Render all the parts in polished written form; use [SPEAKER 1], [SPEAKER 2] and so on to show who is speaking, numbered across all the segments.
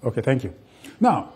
[SPEAKER 1] Okay, thank you. Now,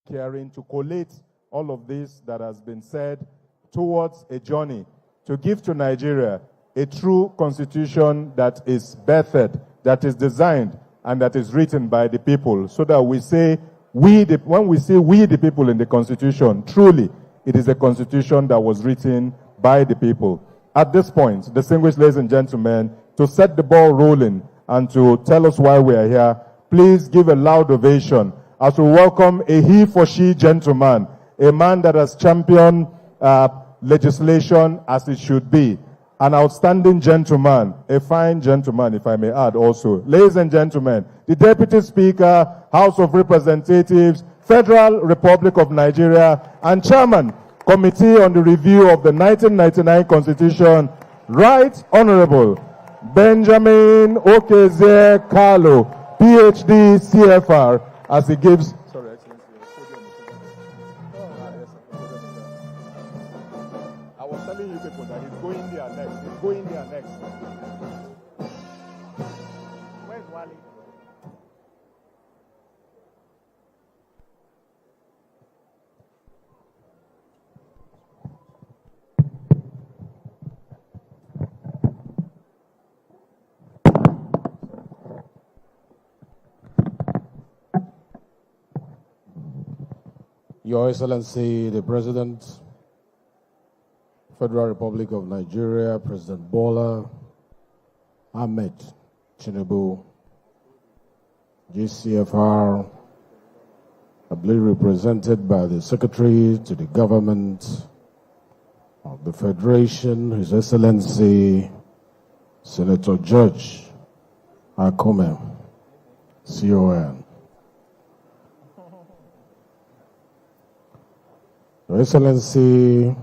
[SPEAKER 2] caring to collate all of this that has been said towards a journey to give to Nigeria a true constitution that is birthed, that is designed, and that is written by the people, so that we say, when we say we the people in the constitution, truly it is a constitution that was written by the people. At this point, distinguished ladies and gentlemen, to set the ball rolling and to tell us why we are here, please give a loud ovation as we welcome a he for she gentleman, a man that has championed legislation as it should be, an outstanding gentleman, a fine gentleman, if I may add also. Ladies and gentlemen, the Deputy Speaker, House of Representatives, Federal Republic of Nigeria, and Chairman, Committee on the Review of the 1999 Constitution, Right Honorable Benjamin Okeze Carlo, PhD, CFR, as he gives. Sorry, Excellency. I was telling you people that he's going there next. He's going there next. Where's Wally?
[SPEAKER 3] Your Excellency, the President, Federal Republic of Nigeria, President Bola Ahmed Tinubu, GCFR, ably represented by the Secretary to the Government of the Federation, His Excellency, Senator George Akome, CON. Your Excellency,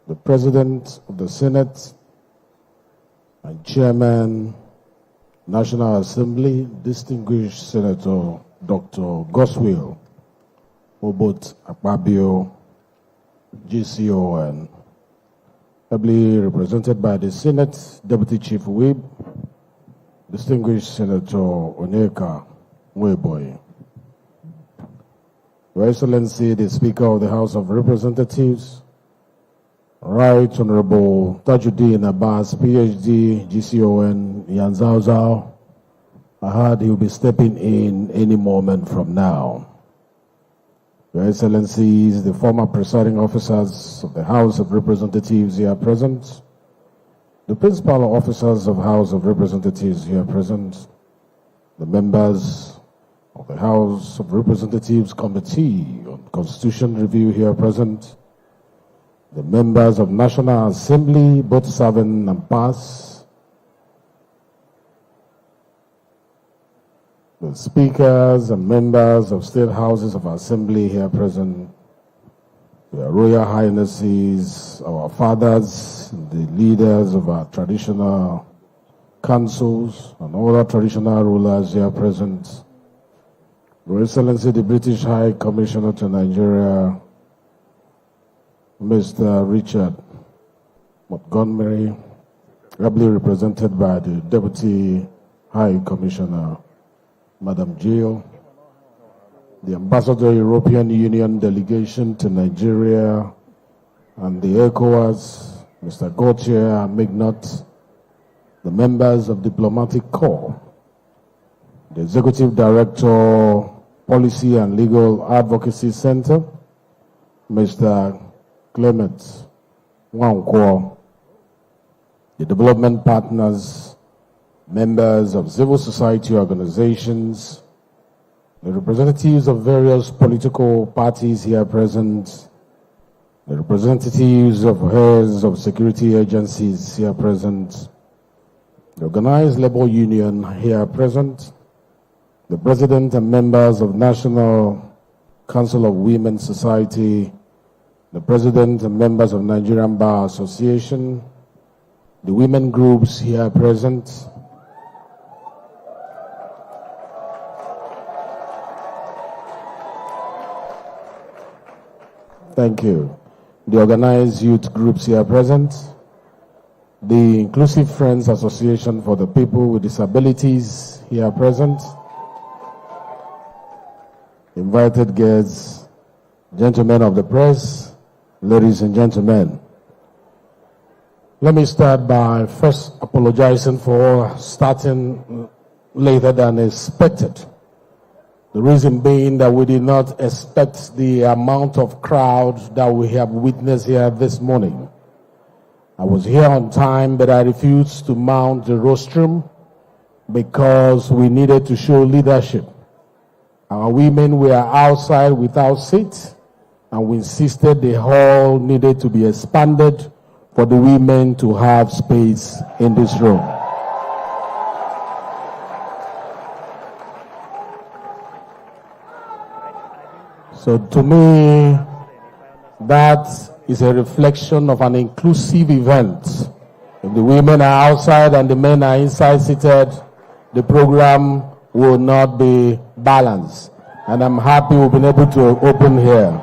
[SPEAKER 3] the President of the Senate and Chairman, National Assembly, distinguished Senator Dr. Goodwill Obot Akpabio, GCON, ably represented by the Senate Deputy Chief Whip, distinguished Senator Onyeka Nweboye. Your Excellency, the Speaker of the House of Representatives, Right Honorable Tajuddin Abbas, PhD, GCON, Yanzaozao. I heard he'll be stepping in any moment from now. Your Excellencies, the former presiding officers of the House of Representatives here present, the principal officers of House of Representatives here present, the members of the House of Representatives Committee on Constitution Review here present, the members of National Assembly, both serving and past, the speakers and members of state houses of assembly here present, their Royal Highnesses, our fathers, the leaders of our traditional councils, and all our traditional rulers here present, Your Excellency, the British High Commissioner to Nigeria, Mr. Richard Montgomery, ably represented by the Deputy High Commissioner, Madam Jill, the Ambassador European Union delegation to Nigeria, and the ECOWAS, Mr. Gautier Mignot, the members of Diplomatic Corps, the Executive Director, Policy and Legal Advocacy Center, Mr. Clement Wankwo, the development partners, members of civil society organizations, the representatives of various political parties here present, the representatives of heads of security agencies here present, the organized labor union here present, the president and members of National Council of Women's Society, the president and members of Nigerian Bar Association, the women groups here present, thank you. The organized youth groups here present, the Inclusive Friends Association for the People with Disabilities here present, invited guests, gentlemen of the press, ladies and gentlemen. Let me start by first apologizing for starting later than expected. The reason being that we did not expect the amount of crowd that we have witnessed here this morning. I was here on time, but I refused to mount the rostrum because we needed to show leadership. Our women were outside without seats, and we insisted the hall needed to be expanded for the women to have space in this room. So to me, that is a reflection of an inclusive event. If the women are outside and the men are inside seated, the program will not be balanced. And I'm happy we've been able to open here.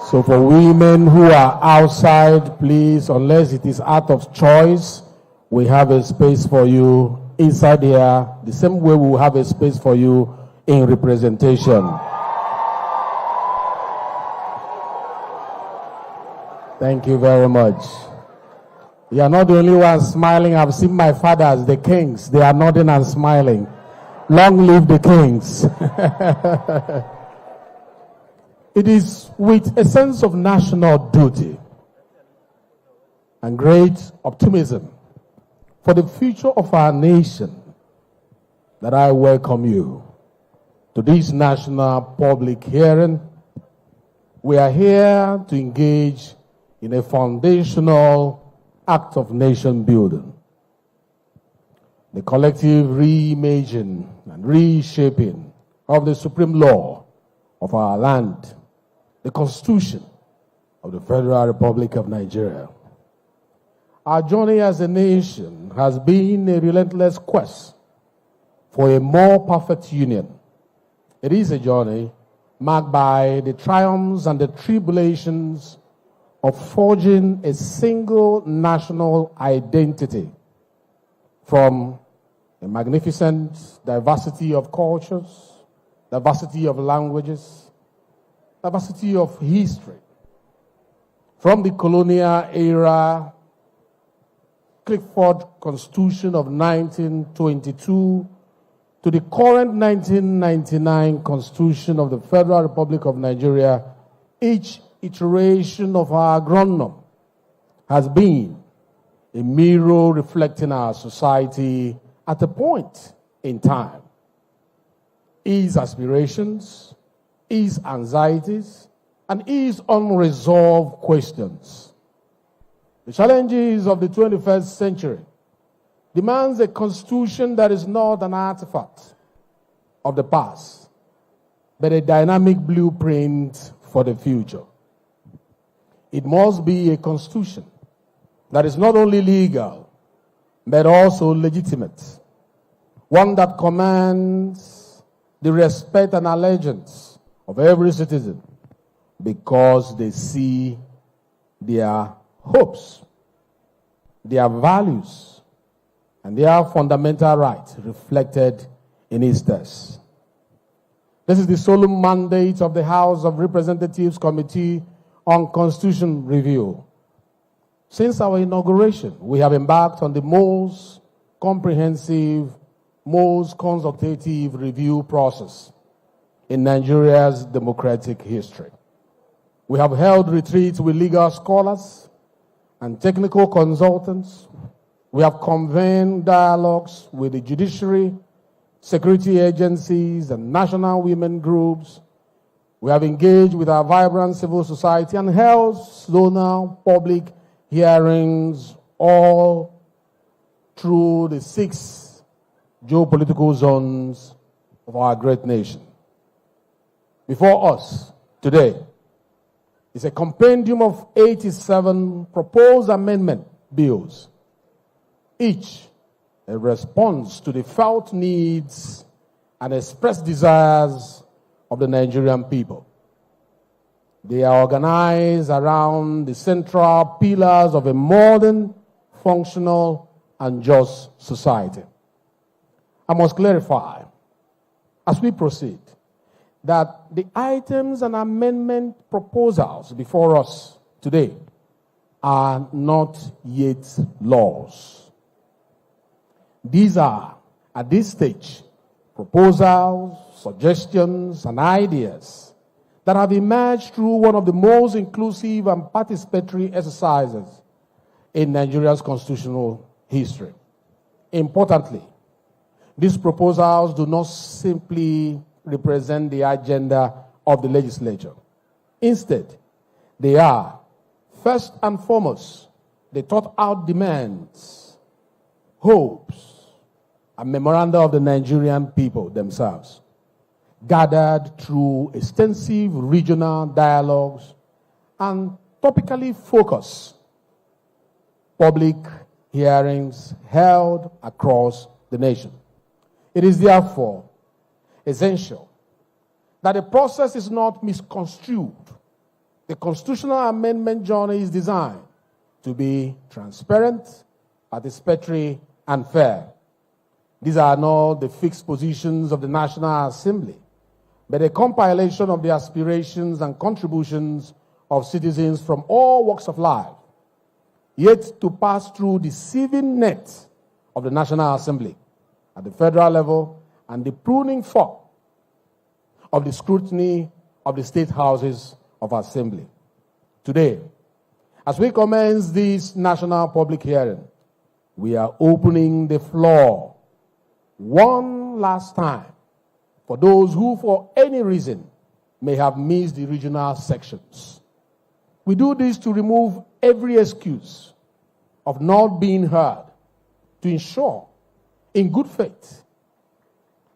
[SPEAKER 3] So for women who are outside, please, unless it is out of choice, we have a space for you inside here, the same way we will have a space for you in representation. Thank you very much. You are not the only ones smiling. I've seen my fathers, the kings. They are nodding and smiling. Long live the kings. It is with a sense of national duty and great optimism for the future of our nation that I welcome you to this national public hearing. We are here to engage in a foundational act of nation building. The collective reimaging and reshaping of the supreme law of our land, the Constitution of the Federal Republic of Nigeria. Our journey as a nation has been a relentless quest for a more perfect union. It is a journey marked by the triumphs and the tribulations of forging a single national identity from a magnificent diversity of cultures, diversity of languages, diversity of history. From the colonial era, Clifford Constitution of 1922 to the current 1999 Constitution of the Federal Republic of Nigeria, each iteration of our grounding has been a mirror reflecting our society at a point in time. Its aspirations, its anxieties, and its unresolved questions. The challenges of the 21st century demands a constitution that is not an artifact of the past, but a dynamic blueprint for the future. It must be a constitution that is not only legal, but also legitimate. One that commands the respect and allegiance of every citizen because they see their hopes, their values, and their fundamental rights reflected in its text. This is the solemn mandate of the House of Representatives Committee on Constitution Review. Since our inauguration, we have embarked on the most comprehensive, most consultative review process in Nigeria's democratic history. We have held retreats with legal scholars, and technical consultants. We have convened dialogues with the judiciary, security agencies, and national women groups. We have engaged with our vibrant civil society and held zonal public hearings all through the 6 geopolitical zones of our great nation. Before us today is a compendium of 87 proposed amendment bills, each a response to the felt needs and expressed desires of the Nigerian people. They are organized around the central pillars of a modern, functional, and just society. I must clarify, as we proceed, that the items and amendment proposals before us today are not yet laws. These are, at this stage, proposals, suggestions, and ideas that have emerged through one of the most inclusive and participatory exercises in Nigeria's constitutional history. Importantly, these proposals do not simply represent the agenda of the legislature. Instead, they are, first and foremost, the thought-out demands, hopes, and memoranda of the Nigerian people themselves, gathered through extensive regional dialogues and topically focused public hearings held across the nation. It is therefore essential that the process is not misconstrued. The constitutional amendment journey is designed to be transparent, participatory, and fair. These are not the fixed positions of the National Assembly, but a compilation of the aspirations and contributions of citizens from all walks of life, yet to pass through the sieving net of the National Assembly at the federal level and the pruning fork of the scrutiny of the state houses of assembly. Today, as we commence this national public hearing, we are opening the floor one last time for those who, for any reason, may have missed the regional sections. We do this to remove every excuse of not being heard, to ensure, in good faith,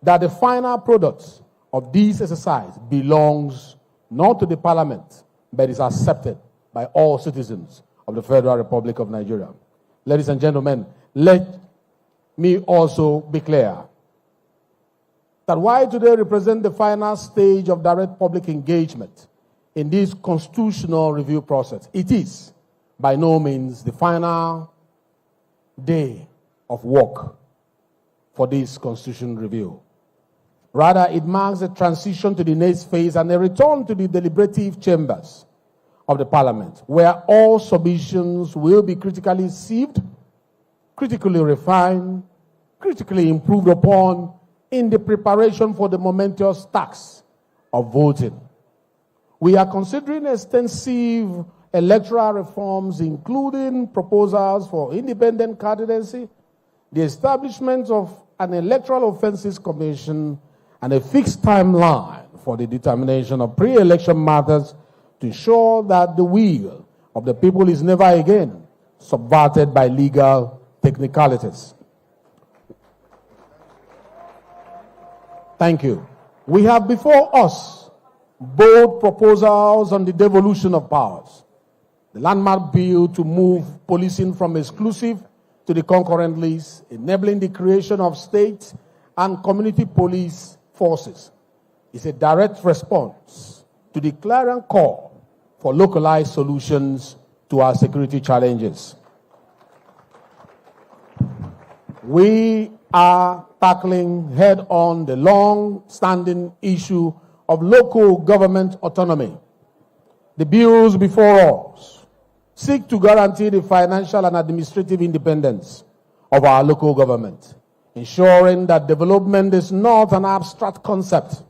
[SPEAKER 3] that the final product of this exercise belongs not to the parliament, but is accepted by all citizens of the Federal Republic of Nigeria. Ladies and gentlemen, let me also be clear that while today represents the final stage of direct public engagement in this constitutional review process, it is by no means the final day of work for this constitutional review. Rather, it marks a transition to the next phase and a return to the deliberative chambers of the parliament, where all submissions will be critically sieved, critically refined, critically improved upon in the preparation for the momentous task of voting. We are considering extensive electoral reforms, including proposals for independent candidacy, the establishment of an electoral offenses commission, and a fixed timeline for the determination of pre-election matters to ensure that the will of the people is never again subverted by legal technicalities. Thank you. We have before us bold proposals on the devolution of powers, the landmark bill to move policing from exclusive to the concurrent list, enabling the creation of state and community police forces, is a direct response to the clarion call for localized solutions to our security challenges. We are tackling head-on the long-standing issue of local government autonomy. The bills before us seek to guarantee the financial and administrative independence of our local government, ensuring that development is not an abstract concept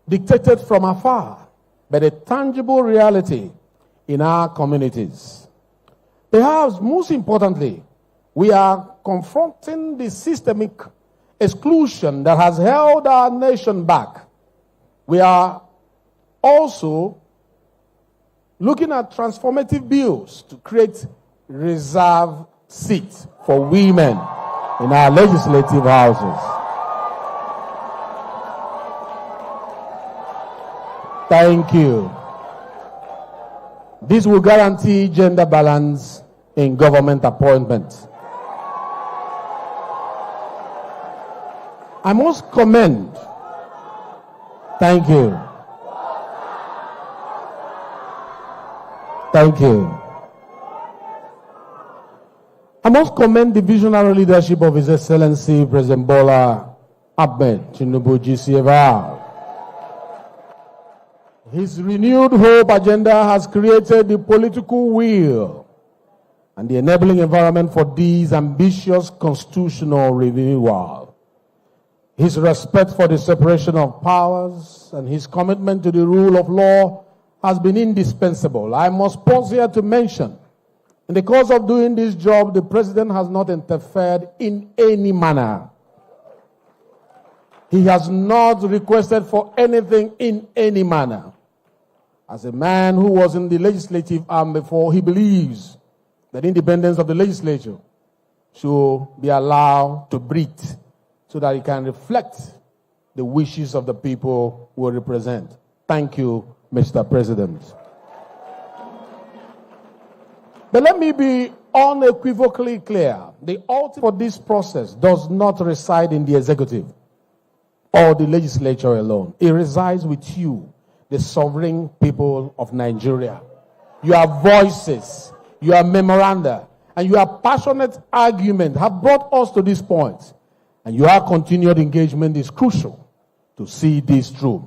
[SPEAKER 3] dictated from afar, but a tangible reality in our communities. Perhaps most importantly, we are confronting the systemic exclusion that has held our nation back. We are also looking at transformative bills to create reserved seats for women in our legislative houses. Thank you. This will guarantee gender balance in government appointments. I must commend. Thank you. Thank you. I must commend the visionary leadership of His Excellency President Bola Ahmed Tinubu GCFR. His renewed hope agenda has created the political will and the enabling environment for this ambitious constitutional renewal. His respect for the separation of powers and his commitment to the rule of law has been indispensable. I must pause here to mention, in the course of doing this job, the President has not interfered in any manner. He has not requested for anything in any manner. As a man who was in the legislative arm before, he believes that independence of the legislature should be allowed to breathe so that it can reflect the wishes of the people who represent. Thank you, Mr. President. But let me be unequivocally clear. The ultimate for this process does not reside in the executive or the legislature alone. It resides with you, the sovereign people of Nigeria. Your voices, your memoranda, and your passionate argument have brought us to this point. And your continued engagement is crucial to see this through.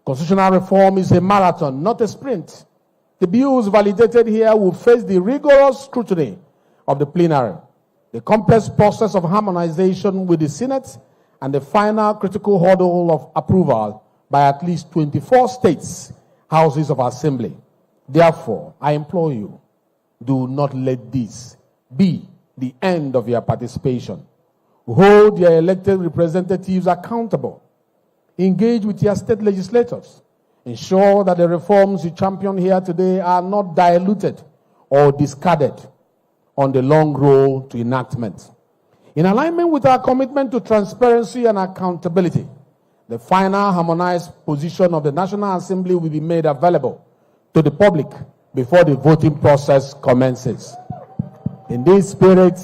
[SPEAKER 3] Constitutional reform is a marathon, not a sprint. The bills validated here will face the rigorous scrutiny of the plenary, the complex process of harmonization with the Senate, and the final critical hurdle of approval by at least 24 states' houses of assembly. Therefore, I implore you, do not let this be the end of your participation. Hold your elected representatives accountable. Engage with your state legislators. Ensure that the reforms you champion here today are not diluted or discarded on the long road to enactment. In alignment with our commitment to transparency and accountability, the final harmonized position of the National Assembly will be made available to the public before the voting process commences. In this spirit,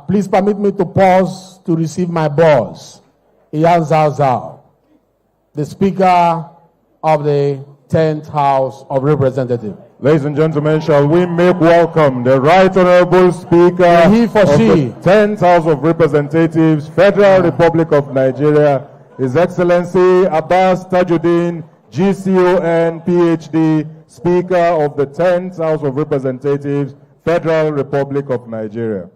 [SPEAKER 3] please permit me to pause to receive my boss, Iyan Zhao Zhao, the Speaker of the 10th House of Representatives.
[SPEAKER 2] Ladies and gentlemen, shall we make welcome the Right Honorable Speaker of the 10th House of Representatives, Federal Republic of Nigeria, His Excellency Abbas Tajuddin, GCON, PhD, Speaker of the 10th House of Representatives, Federal Republic of Nigeria.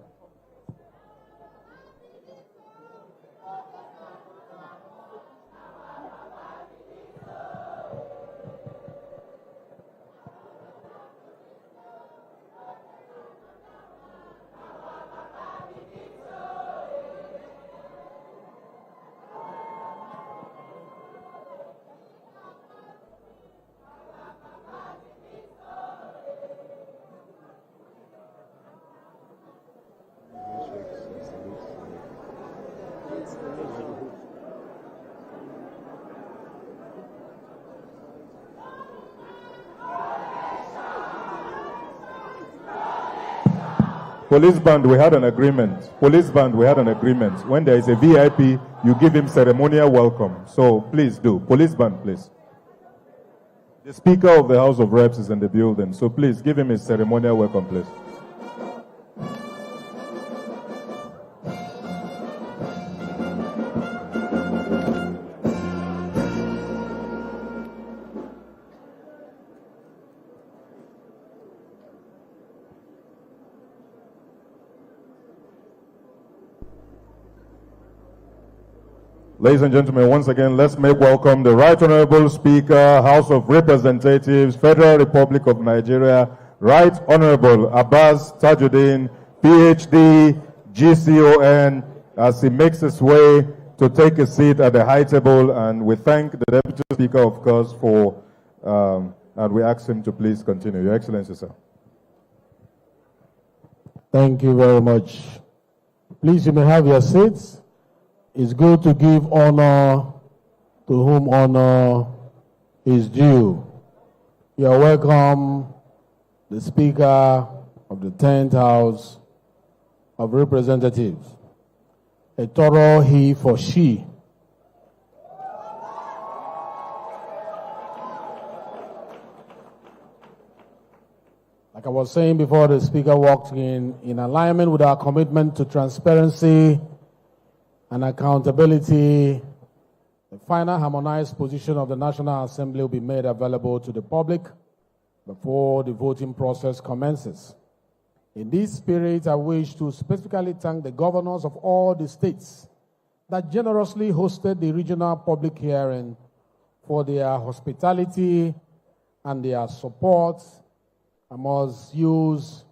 [SPEAKER 2] Police band, we had an agreement. Police band, we had an agreement. When there is a VIP, you give him ceremonial welcome. So please do. Police band, please. The Speaker of the House of Reps is in the building. So please give him his ceremonial welcome, please. Ladies and gentlemen, once again, let's make welcome the Right Honorable Speaker, House of Representatives, Federal Republic of Nigeria, Right Honorable Abbas Tajuddin, PhD, GCON, as he makes his way to take a seat at the high table. And we thank the Deputy Speaker, of course, for, and we ask him to please continue. Your Excellency, sir.
[SPEAKER 3] Thank you very much. Please, you may have your seats. It's good to give honor to whom honor is due. You are welcome, the Speaker of the 10th House of Representatives. A thorough he for she. Like I was saying before the Speaker walked in alignment with our commitment to transparency and accountability, the final harmonized position of the National Assembly will be made available to the public before the voting process commences. In this spirit, I wish to specifically thank the governors of all the states that generously hosted the regional public hearing for their hospitality and their support. I must use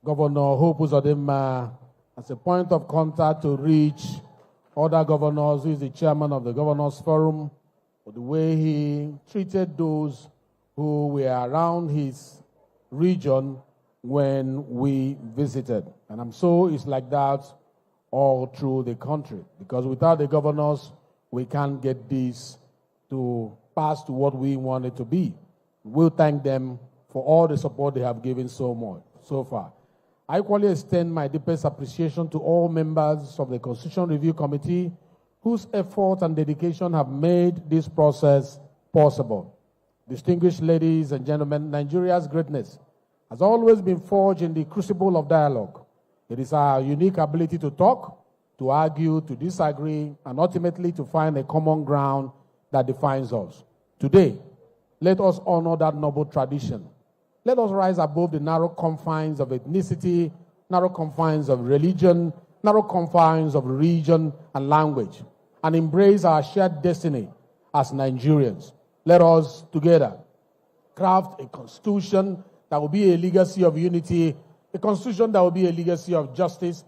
[SPEAKER 3] Governor Hope Uzodimma as a point of contact to reach other governors, who is the chairman of the Governors Forum, for the way he treated those who were around his region when we visited. And I'm sure it's like that all through the country, because without the governors, we can't get this to pass to what we want it to be. We'll thank them for all the support they have given so far. I equally extend my deepest appreciation to all members of the Constitution Review Committee whose effort and dedication have made this process possible. Distinguished ladies and gentlemen, Nigeria's greatness has always been forged in the crucible of dialogue. It is our unique ability to talk, to argue, to disagree, and ultimately to find a common ground that defines us. Today, let us honor that noble tradition. Let us rise above the narrow confines of ethnicity, narrow confines of religion, narrow confines of region and language, and embrace our shared destiny as Nigerians. Let us together craft a constitution that will be a legacy of unity, a constitution that will be a legacy of justice,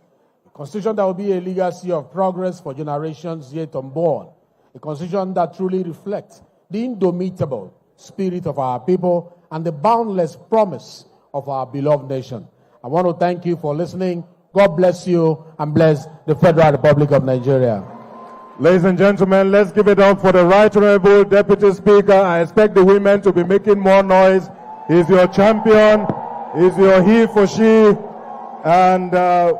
[SPEAKER 3] a constitution that will be a legacy of progress for generations yet unborn, a constitution that truly reflects the indomitable spirit of our people and the boundless promise of our beloved nation. I want to thank you for listening. God bless you and bless the Federal Republic of Nigeria.
[SPEAKER 2] Ladies and gentlemen, let's give it up for the Right Honorable Deputy Speaker. I expect the women to be making more noise. He's your champion. He's your he for she. And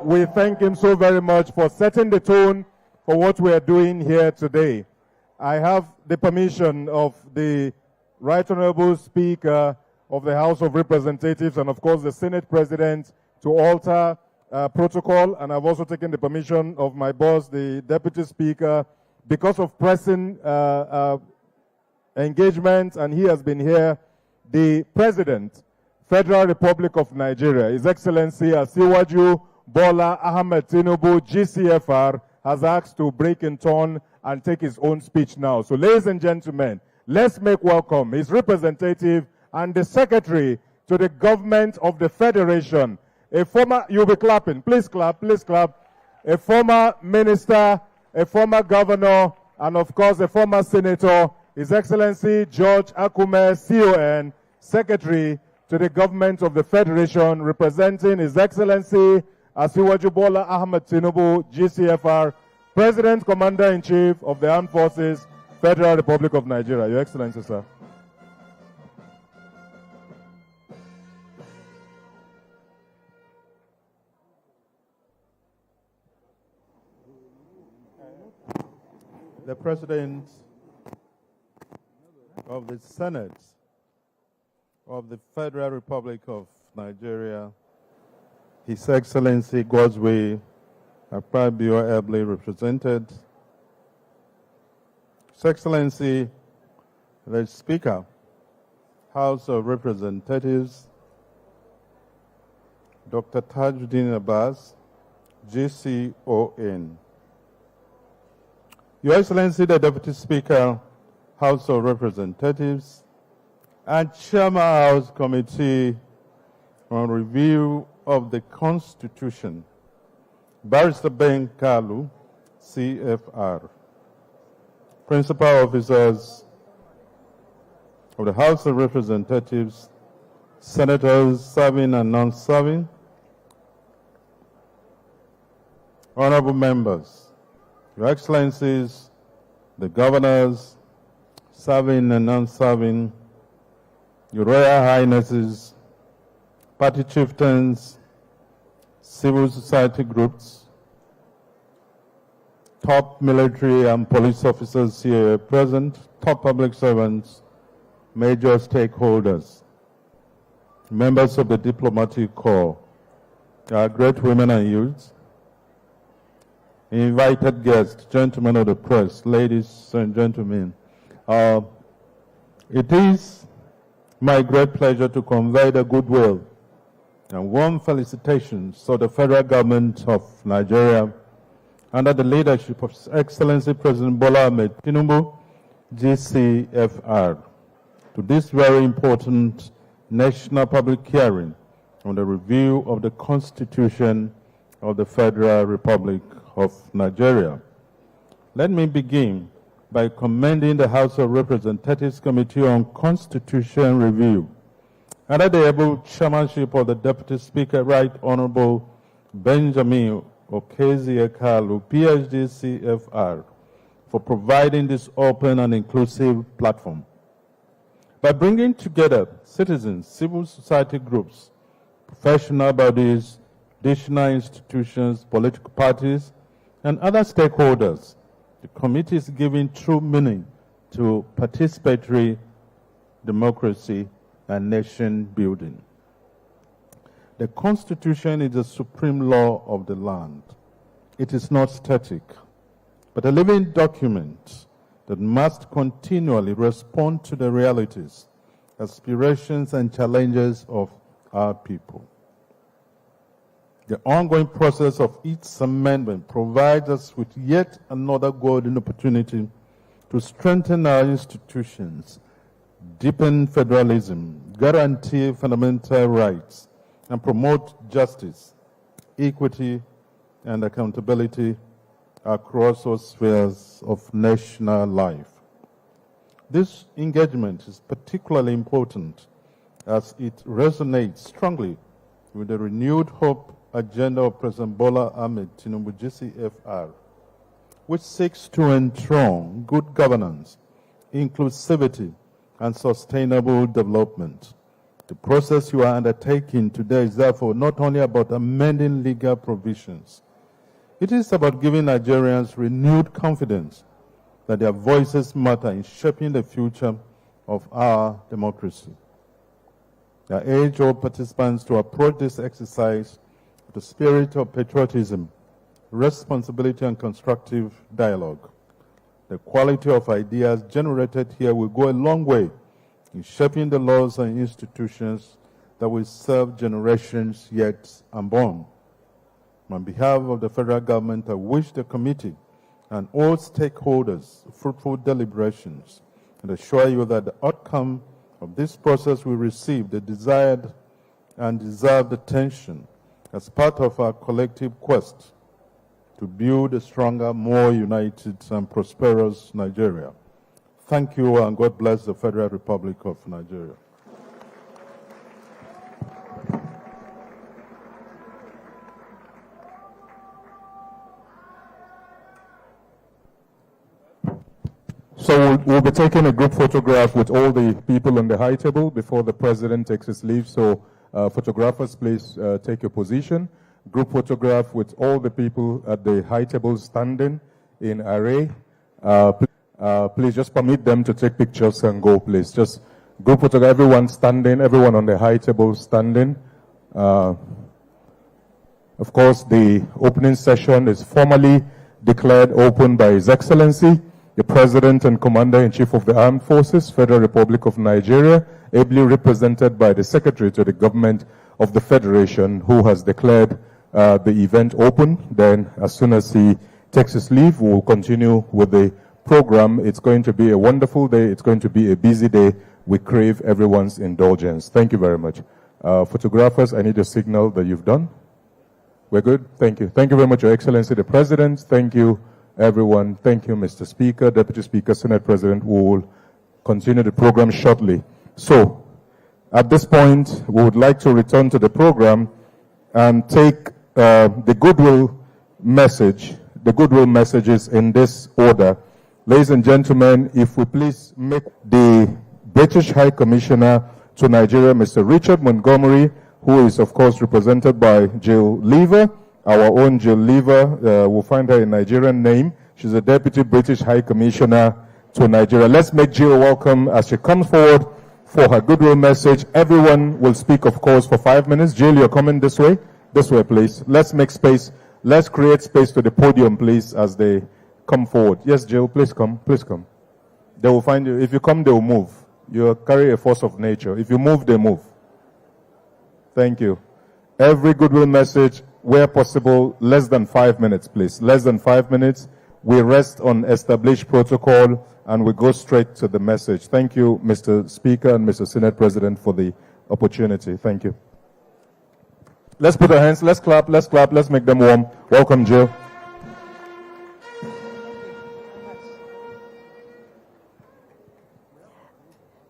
[SPEAKER 2] we thank him so very much for setting the tone for what we are doing here today. I have the permission of the Right Honorable Speaker of the House of Representatives and, of course, the Senate President to alter protocol. And I've also taken the permission of my boss, the Deputy Speaker, because of pressing engagement, and he has been here. The President, Federal Republic of Nigeria, His Excellency Asiwaju Bola Ahmed Tinubu, GCFR, has asked to break in turn and take his own speech now. So, ladies and gentlemen, let's make welcome his representative and the secretary to the government of the Federation, a former, you'll be clapping, please clap, a former minister, a former governor, and of course a former senator, His Excellency George Akume, CON, secretary to the government of the Federation, representing His Excellency Asiwaju Bola Ahmed Tinubu, GCFR, President Commander-in-Chief of the Armed Forces, Federal Republic of Nigeria. Your Excellency, sir.
[SPEAKER 1] The President of the Senate of the Federal Republic of Nigeria, His Excellency Godswill Akpabio, ably represented. His Excellency, the Speaker, House of Representatives, Dr. Tajuddin Abbas, GCON. Your Excellency, the Deputy Speaker, House of Representatives, and Chairman House Committee on review of the Constitution, Barrister Ben Kalu, CFR. Principal officers of the House of Representatives, senators serving and non-serving, honorable members, Your Excellencies, the governors, serving and non-serving, Your Royal Highnesses, party chieftains, civil society groups, top military and police officers here present, top public servants, major stakeholders, members of the diplomatic corps, our great women and youths, invited guests, gentlemen of the press, ladies and gentlemen. It is my great pleasure to convey the goodwill and warm felicitations to the federal government of Nigeria under the leadership of His Excellency President Bola Ahmed Tinubu, GCFR, to this very important national public hearing on the review of the Constitution of the Federal Republic of Nigeria. Let me begin by commending the House of Representatives Committee on Constitution Review under the able chairmanship of the Deputy Speaker, Right Honorable Benjamin Okezie-Kalu, PhD, CFR, for providing this open and inclusive platform. By bringing together citizens, civil society groups, professional bodies, additional institutions, political parties, and other stakeholders, the committee is giving true meaning to participatory democracy and nation building. The Constitution is the supreme law of the land. It is not static, but a living document that must continually respond to the realities, aspirations, and challenges of our people. The ongoing process of its amendment provides us with yet another golden opportunity to strengthen our institutions, deepen federalism, guarantee fundamental rights, and promote justice, equity, and accountability across all spheres of national life. This engagement is particularly important as it resonates strongly with the renewed hope agenda of President Bola Ahmed Tinubu, GCFR, which seeks to enthrone good governance, inclusivity, and sustainable development. The process you are undertaking today is therefore not only about amending legal provisions. It is about giving Nigerians renewed confidence that their voices matter in shaping the future of our democracy. I urge all participants to approach this exercise with the spirit of patriotism, responsibility, and constructive dialogue. The quality of ideas generated here will go a long way in shaping the laws and institutions that will serve generations yet unborn. On behalf of the federal government, I wish the committee and all stakeholders fruitful deliberations and assure you that the outcome of this process will receive the desired and deserved attention as part of our collective quest to build a stronger, more united and prosperous Nigeria. Thank you, and God bless the Federal Republic of Nigeria.
[SPEAKER 2] So we'll be taking a group photograph with all the people on the high table before the president takes his leave. So photographers, please take your position. Group photograph with all the people at the high table standing in array. Please just permit them to take pictures and go, please. Just group photograph, everyone standing, everyone on the high table standing. Of course, the opening session is formally declared open by His Excellency, the President and Commander-in-Chief of the Armed Forces, Federal Republic of Nigeria, ably represented by the Secretary to the Government of the Federation, who has declared the event open. Then, as soon as he takes his leave, we'll continue with the program. It's going to be a wonderful day. It's going to be a busy day. We crave everyone's indulgence. Thank you very much. Photographers, I need a signal that you've done. We're good? Thank you. Thank you very much, Your Excellency the President. Thank you, everyone. Thank you, Mr. Speaker, Deputy Speaker, Senate President. We will continue the program shortly. So, at this point, we would like to return to the program and take the Goodwill message, the Goodwill messages in this order. Ladies and gentlemen, if we please make the British High Commissioner to Nigeria, Mr. Richard Montgomery, who is, of course, represented by Jill Lever, our own Jill Lever. We'll find her in Nigerian name. She's a Deputy British High Commissioner to Nigeria. Let's make Jill welcome as she comes forward for her Goodwill message. Everyone will speak, of course, for 5 minutes. Jill, you're coming this way. This way, please. Let's make space. Let's create space to the podium, please, as they come forward. Yes, Jill, please come. Please come. They will find you. If you come, they will move. You carry a force of nature. If you move, they move. Thank you. Every Goodwill message, where possible, less than 5 minutes, please. Less than 5 minutes. We rest on established protocol and we go straight to the message. Thank you, Mr. Speaker and Mr. Senate President, for the opportunity. Thank you. Let's put our hands, let's clap, let's make them warm. Welcome, Jill.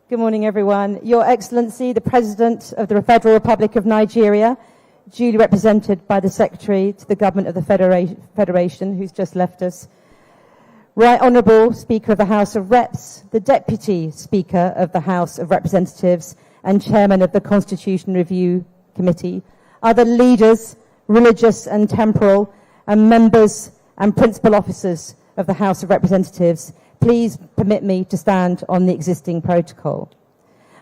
[SPEAKER 4] Good morning, everyone. Your Excellency, the President of the Federal Republic of Nigeria, duly represented by the Secretary to the Government of the Federation, who's just left us. Right Honourable Speaker of the House of Reps, the Deputy Speaker of the House of Representatives and Chairman of the Constitution Review Committee, other leaders, religious and temporal, and members and principal officers of the House of Representatives, please permit me to stand on the existing protocol.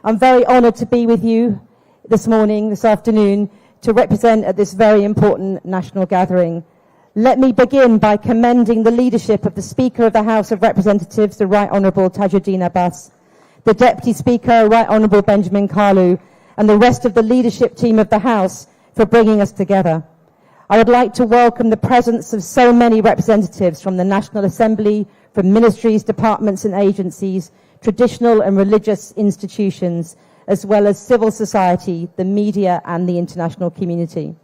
[SPEAKER 4] I'm very honoured to be with you this morning, this afternoon, to represent at this very important national gathering. Let me begin by commending the leadership of the Speaker of the House of Representatives, the Right Honourable Tajuddin Abbas, the Deputy Speaker, Right Honourable Benjamin Kalu, and the rest of the leadership team of the House for bringing us together. I would like to welcome the presence of so many representatives from the National Assembly, from ministries, departments and agencies, traditional and religious institutions, as well as civil society, the media and the international community.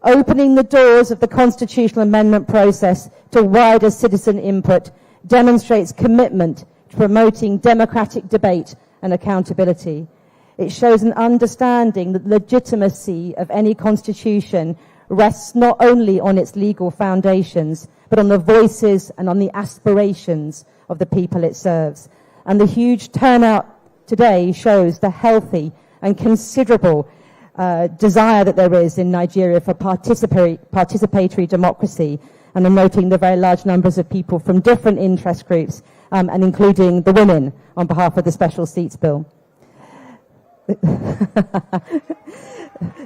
[SPEAKER 4] Opening the doors of the constitutional amendment process to wider citizen input demonstrates commitment to promoting democratic debate and accountability. It shows an understanding that the legitimacy of any constitution rests not only on its legal foundations, but on the voices and on the aspirations of the people it serves. And the huge turnout today shows the healthy and considerable desire that there is in Nigeria for participatory democracy, and I'm noting the very large numbers of people from different interest groups, and including the women on behalf of the Special Seats Bill.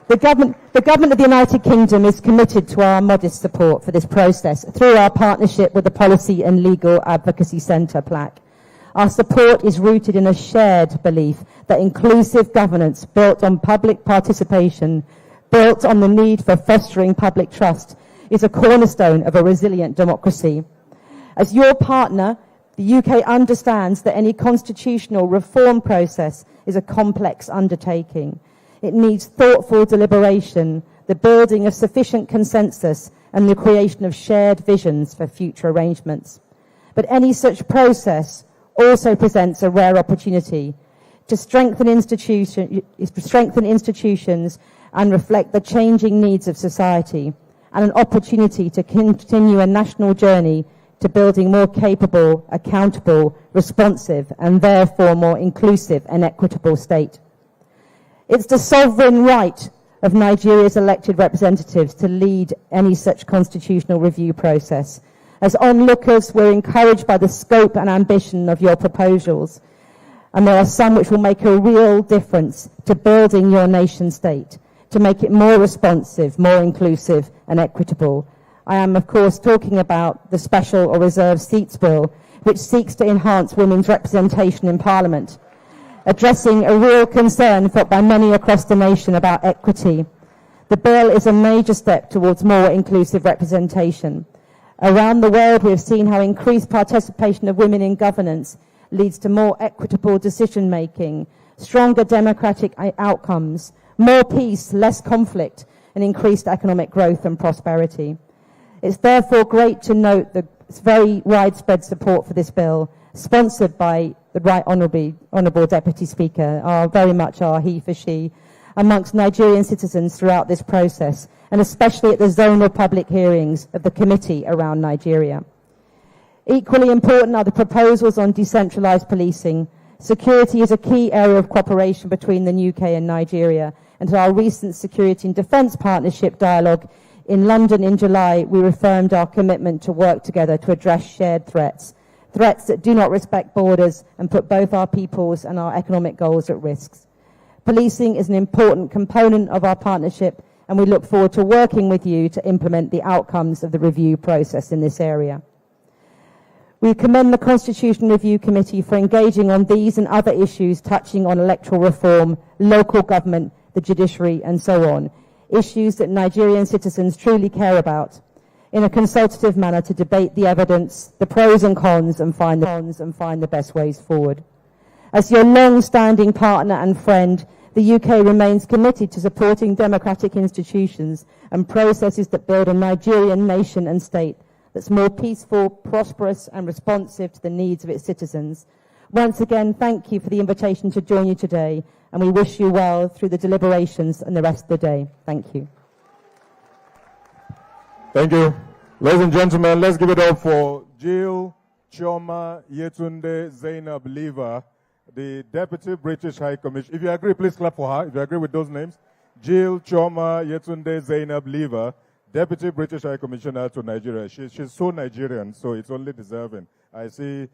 [SPEAKER 4] The government of the United Kingdom is committed to our modest support for this process through our partnership with the Policy and Legal Advocacy Centre, PLAC. Our support is rooted in a shared belief that inclusive governance built on public participation, built on the need for fostering public trust, is a cornerstone of a resilient democracy. As your partner, the UK understands that any constitutional reform process is a complex undertaking. It needs thoughtful deliberation, the building of sufficient consensus, and the creation of shared visions for future arrangements. But any such process also presents a rare opportunity to strengthen institutions and reflect the changing needs of society, and an opportunity to continue a national journey to building more capable, accountable, responsive, and therefore more inclusive and equitable state. It's the sovereign right of Nigeria's elected representatives to lead any such constitutional review process. As onlookers, we're encouraged by the scope and ambition of your proposals, and there are some which will make a real difference to building your nation state, to make it more responsive, more inclusive and equitable. I am, of course, talking about the Special or Reserved Seats Bill, which seeks to enhance women's representation in Parliament, addressing a real concern felt by many across the nation about equity. The bill is a major step towards more inclusive representation. Around the world, we have seen how increased participation of women in governance leads to more equitable decision-making, stronger democratic outcomes, more peace, less conflict, and increased economic growth and prosperity. It's therefore great to note the very widespread support for this bill, sponsored by the Right Honourable Deputy Speaker, very much our he for she, amongst Nigerian citizens throughout this process, and especially at the zonal public hearings of the committee around Nigeria. Equally important are the proposals on decentralised policing. Security is a key area of cooperation between the UK and Nigeria, and at our recent Security and Defence Partnership dialogue in London in July, we reaffirmed our commitment to work together to address shared threats that do not respect borders and put both our peoples and our economic goals at risk. Policing is an important component of our partnership, and we look forward to working with you to implement the outcomes of the review process in this area. We commend the Constitution Review Committee for engaging on these and other issues touching on electoral reform, local government, the judiciary, and so on, issues that Nigerian citizens truly care about, in a consultative manner to debate the evidence, the pros and cons, and find the best ways forward. As your long-standing partner and friend, the UK remains committed to supporting democratic institutions and processes that build a Nigerian nation and state that's more peaceful, prosperous, and responsive to the needs of its citizens. Once again, thank you for the invitation to join you today, and we wish you well through the deliberations and the rest of the day. Thank you.
[SPEAKER 2] Thank you. Ladies and gentlemen, let's give it up for Jill Chioma Yetunde Zainab Lever, the Deputy British High Commissioner. If you agree, please clap for her. If you agree with those names. Jill Chioma Yetunde Zainab Lever, Deputy British High Commissioner to Nigeria. She's so Nigerian, so it's only deserving. I see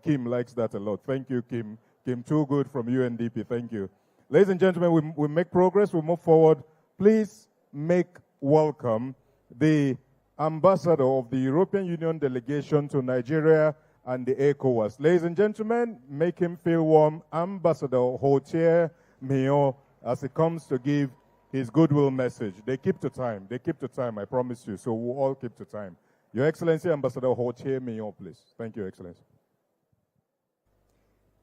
[SPEAKER 2] Kim likes that a lot. Thank you, Kim. Kim Toogood from UNDP. Thank you. Ladies and gentlemen, we make progress. We move forward. Please make welcome the Ambassador of the European Union delegation to Nigeria and the ECOWAS. Ladies and gentlemen, make him feel warm. Ambassador Hotier Mio, as he comes to give his goodwill message. They keep to time. They keep to time, I promise you. So we'll all keep to time. Your Excellency, Ambassador Hotier Mio, please. Thank you, Excellency.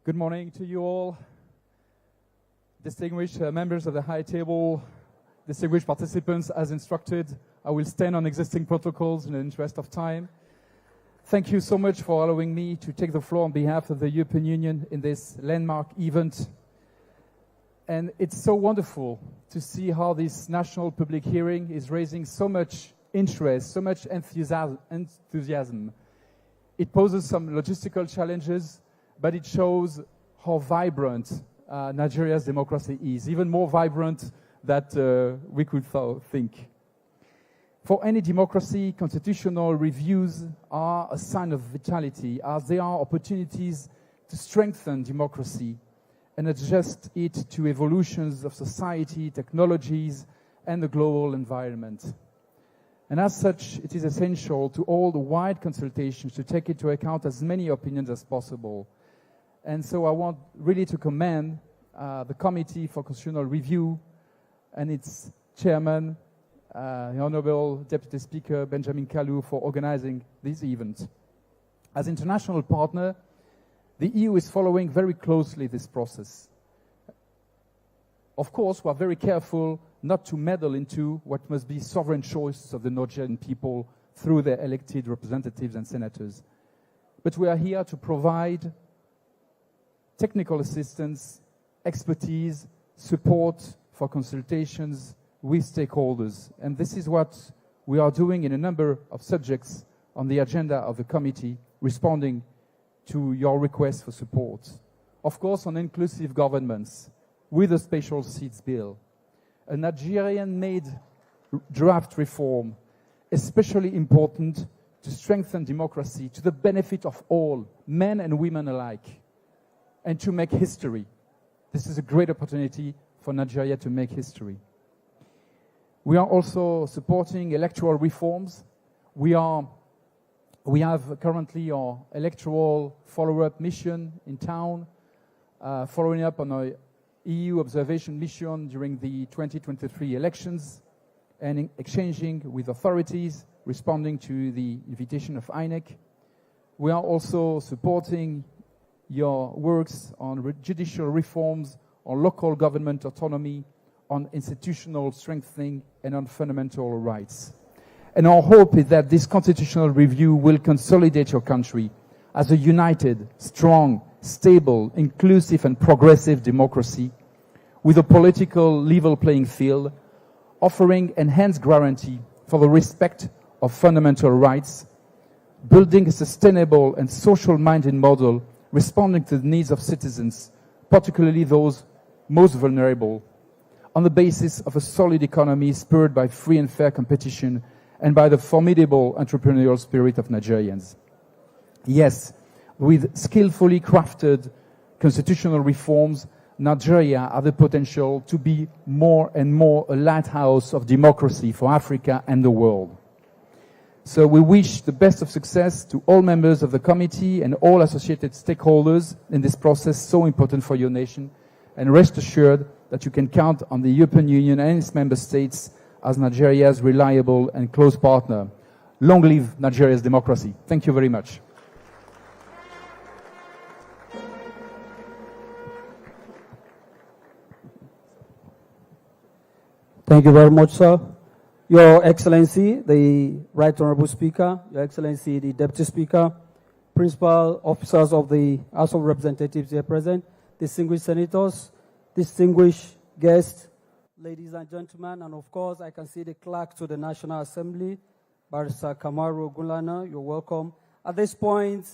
[SPEAKER 5] Good morning to you all. Distinguished members of the High Table, distinguished participants, as instructed, I will stand on existing protocols in the interest of time. Thank you so much for allowing me to take the floor on behalf of the European Union in this landmark event. And it's so wonderful to see how this national public hearing is raising so much interest, so much enthusiasm. It poses some logistical challenges, but it shows how vibrant Nigeria's democracy is, even more vibrant than we could think. For any democracy, constitutional reviews are a sign of vitality, as they are opportunities to strengthen democracy and adjust it to evolutions of society, technologies, and the global environment. And as such, it is essential to hold wide consultations to take into account as many opinions as possible. And so I want really to commend the Committee for Constitutional Review and its chairman, the Honourable Deputy Speaker Benjamin Kalu, for organizing this event. As international partner, the EU is following very closely this process. Of course, we are very careful not to meddle into what must be sovereign choices of the Nigerian people through their elected representatives and senators. But we are here to provide technical assistance, expertise, support for consultations with stakeholders. And this is what we are doing in a number of subjects on the agenda of the committee, responding to your request for support. Of course, on inclusive governments, with a special seats bill, a Nigerian-made draft reform, especially important to strengthen democracy to the benefit of all, men and women alike, and to make history. This is a great opportunity for Nigeria to make history. We are also supporting electoral reforms. We have currently our electoral follow-up mission in town, following up on our EU observation mission during the 2023 elections, and exchanging with authorities, responding to the invitation of INEC. We are also supporting your works on judicial reforms, on local government autonomy, on institutional strengthening and on fundamental rights. And our hope is that this constitutional review will consolidate your country as a united, strong, stable, inclusive and progressive democracy with a political level playing field, offering enhanced guarantee for the respect of fundamental rights, building a sustainable and social-minded model responding to the needs of citizens, particularly those most vulnerable, on the basis of a solid economy spurred by free and fair competition and by the formidable entrepreneurial spirit of Nigerians. Yes, with skillfully crafted constitutional reforms, Nigeria has the potential to be more and more a lighthouse of democracy for Africa and the world. So we wish the best of success to all members of the committee and all associated stakeholders in this process so important for your nation, and rest assured that you can count on the European Union and its member states as Nigeria's reliable and close partner. Long live Nigeria's democracy. Thank you very much.
[SPEAKER 6] Thank you very much, sir. Your Excellency, the Right Honorable Speaker, Your Excellency, the Deputy Speaker, Principal Officers of the House of Representatives here present, distinguished senators, distinguished guests, ladies and gentlemen, and of course, I can see the clerk to the National Assembly, Barrister Kamaru Ogunlana. You're welcome. At this point,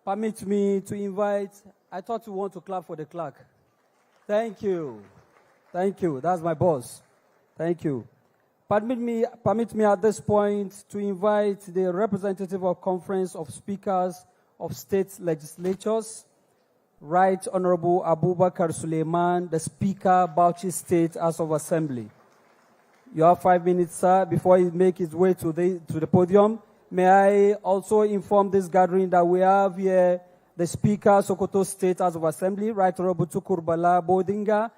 [SPEAKER 6] permit me to invite, I thought you want to clap for the clerk. Thank you. Thank you. That's my boss. Thank you. Permit me at this point to invite the representative of Conference of Speakers of State Legislatures, Right Honorable Abubakar Suleiman, the Speaker, Bauchi State House of Assembly. You have 5 minutes, sir, before he makes his way to the podium. May I also inform this gathering that we have here the Speaker, Sokoto State House of Assembly, Right Honorable Tukur Bala Bodinga,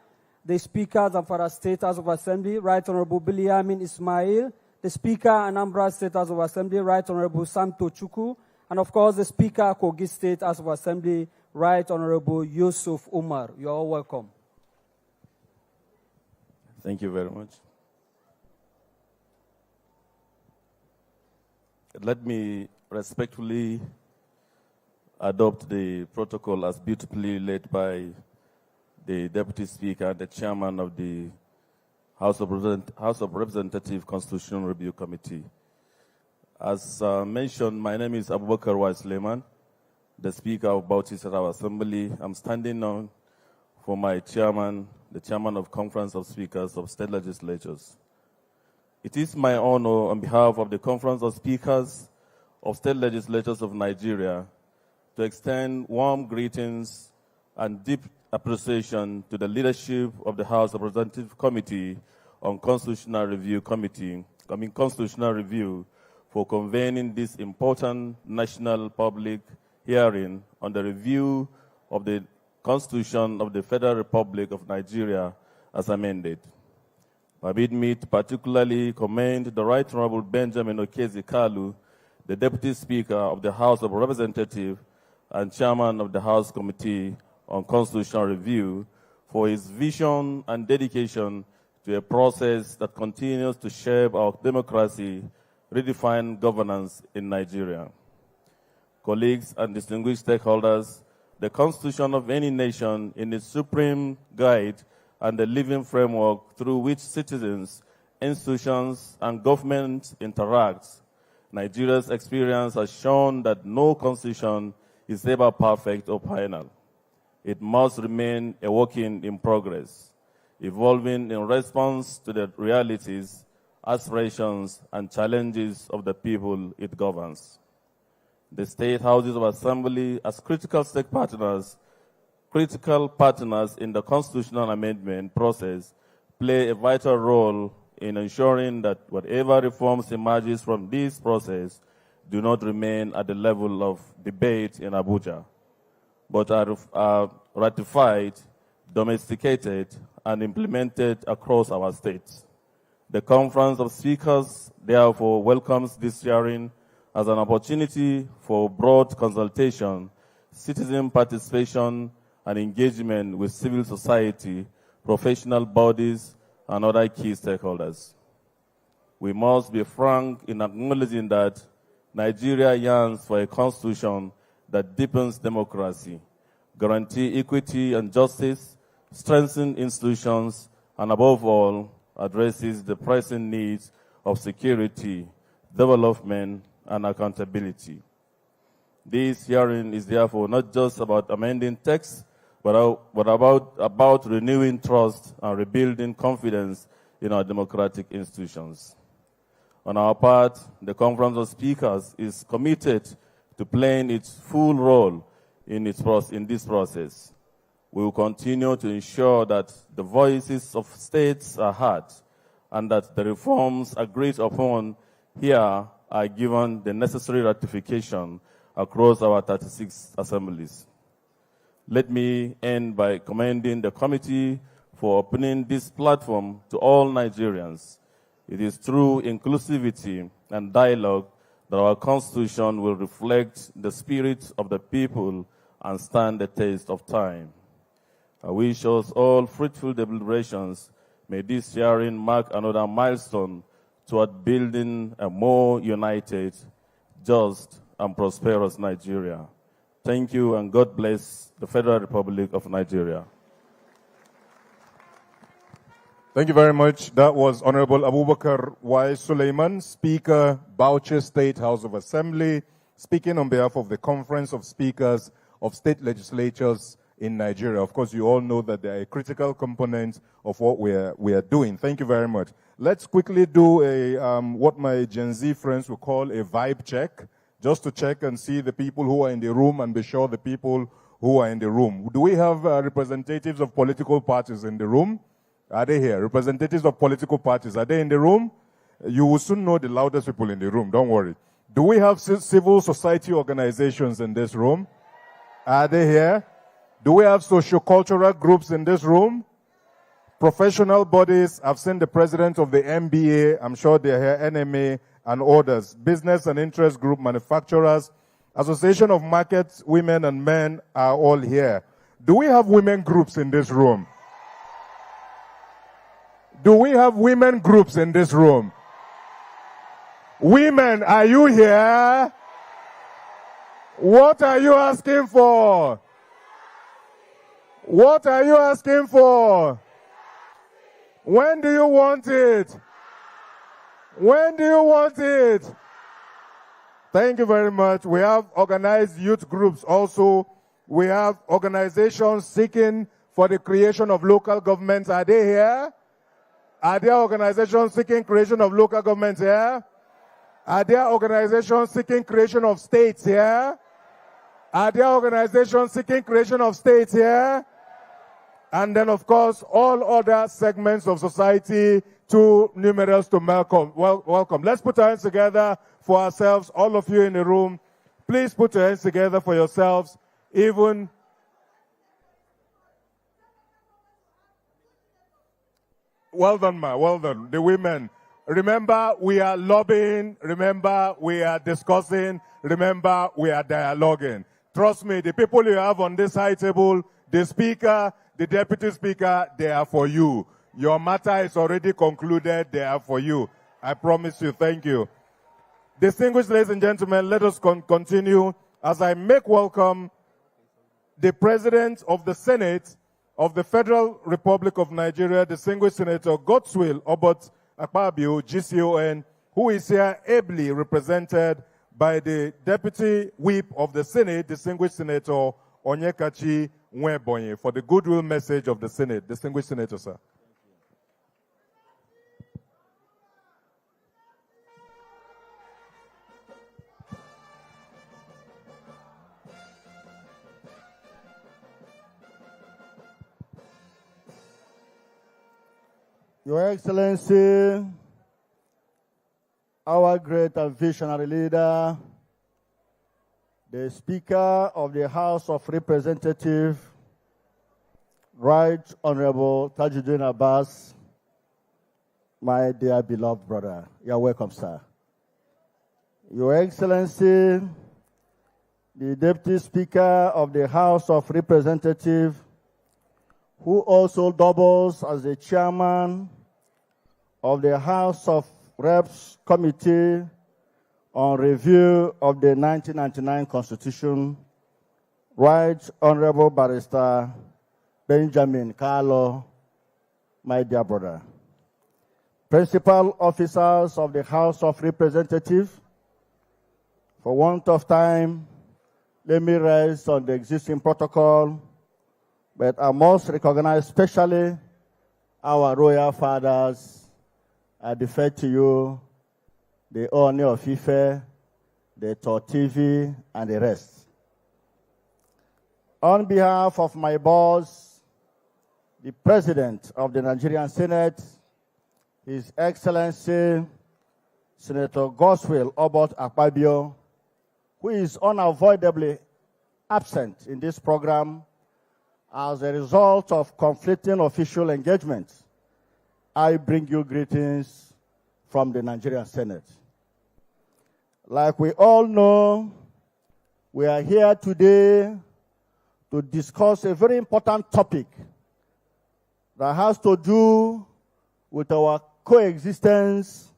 [SPEAKER 6] the Speaker, Zamfara State House of Assembly, Right Honorable Biliamin Ismail, the Speaker, Anambra State House of Assembly, Right Honorable Sam Tochukwu, and of course the Speaker, Kogi State House of Assembly, Right Honorable Yusuf Umar. You are all welcome.
[SPEAKER 7] Thank you very much. Let me respectfully adopt the protocol as beautifully led by the Deputy Speaker, the Chairman of the House of Representative Constitutional Review Committee. As mentioned, my name is Abubakar Y. Suleiman, the Speaker of Bauchi State Assembly. I'm standing on for my Chairman, the Chairman of Conference of Speakers of State Legislatures. It is my honor on behalf of the Conference of Speakers of State Legislatures of Nigeria to extend warm greetings and deep appreciation to the leadership of the House of Representative Committee on Constitutional Review Constitutional Review for convening this important national public hearing on the review of the Constitution of the Federal Republic of Nigeria as amended. Permit me to particularly commend the Right Honorable Benjamin Okezi Kalu, the Deputy Speaker of the House of Representatives and Chairman of the House Committee on Constitutional Review, for his vision and dedication to a process that continues to shape our democracy, redefine governance in Nigeria. Colleagues and distinguished stakeholders, the Constitution of any nation is the supreme guide and the living framework through which citizens, institutions, and governments interact. Nigeria's experience has shown that no constitution is ever perfect or final. It must remain a work in progress, evolving in response to the realities, aspirations, and challenges of the people it governs. The State Houses of Assembly, as critical partners in the constitutional amendment process, play a vital role in ensuring that whatever reforms emerges from this process do not remain at the level of debate in Abuja, but are ratified, domesticated, and implemented across our states. The Conference of Speakers therefore welcomes this hearing as an opportunity for broad consultation, citizen participation, and engagement with civil society professional bodies, and other key stakeholders. We must be frank in acknowledging that Nigeria yearns for a constitution that deepens democracy, guarantees equity and justice, strengthens institutions, and above all, addresses the pressing needs of security, development, and accountability. This hearing is therefore not just about amending text, but about renewing trust and rebuilding confidence in our democratic institutions. On our part, the Conference of Speakers is committed to playing its full role in this process. We will continue to ensure that the voices of states are heard and that the reforms agreed upon here are given the necessary ratification across our 36 assemblies. Let me end by commending the committee for opening this platform to all Nigerians. It is through inclusivity and dialogue that our Constitution will reflect the spirit of the people and stand the test of time. I wish us all fruitful deliberations. May this hearing mark another milestone toward building a more united, just, and prosperous Nigeria. Thank you, and God bless the Federal Republic of Nigeria.
[SPEAKER 2] Thank you very much. That was Honorable Abubakar Y. Suleiman, Speaker, Bauchi State House of Assembly, speaking on behalf of the Conference of Speakers of State Legislatures in Nigeria. Of course, you all know that they are a critical component of what we are doing. Thank you very much. Let's quickly do a what my Gen Z friends will call a vibe check, just to check and see the people who are in the room and be sure the people who are in the room. Do we have representatives of political parties in the room? Are they here? Representatives of political parties, are they in the room? You will soon know the loudest people in the room, don't worry. Do we have civil society organizations in this room? Are they here? Do we have socio-cultural groups in this room? Professional bodies. I've seen the president of the MBA, I'm sure they're here, NMA, and others. Business and interest group, manufacturers, Association of Market Women and Men are all here. Do we have women groups in this room? Do we have women groups in this room? Women, are you here? What are you asking for? What are you asking for? When do you want it? When do you want it? Thank you very much. We have organized youth groups also. We have organizations seeking for the creation of local governments. Are they here? Are there organizations seeking creation of local governments here? Are there organizations seeking creation of states here? Are there organizations seeking creation of states here? And then, of course, all other segments of society, too numerous to welcome. Let's put our hands together for ourselves. All of you in the room, please put your hands together for yourselves. Even well done, ma. Well done. The women. Remember, we are lobbying. Remember, we are discussing. Remember, we are dialoguing. Trust me, the people you have on this high table, the speaker, the deputy speaker, they are for you. Your matter is already concluded. They are for you. I promise you. Thank you. Distinguished ladies and gentlemen, let us continue as I make welcome the President of the Senate of the Federal Republic of Nigeria, distinguished Senator Goodwill Obot Akpabio, GCON, who is here ably represented by the Deputy Whip of the Senate, distinguished Senator Onyekachi Nwebonye, for the goodwill message of the Senate. Distinguished Senator, sir.
[SPEAKER 8] Your Excellency, our great and visionary leader, the Speaker of the House of Representatives, Right Honorable Tajuddin Abbas, my dear beloved brother. You are welcome, sir. Your Excellency, the Deputy Speaker of the House of Representatives, who also doubles as the chairman of the House of Reps Committee on Review of the 1999 Constitution, Right Honorable Barrister Benjamin Carlo, my dear brother. Principal officers of the House of Representatives, for want of time, let me rest on the existing protocol, but I must recognize especially our royal fathers. I defer to you, the Oni of Ife, the Tortivi, and the rest. On behalf of my boss, the President of the Nigerian Senate, His Excellency Senator Goodwill Akpabio, who is unavoidably absent in this program as a result of conflicting official engagements, I bring you greetings from the Nigerian Senate. Like we all know, we are here today to discuss a very important topic that has to do with our coexistence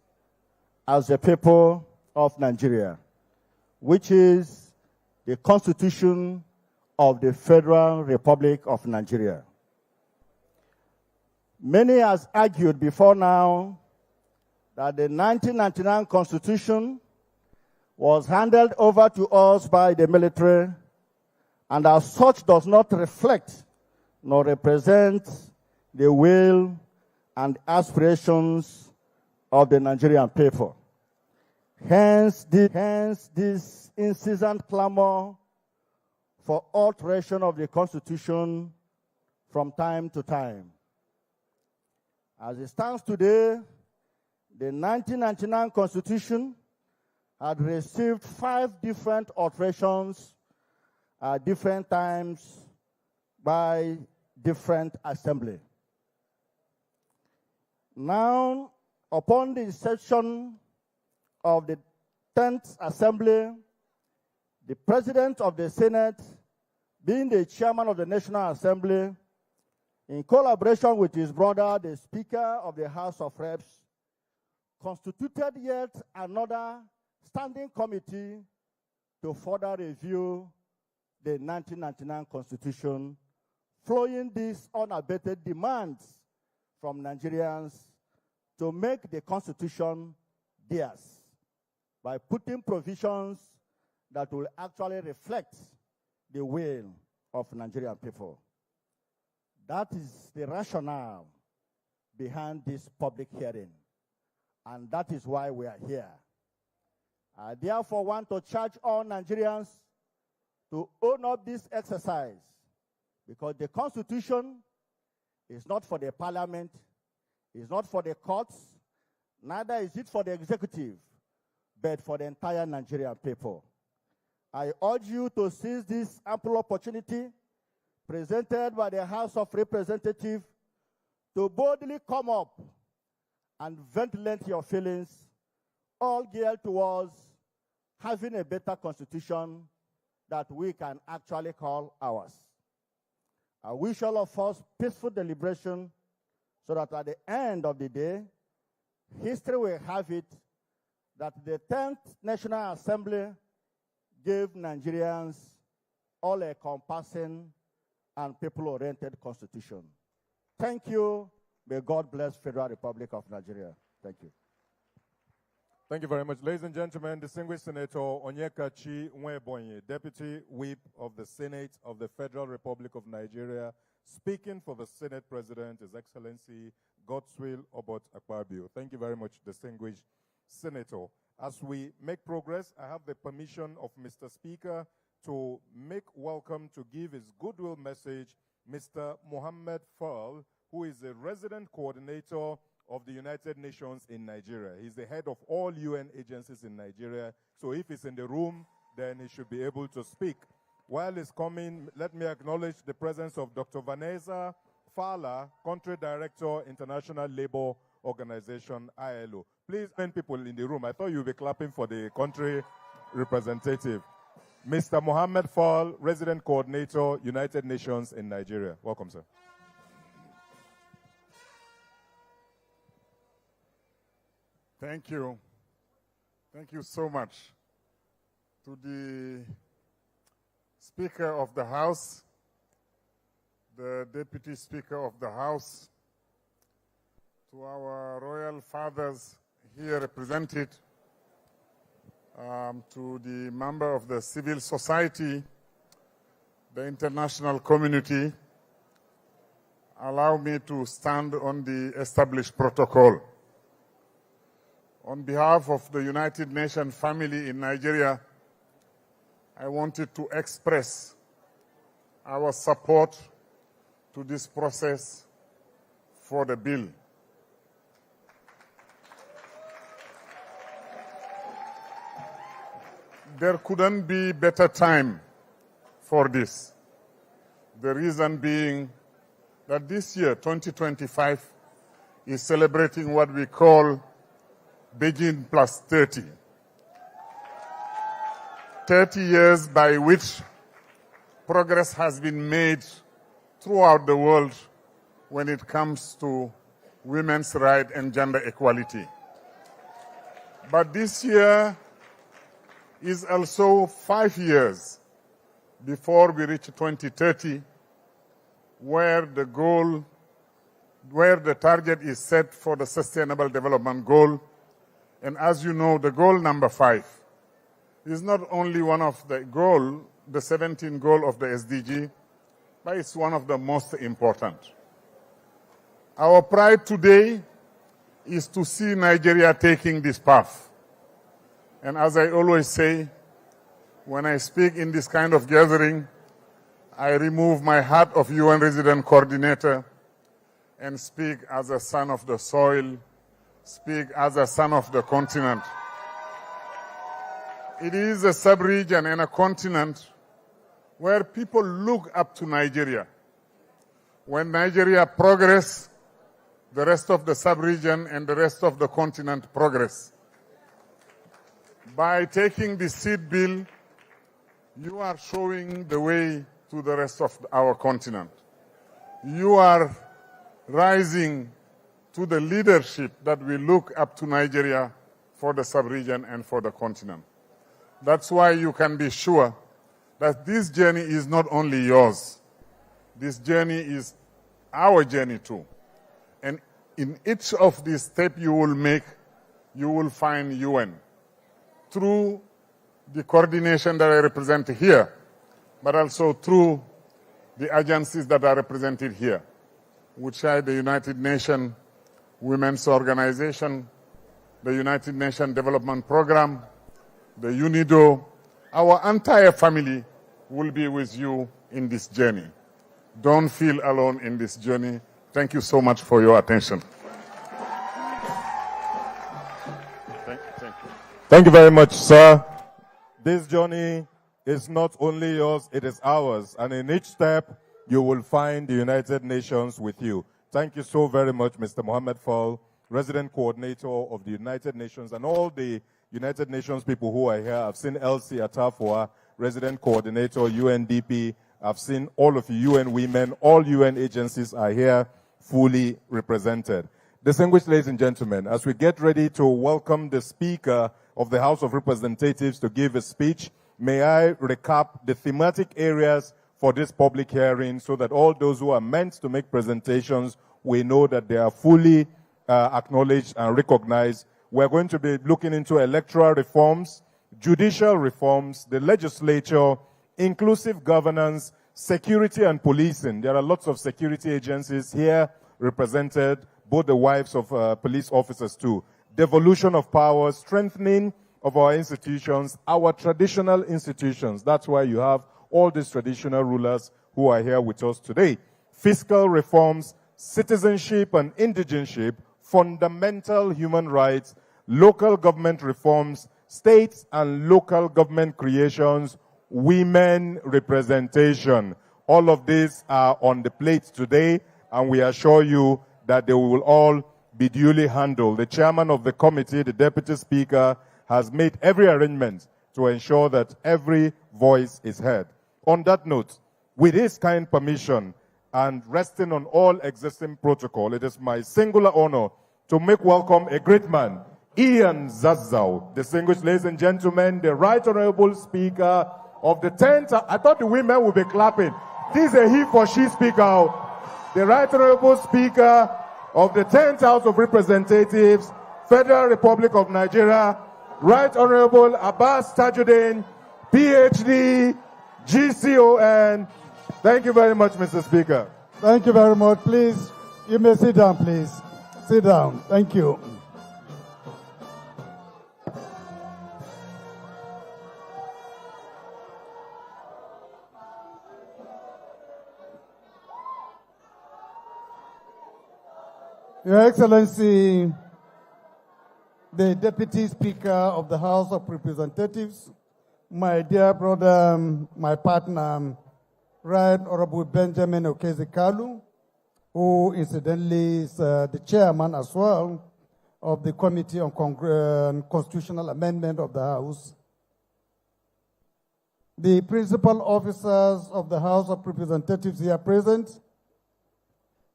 [SPEAKER 8] as a people of Nigeria, which is the Constitution of the Federal Republic of Nigeria. Many has argued before now that the 1999 Constitution was handed over to us by the military and as such does not reflect nor represent the will and aspirations of the Nigerian people. Hence this incessant clamor for alteration of the Constitution from time to time. As it stands today, the 1999 Constitution had received 5 different alterations at different times by different assemblies. Now, upon the inception of the 10th Assembly, the President of the Senate, being the Chairman of the National Assembly, in collaboration with his brother, the Speaker of the House of Reps, constituted yet another standing committee to further review the 1999 Constitution, flowing these unabated demands from Nigerians to make the Constitution theirs by putting provisions that will actually reflect the will of Nigerian people. That is the rationale behind this public hearing, and that is why we are here. I therefore want to charge all Nigerians to own up this exercise, because the Constitution is not for the parliament, is not for the courts, neither is it for the executive, but for the entire Nigerian people. I urge you to seize this ample opportunity presented by the House of Representatives to boldly come up and ventilate your feelings, all geared towards having a better constitution that we can actually call ours. I wish all of us peaceful deliberation so that at the end of the day, history will have it that the 10th National Assembly gave Nigerians all-encompassing and people-oriented constitution. Thank you. May God bless Federal Republic of Nigeria. Thank you.
[SPEAKER 2] Thank you very much. Ladies and gentlemen, distinguished Senator Onyekachi Nwebonyi, Deputy Whip of the Senate of the Federal Republic of Nigeria, speaking for the Senate President, His Excellency Goodwill Akpabio. Thank you very much, distinguished Senator. As we make progress, I have the permission of Mr. Speaker to make welcome, to give his goodwill message, Mr. Mohammed Fall, who is the resident coordinator of the United Nations in Nigeria. He's the head of all UN agencies in Nigeria, so if he's in the room, then he should be able to speak. While he's coming, let me acknowledge the presence of Dr. Vanessa Fala, Country Director, International Labour Organization, ILO. Please, many people in the room, I thought you'd be clapping for the country representative. Mr. Mohammed Fall, Resident Coordinator, United Nations in Nigeria. Welcome, sir.
[SPEAKER 9] Thank you. Thank you so much to the Speaker of the House, the Deputy Speaker of the House, to our royal fathers here represented, to the member of the civil society, the international community. Allow me to stand on the established protocol. On behalf of the United Nations family in Nigeria, I wanted to express our support to this process for the bill. There couldn't be better time for this. The reason being that this year, 2025, is celebrating what we call Beijing plus 30. 30 years by which progress has been made throughout the world when it comes to women's rights and gender equality. But this year is also 5 years before we reach 2030, where the target is set for the Sustainable Development Goal. And as you know, the goal number 5 is not only one of the 17 goal of the SDG, but it's one of the most important. Our pride today is to see Nigeria taking this path. And as I always say, when I speak in this kind of gathering, I remove my hat of UN resident coordinator and speak as a son of the soil, speak as a son of the continent. It is a sub-region and a continent where people look up to Nigeria. When Nigeria progress, the rest of the sub-region and the rest of the continent progress. By taking the seed bill, you are showing the way to the rest of our continent. You are rising to the leadership that we look up to Nigeria for the sub-region and for the continent. That's why you can be sure that this journey is not only yours. This journey is our journey too. And in each of these steps you will make, you will find UN. Through the coordination that I represent here, but also through the agencies that are represented here, which are the United Nations Women's Organization, the United Nations Development Program, the UNIDO. Our entire family will be with you in this journey. Don't feel alone in this journey. Thank you so much for your attention.
[SPEAKER 2] Thank you very much, sir. This journey is not only yours, it is ours. And in each step, you will find the United Nations with you. Thank you so very much, Mr. Mohammed Fall, Resident Coordinator of the United Nations, and all the United Nations people who are here. I've seen Elsie Atafua, Resident Coordinator, UNDP. I've seen all of you, UN Women. All UN agencies are here, fully represented. Distinguished ladies and gentlemen, as we get ready to welcome the Speaker of the House of Representatives to give a speech, may I recap the thematic areas for this public hearing so that all those who are meant to make presentations, we know that they are fully acknowledged and recognized. We're going to be looking into electoral reforms, judicial reforms, the legislature, inclusive governance, security and policing. There are lots of security agencies here represented, both the wives of police officers too. Devolution of power, strengthening of our institutions, our traditional institutions. That's why you have all these traditional rulers who are here with us today. Fiscal reforms, citizenship and indigenship, fundamental human rights, local government reforms, states and local government creations, women representation. All of these are on the plate today, and we assure you that they will all be duly handled. The chairman of the committee, the deputy speaker, has made every arrangement to ensure that every voice is heard. On that note, with his kind permission and resting on all existing protocol, it is my singular honor to make welcome a great man. Ian Zazzau. Distinguished ladies and gentlemen, the Right Honorable Speaker of the 10th, I thought the women would be clapping. This is a he for she speaker. The Right Honorable Speaker of the 10th House of Representatives, Federal Republic of Nigeria, Right Honorable Abbas Tajuddin, PhD, GCON. Thank you very much, Mr. Speaker.
[SPEAKER 10] Thank you very much. Please, you may sit down, please. Sit down. Thank you. Your Excellency, the Deputy Speaker of the House of Representatives, my dear brother, my partner, Right Honorable Benjamin Okezekalu, who incidentally is the chairman as well of the Committee on Constitutional Amendment of the House, the principal officers of the House of Representatives here present,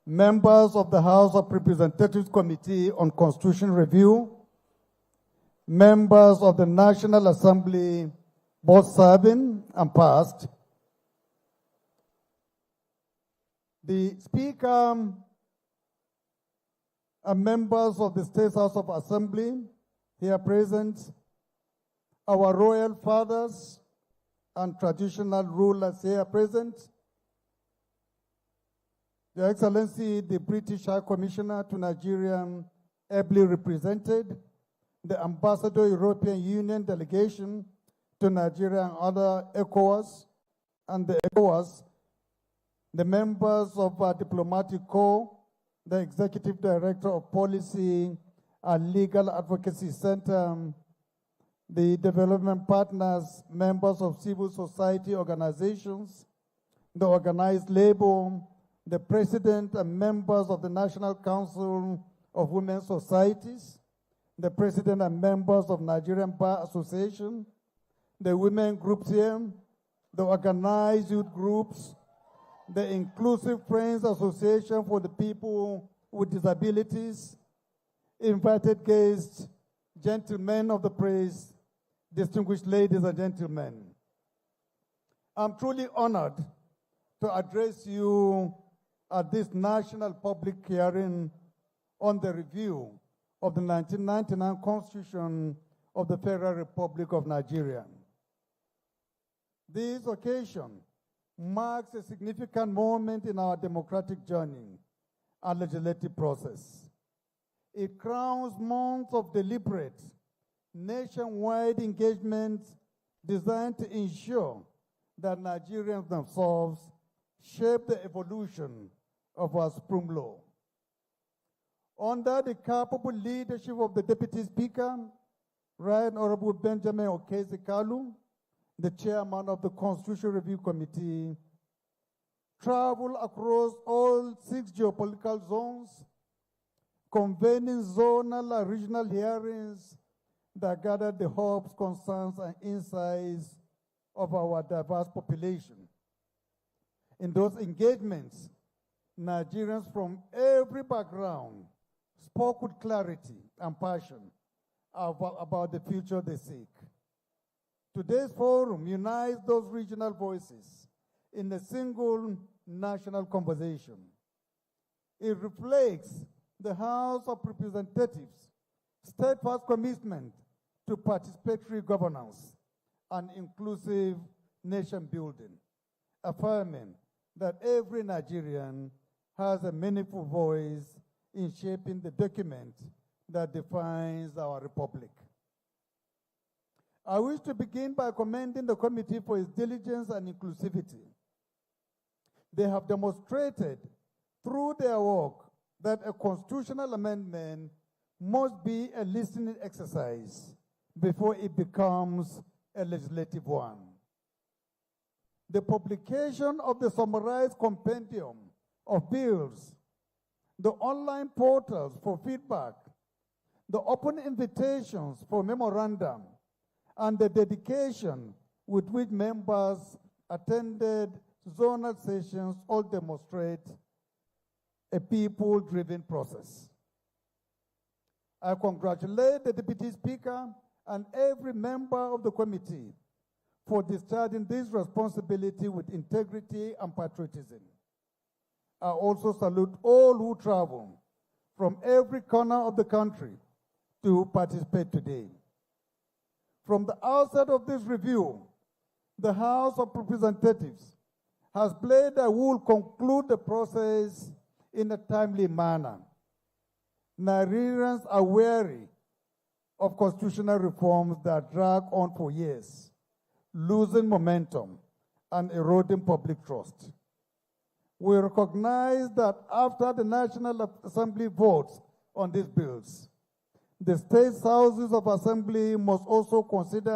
[SPEAKER 10] members of the House of Representatives Committee on Constitution Review, members of the National Assembly, both serving and past, the Speaker and members of the State House of Assembly here present, our royal fathers and traditional rulers here present, Your Excellency, the British High Commissioner to Nigeria, ably represented, the Ambassador European Union delegation to Nigeria and other ECOWAS, and the ECOWAS, the members of our diplomatic corps, the Executive Director of Policy and Legal Advocacy Center, the development partners, members of civil society organizations, the organized labor, the President and members of the National Council of Women's Societies, the President and members of Nigerian Bar Association, the women groups here, the organized youth groups, the Inclusive Friends Association for the People with Disabilities, invited guests, gentlemen of the press, distinguished ladies and gentlemen. I'm truly honored to address you at this national public hearing on the review of the 1999 Constitution of the Federal Republic of Nigeria. This occasion marks a significant moment in our democratic journey and legislative process. It crowns months of deliberate, nationwide engagement designed to ensure that Nigerians themselves shape the evolution of our supreme law. Under the capable leadership of the Deputy Speaker, Right Honorable Benjamin Okezekalu, the chairman of the Constitutional Review Committee, traveled across all 6 geopolitical zones, convening zonal and regional hearings that gathered the hopes, concerns, and insights of our diverse population. In those engagements, Nigerians from every background spoke with clarity and passion about the future they seek. Today's forum unites those regional voices in a single national conversation. It reflects the House of Representatives' steadfast commitment to participatory governance and inclusive nation building, affirming that every Nigerian has a meaningful voice in shaping the document that defines our republic. I wish to begin by commending the committee for its diligence and inclusivity. They have demonstrated through their work that a constitutional amendment must be a listening exercise before it becomes a legislative one. The publication of the summarized compendium of bills, the online portals for feedback, the open invitations for memorandum, and the dedication with which members attended zonal sessions all demonstrate a people-driven process. I congratulate the Deputy Speaker and every member of the committee for discharging this responsibility with integrity and patriotism. I also salute all who travel from every corner of the country to participate today. From the outset of this review, the House of Representatives has pledged that we will conclude the process in a timely manner. Nigerians are wary of constitutional reforms that drag on for years, losing momentum and eroding public trust. We recognize that after the National Assembly votes on these bills, the state houses of assembly must also consider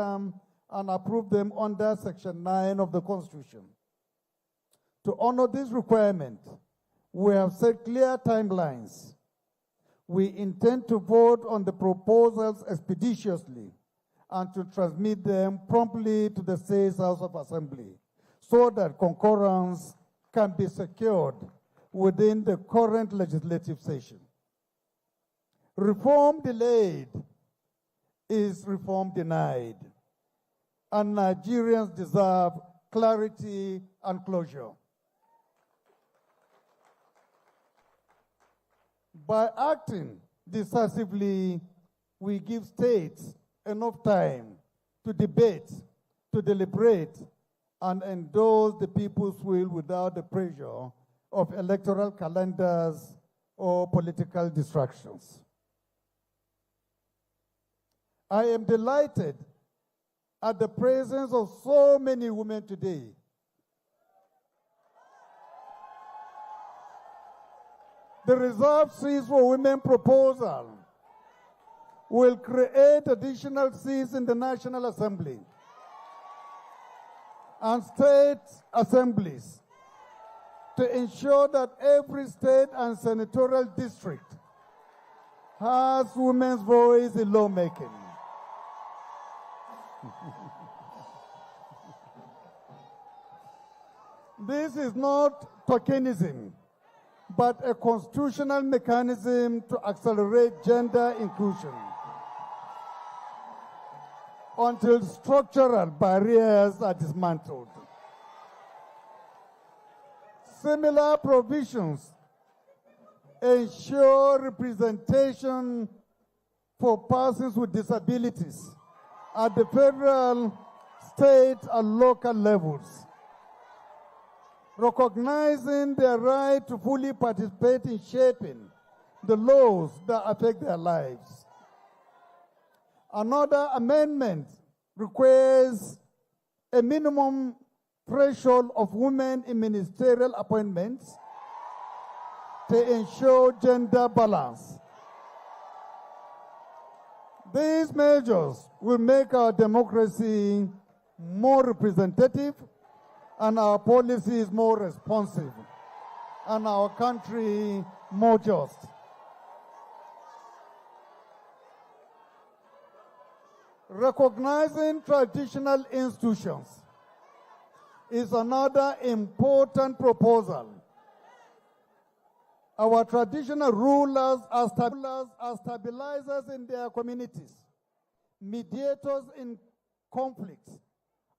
[SPEAKER 10] and approve them under Section 9 of the Constitution. To honor this requirement, we have set clear timelines. We intend to vote on the proposals expeditiously and to transmit them promptly to the State House of Assembly so that concurrence can be secured within the current legislative session. Reform delayed is reform denied, and Nigerians deserve clarity and closure. By acting decisively, we give states enough time to debate, to deliberate, and endorse the people's will without the pressure of electoral calendars or political distractions. I am delighted at the presence of so many women today. The reserved seats for women proposal will create additional seats in the National Assembly and state assemblies to ensure that every state and senatorial district has women's voice in lawmaking. This is not tokenism, but a constitutional mechanism to accelerate gender inclusion until structural barriers are dismantled. Similar provisions ensure representation for persons with disabilities at the federal, state, and local levels, recognizing their right to fully participate in shaping the laws that affect their lives. Another amendment requires a minimum threshold of women in ministerial appointments to ensure gender balance. These measures will make our democracy more representative and our policies more responsive, and our country more just. Recognizing traditional institutions is another important proposal. Our traditional rulers are stabilizers in their communities, mediators in conflicts,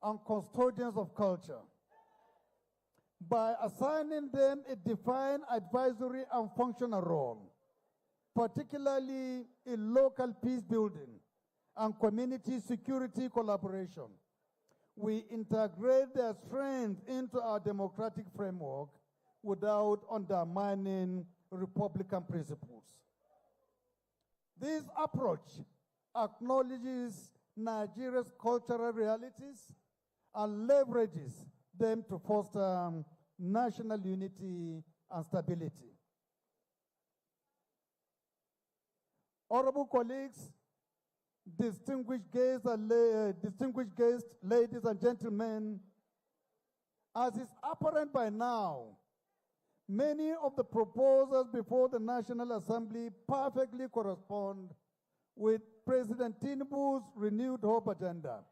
[SPEAKER 10] and custodians of culture. By assigning them a defined advisory and functional role, particularly in local peace building and community security collaboration, we integrate their strength into our democratic framework without undermining Republican principles. This approach acknowledges Nigeria's cultural realities and leverages them to foster national unity and stability. Honorable colleagues, distinguished guests, ladies and gentlemen, as is apparent by now, many of the proposals before the National Assembly perfectly correspond with President Tinubu's renewed hope agenda,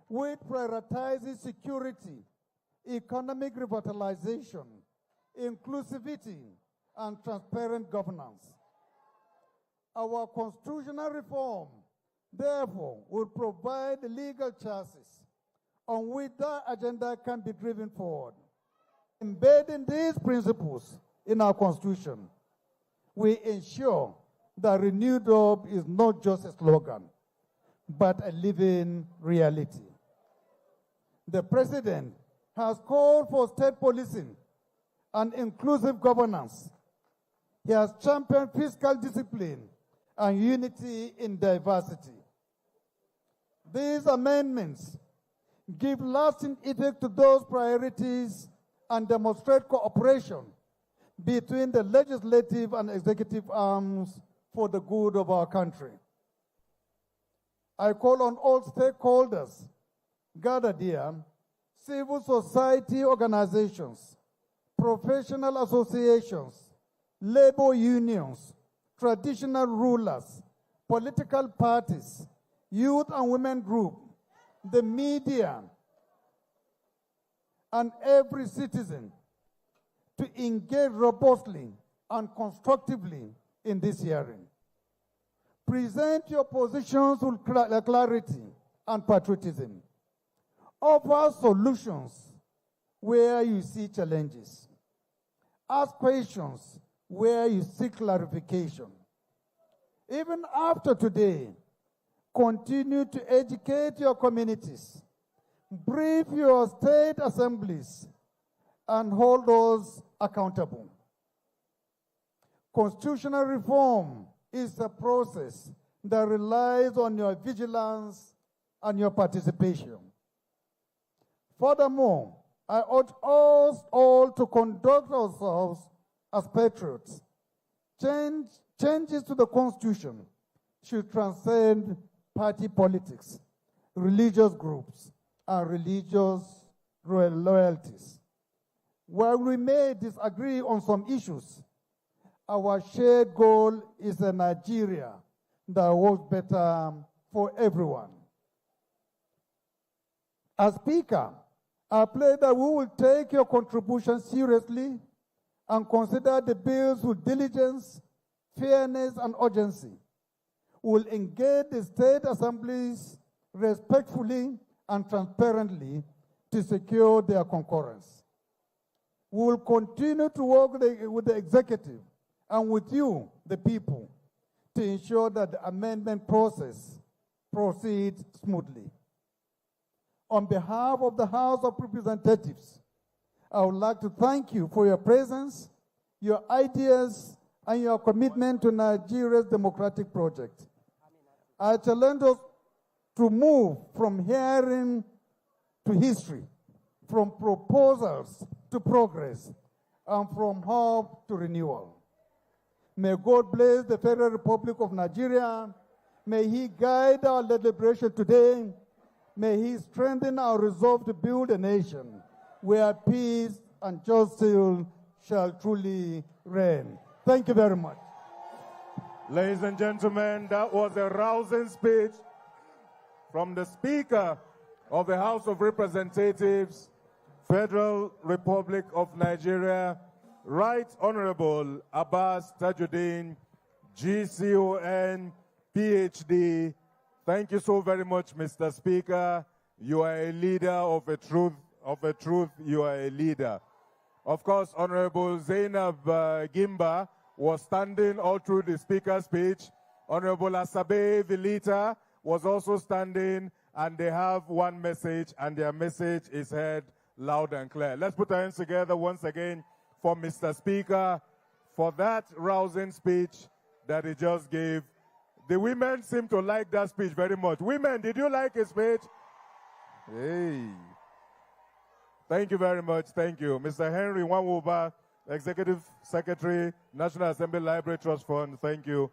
[SPEAKER 10] which prioritizes security, economic revitalization, inclusivity, and transparent governance. Our constitutional reform, therefore, will provide the legal chassis on which that agenda can be driven forward. Embedding these principles in our Constitution, we ensure that renewed hope is not just a slogan, but a living reality. The President has called for state policing and inclusive governance. He has championed fiscal discipline and unity in diversity. These amendments give lasting effect to those priorities and demonstrate cooperation between the legislative and executive arms for the good of our country. I call on all stakeholders gathered here, civil society organizations, professional associations, labor unions, traditional rulers, political parties, youth and women groups, the media, and every citizen to engage robustly and constructively in this hearing. Present your positions with clarity and patriotism. Offer solutions where you see challenges. Ask questions where you seek clarification. Even after today, continue to educate your communities, brief your state assemblies, and hold those accountable. Constitutional reform is a process that relies on your vigilance and your participation. Furthermore, I urge us all to conduct ourselves as patriots. Changes to the Constitution should transcend party politics, religious groups, and religious loyalties. While we may disagree on some issues, our shared goal is a Nigeria that works better for everyone. As Speaker, I pledge that we will take your contribution seriously and consider the bills with diligence, fairness, and urgency. We will engage the state assemblies respectfully and transparently to secure their concurrence. We will continue to work with the executive and with you, the people, to ensure that the amendment process proceeds smoothly. On behalf of the House of Representatives, I would like to thank you for your presence, your ideas, and your commitment to Nigeria's democratic project. I challenge us to move from hearing to history, from proposals to progress, and from hope to renewal. May God bless the Federal Republic of Nigeria. May He guide our deliberation today. May He strengthen our resolve to build a nation where peace and justice shall truly reign. Thank you very much.
[SPEAKER 2] Ladies and gentlemen, that was a rousing speech from the Speaker of the House of Representatives, Federal Republic of Nigeria, Right Honorable Abbas Tajuddin, GCON, PhD. Thank you so very much, Mr. Speaker. You are a leader of a truth, you are a leader. Of course, Honorable Zainab Gimba was standing all through the Speaker's speech. Honorable Asabe Vilita was also standing, and they have one message, and their message is heard loud and clear. Let's put our hands together once again for Mr. Speaker for that rousing speech that he just gave. The women seem to like that speech very much. Women, did you like his speech? Hey. Thank you very much. Thank you. Mr. Henry Nwanwuba, Executive Secretary, National Assembly Library Trust Fund. Thank you.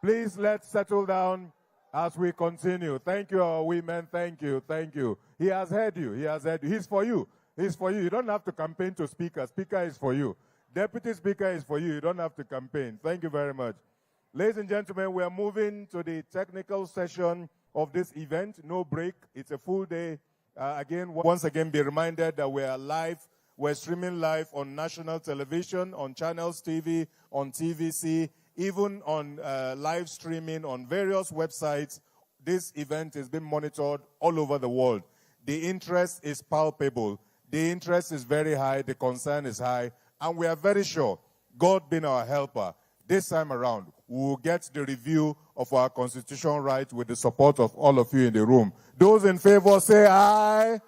[SPEAKER 2] Please let's settle down as we continue. Thank you, our women. Thank you. Thank you. He has heard you. He has heard you. He's for you. He's for you. You don't have to campaign to Speaker. Speaker is for you. Deputy Speaker is for you. You don't have to campaign. Thank you very much. Ladies and gentlemen, we are moving to the technical session of this event. No break. It's a full day. Once again, be reminded that we are live. We're streaming live on national television, on Channels TV, on TVC, even on live streaming on various websites. This event is being monitored all over the world. The interest is palpable. The interest is very high. The concern is high. And we are very sure, God being our helper, this time around, we will get the review of our constitutional right with the support of all of you in the room. Those in favor say aye.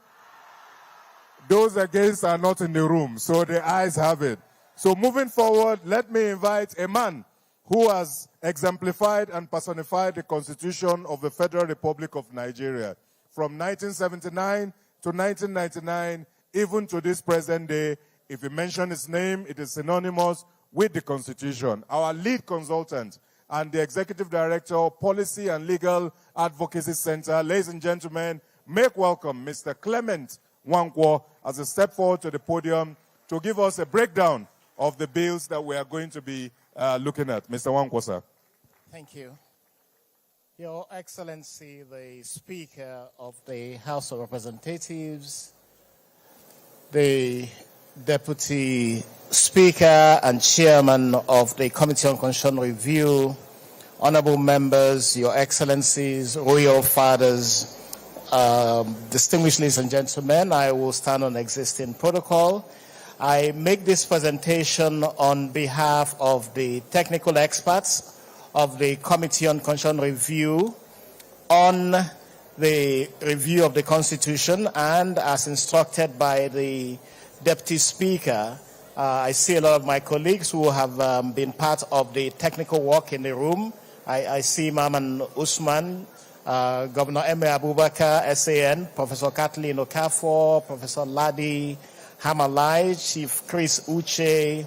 [SPEAKER 2] Those against are not in the room, so the ayes have it. So moving forward, let me invite a man who has exemplified and personified the Constitution of the Federal Republic of Nigeria from 1979 to 1999, even to this present day. If you mention his name, it is synonymous with the Constitution. Our lead consultant and the Executive Director, Policy and Legal Advocacy Center. Ladies and gentlemen, make welcome Mr. Clement Nwankwo as a step forward to the podium to give us a breakdown of the bills that we are going to be looking at. Mr. Nwankwo, sir.
[SPEAKER 11] Thank you. Your Excellency, the Speaker of the House of Representatives, the Deputy Speaker and Chairman of the Committee on Constitutional Review, Honorable Members, Your Excellencies, Royal Fathers, distinguished ladies and gentlemen, I will stand on existing protocol. I make this presentation on behalf of the technical experts of the Committee on Constitutional Review on the review of the Constitution, and as instructed by the Deputy Speaker, I see a lot of my colleagues who have been part of the technical work in the room. I see Maman Usman, Governor M.A. Abubakar, SAN, Professor Kathleen Okafor, Professor Ladi Hamalai, Chief Chris Uche,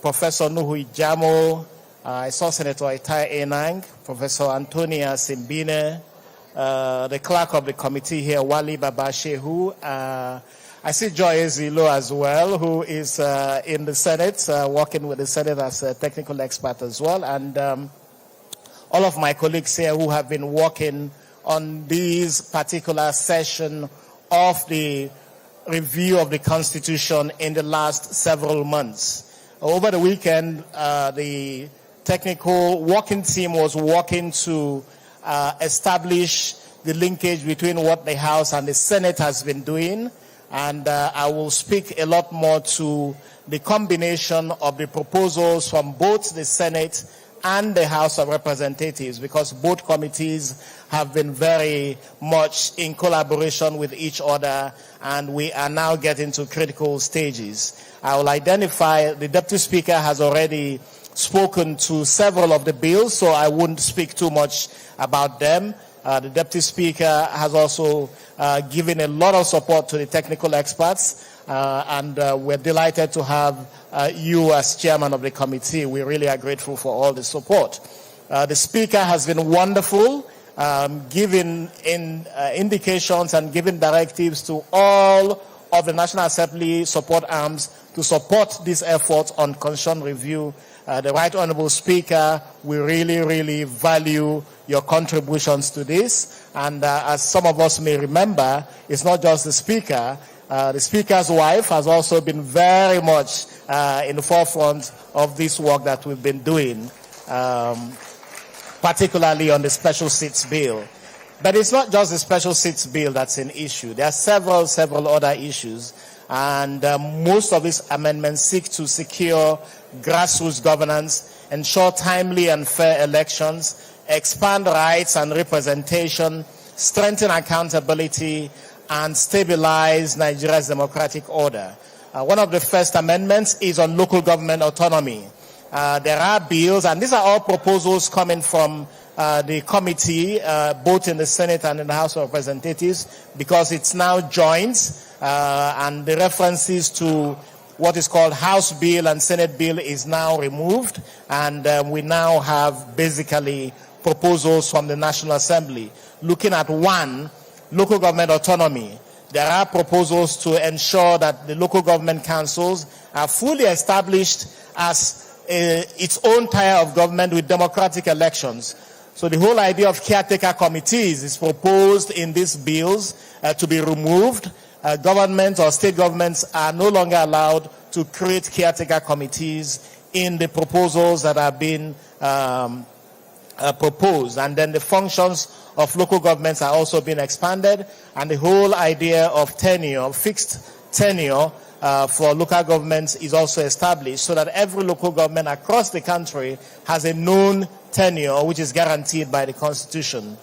[SPEAKER 11] Professor Nuhu Ijamo, I saw Senator Itai Enang, Professor Antonia Simbine, the clerk of the committee here, Wali Babashehu. I see Joy Ezilo as well, who is in the Senate, working with the Senate as a technical expert as well, and all of my colleagues here who have been working on this particular session of the review of the Constitution in the last several months. Over the weekend, the technical working team was working to establish the linkage between what the House and the Senate has been doing, and I will speak a lot more to the combination of the proposals from both the Senate and the House of Representatives, because both committees have been very much in collaboration with each other, and we are now getting to critical stages. I will identify, the Deputy Speaker has already spoken to several of the bills, so I won't speak too much about them. The Deputy Speaker has also given a lot of support to the technical experts, and we're delighted to have you as chairman of the committee. We really are grateful for all the support. The Speaker has been wonderful, giving indications and giving directives to all of the National Assembly support arms to support this effort on constitutional review. The Right Honorable Speaker, we really, really value your contributions to this. And as some of us may remember, it's not just the Speaker. The Speaker's wife has also been very much in the forefront of this work that we've been doing, particularly on the special seats bill. But it's not just the special seats bill that's an issue. There are several other issues. And most of these amendments seek to secure grassroots governance, ensure timely and fair elections, expand rights and representation, strengthen accountability, and stabilize Nigeria's democratic order. One of the first amendments is on local government autonomy. There are bills, and these are all proposals coming from the committee, both in the Senate and in the House of Representatives, because it's now joint, and the references to what is called House Bill and Senate Bill is now removed, and we now have basically proposals from the National Assembly. Looking at one, local government autonomy, there are proposals to ensure that the local government councils are fully established as its own tier of government with democratic elections. So the whole idea of caretaker committees is proposed in these bills to be removed. Governments or state governments are no longer allowed to create caretaker committees in the proposals that are being proposed. And then the functions of local governments are also being expanded, and the whole idea of tenure, fixed tenure for local governments is also established, so that every local government across the country has a known tenure which is guaranteed by the Constitution.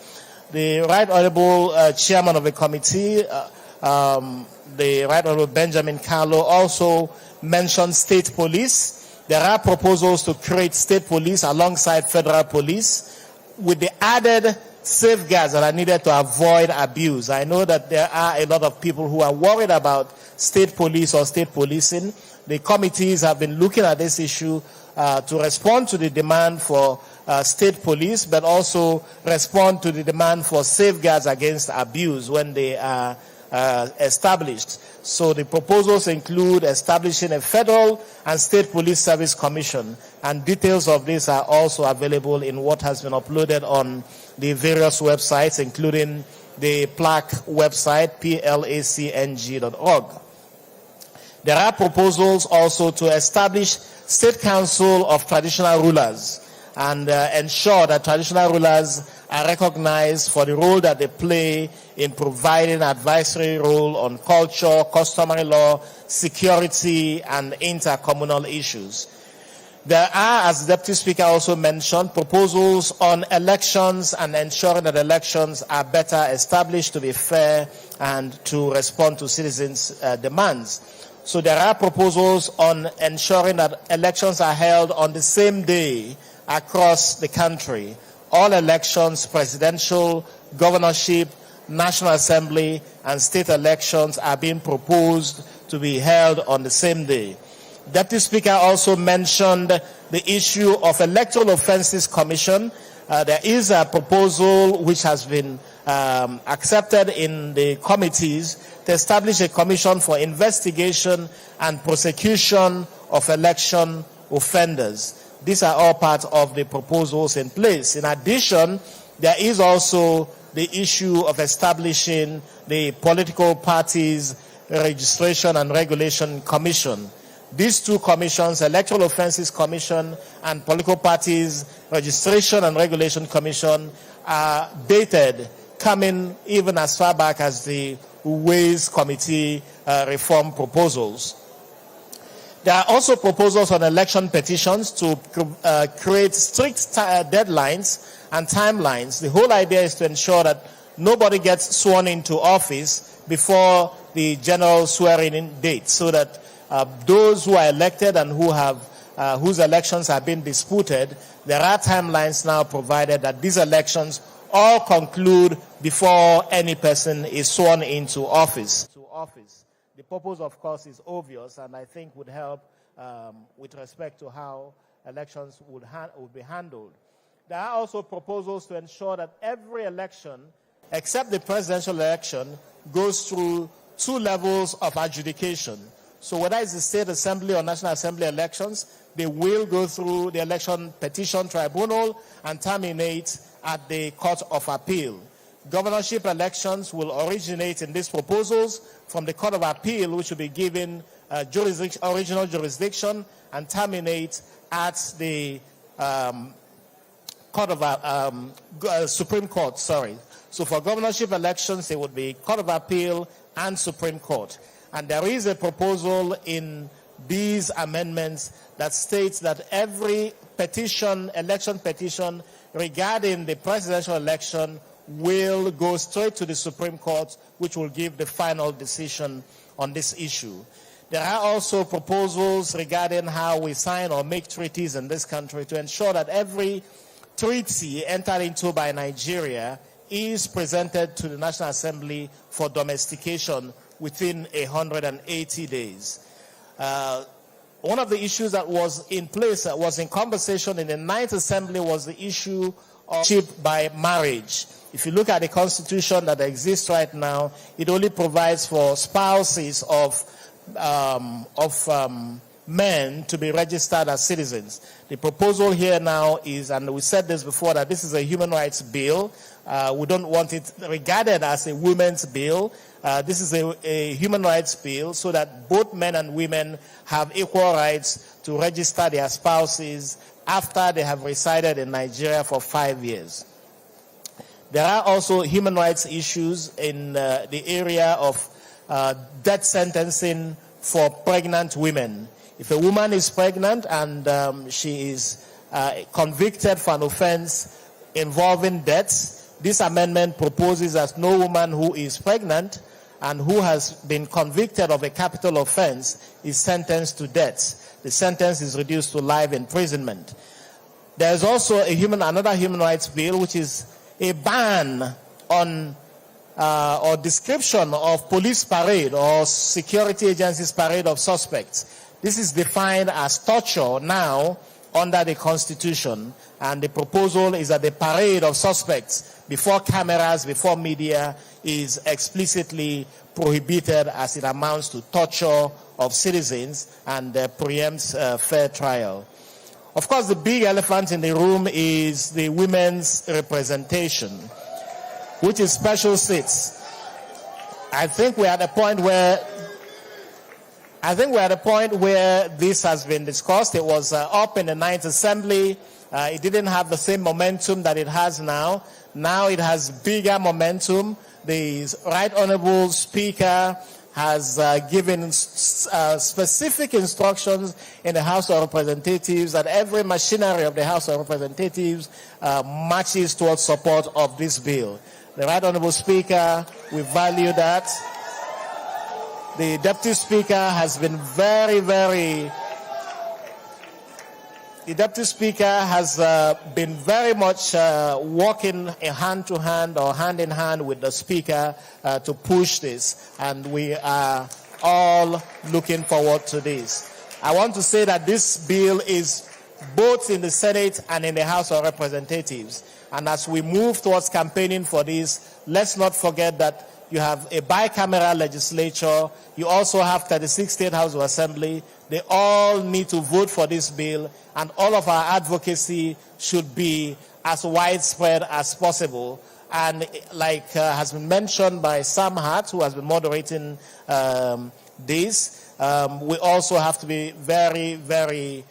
[SPEAKER 11] The Right Honorable Chairman of the committee, the Right Honorable Benjamin Carlo, also mentioned state police. There are proposals to create state police alongside federal police with the added safeguards that are needed to avoid abuse. I know that there are a lot of people who are worried about state police or state policing. The committees have been looking at this issue to respond to the demand for state police, but also respond to the demand for safeguards against abuse when they are established. So the proposals include establishing a federal and state police service commission, and details of this are also available in what has been uploaded on the various websites, including the PLAC website, placng.org. There are proposals also to establish State Council of Traditional Rulers and ensure that traditional rulers are recognized for the role that they play in providing advisory role on culture, customary law, security, and intercommunal issues. There are, as the Deputy Speaker also mentioned, proposals on elections and ensuring that elections are better established to be fair and to respond to citizens' demands. So there are proposals on ensuring that elections are held on the same day across the country. All elections, presidential, governorship, National Assembly, and state elections are being proposed to be held on the same day. Deputy Speaker also mentioned the issue of Electoral Offences Commission. There is a proposal which has been accepted in the committees to establish a commission for investigation and prosecution of election offenders. These are all part of the proposals in place. In addition, there is also the issue of establishing the Political Parties Registration and Regulation Commission. These two commissions, Electoral Offences Commission and Political Parties Registration and Regulation Commission, are dated, coming even as far back as the Ways Committee reform proposals. There are also proposals on election petitions to create strict deadlines and timelines. The whole idea is to ensure that nobody gets sworn into office before the general swearing-in date, so that those who are elected and who have whose elections have been disputed, there are timelines now provided that these elections all conclude before any person is sworn into office. The purpose, of course, is obvious, and I think would help with respect to how elections would be handled. There are also proposals to ensure that every election, except the presidential election, goes through 2 levels of adjudication. So whether it's the State Assembly or National Assembly elections, they will go through the Election Petition Tribunal and terminate at the Court of Appeal. Governorship elections will originate in these proposals from the Court of Appeal, which will be given original jurisdiction, and terminate at the Supreme Court. So for governorship elections, it would be Court of Appeal and Supreme Court. And there is a proposal in these amendments that states that every election petition regarding the presidential election will go straight to the Supreme Court, which will give the final decision on this issue. There are also proposals regarding how we sign or make treaties in this country to ensure that every treaty entered into by Nigeria is presented to the National Assembly for domestication within 180 days. One of the issues that was in place, that was in conversation in the 9th Assembly, was the issue of citizenship by marriage. If you look at the Constitution that exists right now, it only provides for spouses of men to be registered as citizens. The proposal here now is, and we said this before, that this is a human rights bill. We don't want it regarded as a women's bill. This is a human rights bill, so that both men and women have equal rights to register their spouses after they have resided in Nigeria for 5 years. There are also human rights issues in the area of death sentencing for pregnant women. If a woman is pregnant and she is convicted for an offense involving death, this amendment proposes that no woman who is pregnant and who has been convicted of a capital offense is sentenced to death. The sentence is reduced to life imprisonment. There is also another human rights bill, which is a ban on or description of police parade or security agencies parade of suspects. This is defined as torture now under the Constitution, and the proposal is that the parade of suspects before cameras, before media, is explicitly prohibited as it amounts to torture of citizens and preempts fair trial. Of course, the big elephant in the room is the women's representation, which is special seats. I think we're at a point where this has been discussed. It was up in the 9th Assembly. It didn't have the same momentum that it has now. Now it has bigger momentum. The Right Honorable Speaker has given specific instructions in the House of Representatives that every machinery of the House of Representatives marches towards support of this bill. The Right Honorable Speaker, we value that. The Deputy Speaker has been very much working hand to hand or hand in hand with the Speaker to push this, and we are all looking forward to this. I want to say that this bill is both in the Senate and in the House of Representatives, and as we move towards campaigning for this, let's not forget that you have a bicameral legislature, you also have 36 State House of Assembly. They all need to vote for this bill, and all of our advocacy should be as widespread as possible. And like has been mentioned by Sam Hart, who has been moderating this, we also have to be very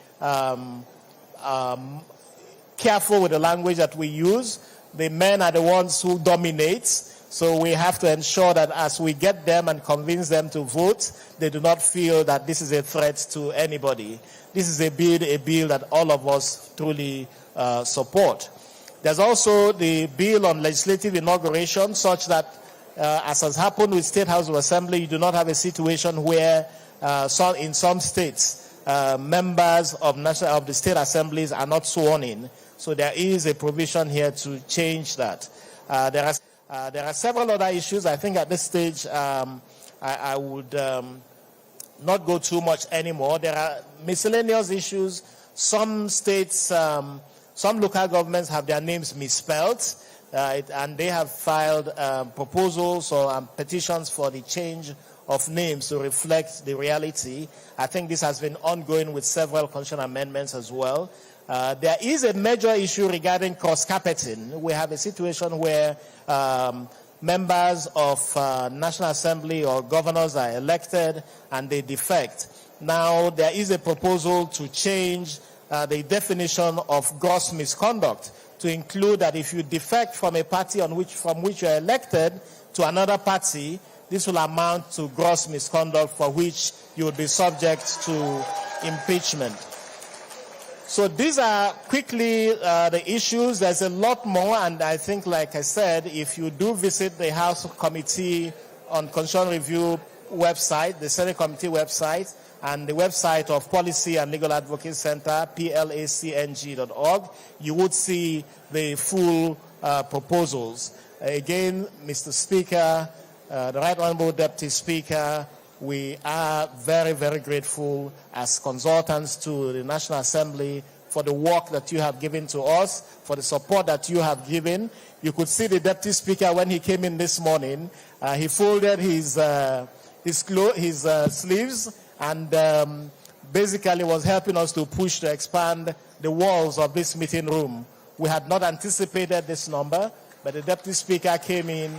[SPEAKER 11] careful with the language that we use. The men are the ones who dominate. So we have to ensure that as we get them and convince them to vote, they do not feel that this is a threat to anybody. This is a bill that all of us truly support. There's also the bill on legislative inauguration, such that, as has happened with State House of Assembly, you do not have a situation where in some states, members of the state assemblies are not sworn in. So there is a provision here to change that. There are several other issues. I think at this stage, I would not go too much anymore. There are miscellaneous issues. Some states, some local governments have their names misspelled, and they have filed proposals or petitions for the change of names to reflect the reality. I think this has been ongoing with several constitutional amendments as well. There is a major issue regarding cross-carpeting. We have a situation where members of National Assembly or governors are elected and they defect. Now there is a proposal to change the definition of gross misconduct to include that if you defect from a party from which you are elected to another party, this will amount to gross misconduct for which you would be subject to impeachment. So these are quickly the issues. There's a lot more, and I think, like I said, if you do visit the House Committee on Constitutional Review website, the Senate Committee website, and the website of Policy and Legal Advocacy Center, placng.org, you would see the full proposals. Again, Mr. Speaker, the Right Honorable Deputy Speaker, we are very grateful as consultants to the National Assembly for the work that you have given to us, for the support that you have given. You could see the Deputy Speaker when he came in this morning. He folded his sleeves and basically was helping us to push to expand the walls of this meeting room. We had not anticipated this number, but the Deputy Speaker came in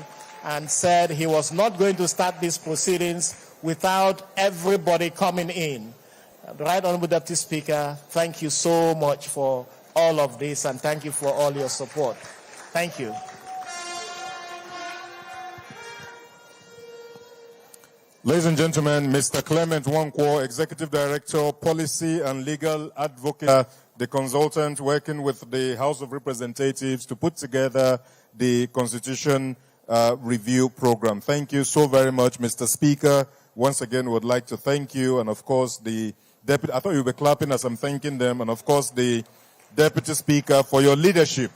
[SPEAKER 11] and said he was not going to start these proceedings without everybody coming in. The Right Honourable Deputy Speaker, thank you so much for all of this, and thank you for all your support. Thank you.
[SPEAKER 2] Ladies and gentlemen, Mr. Clement Wankwo, Executive Director, Policy and Legal Advocate, the consultant working with the House of Representatives to put together the Constitution Review Program. Thank you so very much, Mr. Speaker. Once again, would like to thank you, and of course the Deputy, I thought you were clapping as I'm thanking them, and of course the Deputy Speaker for your leadership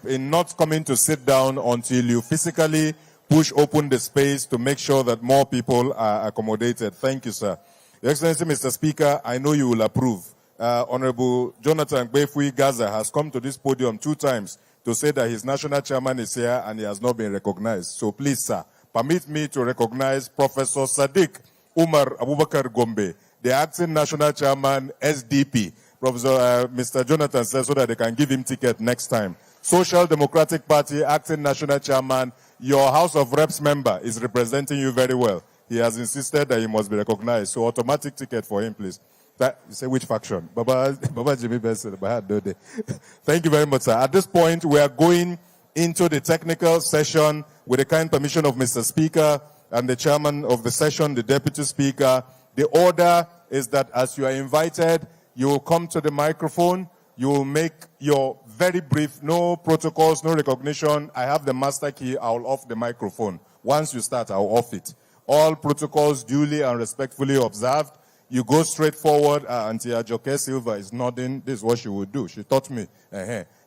[SPEAKER 2] in not coming to sit down until you physically push open the space to make sure that more people are accommodated. Thank you, sir. Your Excellency, Mr. Speaker, I know you will approve. Honorable Jonathan Gbefui Gaza has come to this podium 2 times to say that his national chairman is here and he has not been recognized. So please, sir, permit me to recognize Professor Sadiq Umar Abubakar Gombe, the acting national chairman, SDP. Professor Mr. Jonathan says so that they can give him ticket next time. Social Democratic Party, acting national chairman, your House of Reps member is representing you very well. He has insisted that he must be recognized. So automatic ticket for him, please. You say which faction? Baba Jimmy Benson. Thank you very much, sir. At this point, we are going into the technical session with the kind permission of Mr. Speaker and the chairman of the session, the Deputy Speaker. The order is that as you are invited, you will come to the microphone. You will make your very brief, no protocols, no recognition. I have the master key. I'll off the microphone. Once you start, I'll off it. All protocols duly and respectfully observed. You go straight forward. Auntie Ajoke Silva is nodding. This is what she would do. She taught me.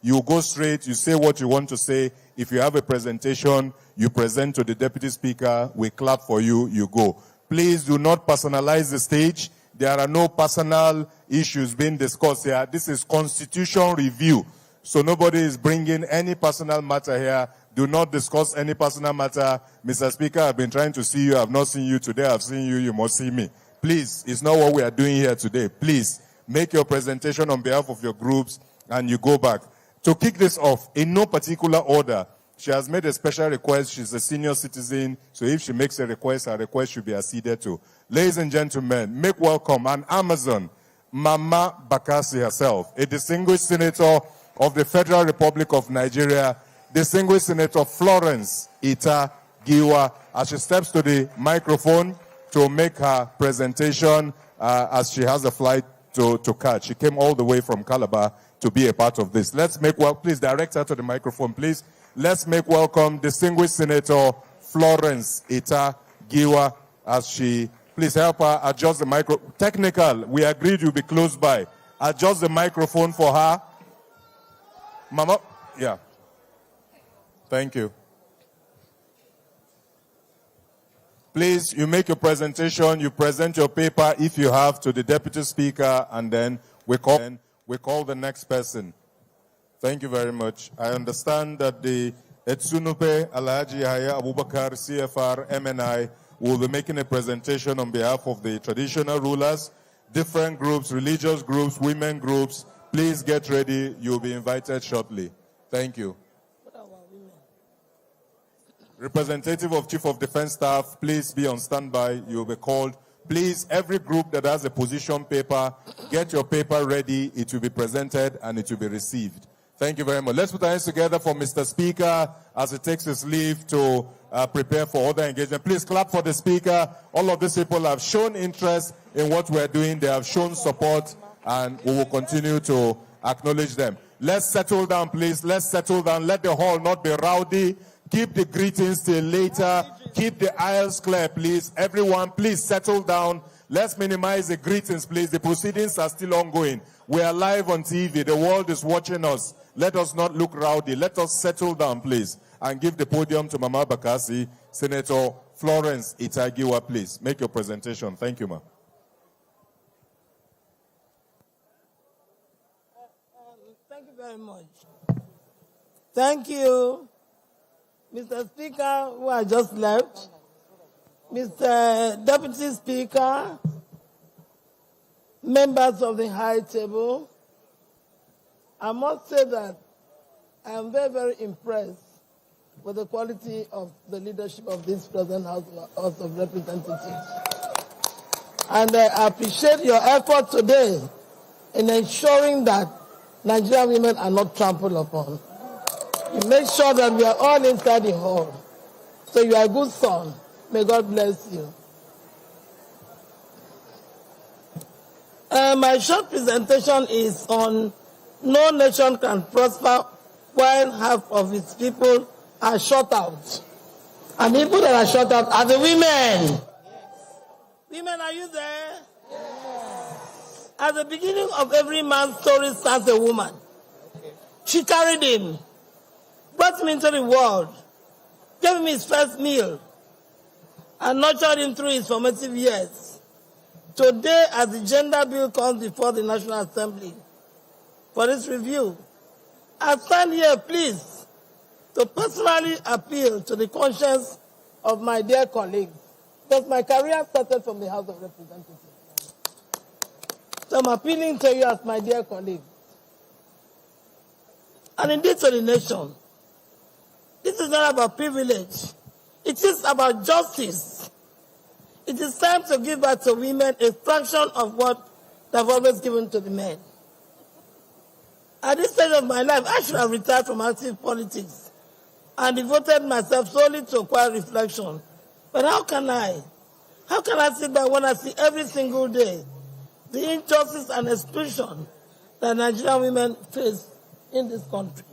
[SPEAKER 2] You go straight. You say what you want to say. If you have a presentation, you present to the Deputy Speaker. We clap for you. You go. Please do not personalize the stage. There are no personal issues being discussed here. This is Constitution Review. So nobody is bringing any personal matter here. Do not discuss any personal matter. Mr. Speaker, I've been trying to see you. I've not seen you today. I've seen you. You must see me. Please, it's not what we are doing here today. Please, make your presentation on behalf of your groups and you go back. To kick this off, in no particular order, she has made a special request. She's a senior citizen, so if she makes a request, her request should be acceded to. Ladies and gentlemen, make welcome an Amazon, Mama Bakassi herself, a distinguished senator of the Federal Republic of Nigeria, distinguished Senator Florence Ita Giwa, as she steps to the microphone to make her presentation as she has a flight to catch. She came all the way from Calabar to be a part of this. Let's make welcome, please direct her to the microphone, please. Let's make welcome distinguished Senator Florence Ita Giwa as she, please help her adjust the micro. Technical, we agreed you'll be close by. Adjust the microphone for her. Mama, yeah. Thank you. Please, you make your presentation, you present your paper if you have to the Deputy Speaker, and then we call the next person. Thank you very much. I understand that the Etsunupe Alhaji Yahya Abubakar CFR MNI will be making a presentation on behalf of the traditional rulers, different groups, religious groups, women groups. Please get ready. You'll be invited shortly. Thank you. Representative of Chief of Defense Staff, please be on standby. You'll be called. Please, every group that has a position paper, get your paper ready. It will be presented and it will be received. Thank you very much. Let's put our hands together for Mr. Speaker as he takes his leave to prepare for other engagement. Please clap for the Speaker. All of these people have shown interest in what we're doing. They have shown support, and we will continue to acknowledge them. Let's settle down, please. Let's settle down. Let the hall not be rowdy. Keep the greetings till later. Keep the aisles clear, please. Everyone, please settle down. Let's minimize the greetings, please. The proceedings are still ongoing. We are live on TV. The world is watching us. Let us not look rowdy. Let us settle down, please, and give the podium to Mama Bakassi. Senator Florence Ita Giwa, please. Make your presentation. Thank you, ma'am.
[SPEAKER 12] Thank you very much. Thank you, Mr. Speaker, who I just left, Mr. Deputy Speaker, members of the High Table. I must say that I am very, very impressed with the quality of the leadership of this present House of Representatives. And I appreciate your effort today in ensuring that Nigerian women are not trampled upon. You make sure that we are all inside the hall. So you are a good son. May God bless you. My short presentation is on no nation can prosper while half of its people are shut out. And the people that are shut out are the women. Yes. Women, are you there? Yes. At the beginning of every man's story stands a woman. She carried him, brought him into the world, gave him his first meal, and nurtured him through his formative years. Today, as the gender bill comes before the National Assembly for its review, I stand here pleased to personally appeal to the conscience of my dear colleagues, because my career started from the House of Representatives. So I'm appealing to you as my dear colleagues, and indeed to the nation. This is not about privilege. It is about justice. It is time to give back to women a fraction of what they've always given to the men. At this stage of my life, I should have retired from active politics and devoted myself solely to quiet reflection. But how can I? How can I sit back when I see every single day the injustice and exclusion that Nigerian women face in this country?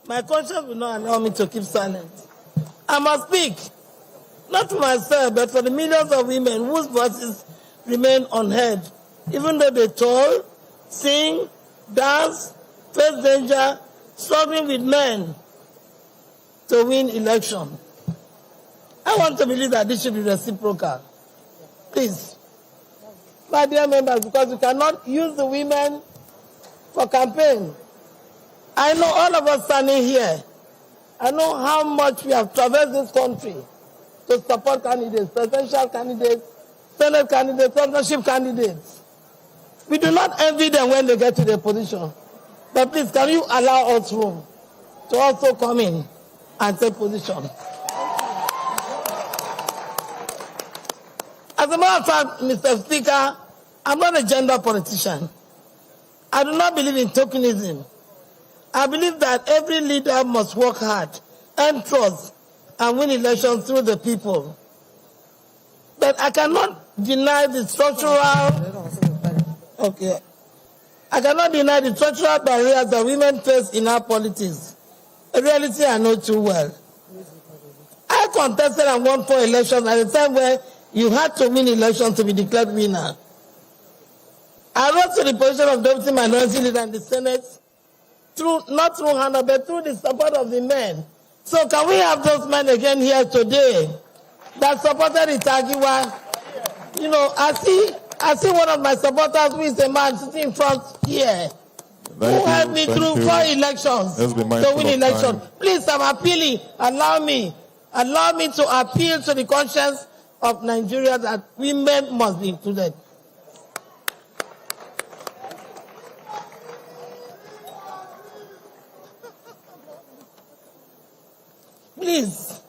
[SPEAKER 12] My conscience will not allow me to keep silent. I must speak, not for myself, but for the millions of women whose voices remain unheard, even though they toil, sing, dance, face danger, struggling with men to win election. I want to believe that this should be reciprocal. Please, my dear members, because we cannot use the women for campaign. I know all of us standing here, I know how much we have traversed this country to support candidates, presidential candidates, Senate candidates, governorship candidates. We do not envy them when they get to their position. But please, can you allow us room to also come in and take position? As a matter of fact, Mr. Speaker, I'm not a gender politician. I do not believe in tokenism. I believe that every leader must work hard, earn trust, and win elections through the people. But I cannot deny the structural barriers that women face in our politics. A reality I know too well. I contested and won 4 elections at a time where you had to win elections to be declared winner. I rose to the position of deputy minority leader in the Senate not through Hannah, but through the support of the men. So can we have those men again here today that supported Itagiwa? You know, I see one of my supporters who is a man sitting in front here, who helped me through 4 elections to win election. Please, I'm appealing. Allow me to appeal to the conscience of Nigeria that women must be included. Please.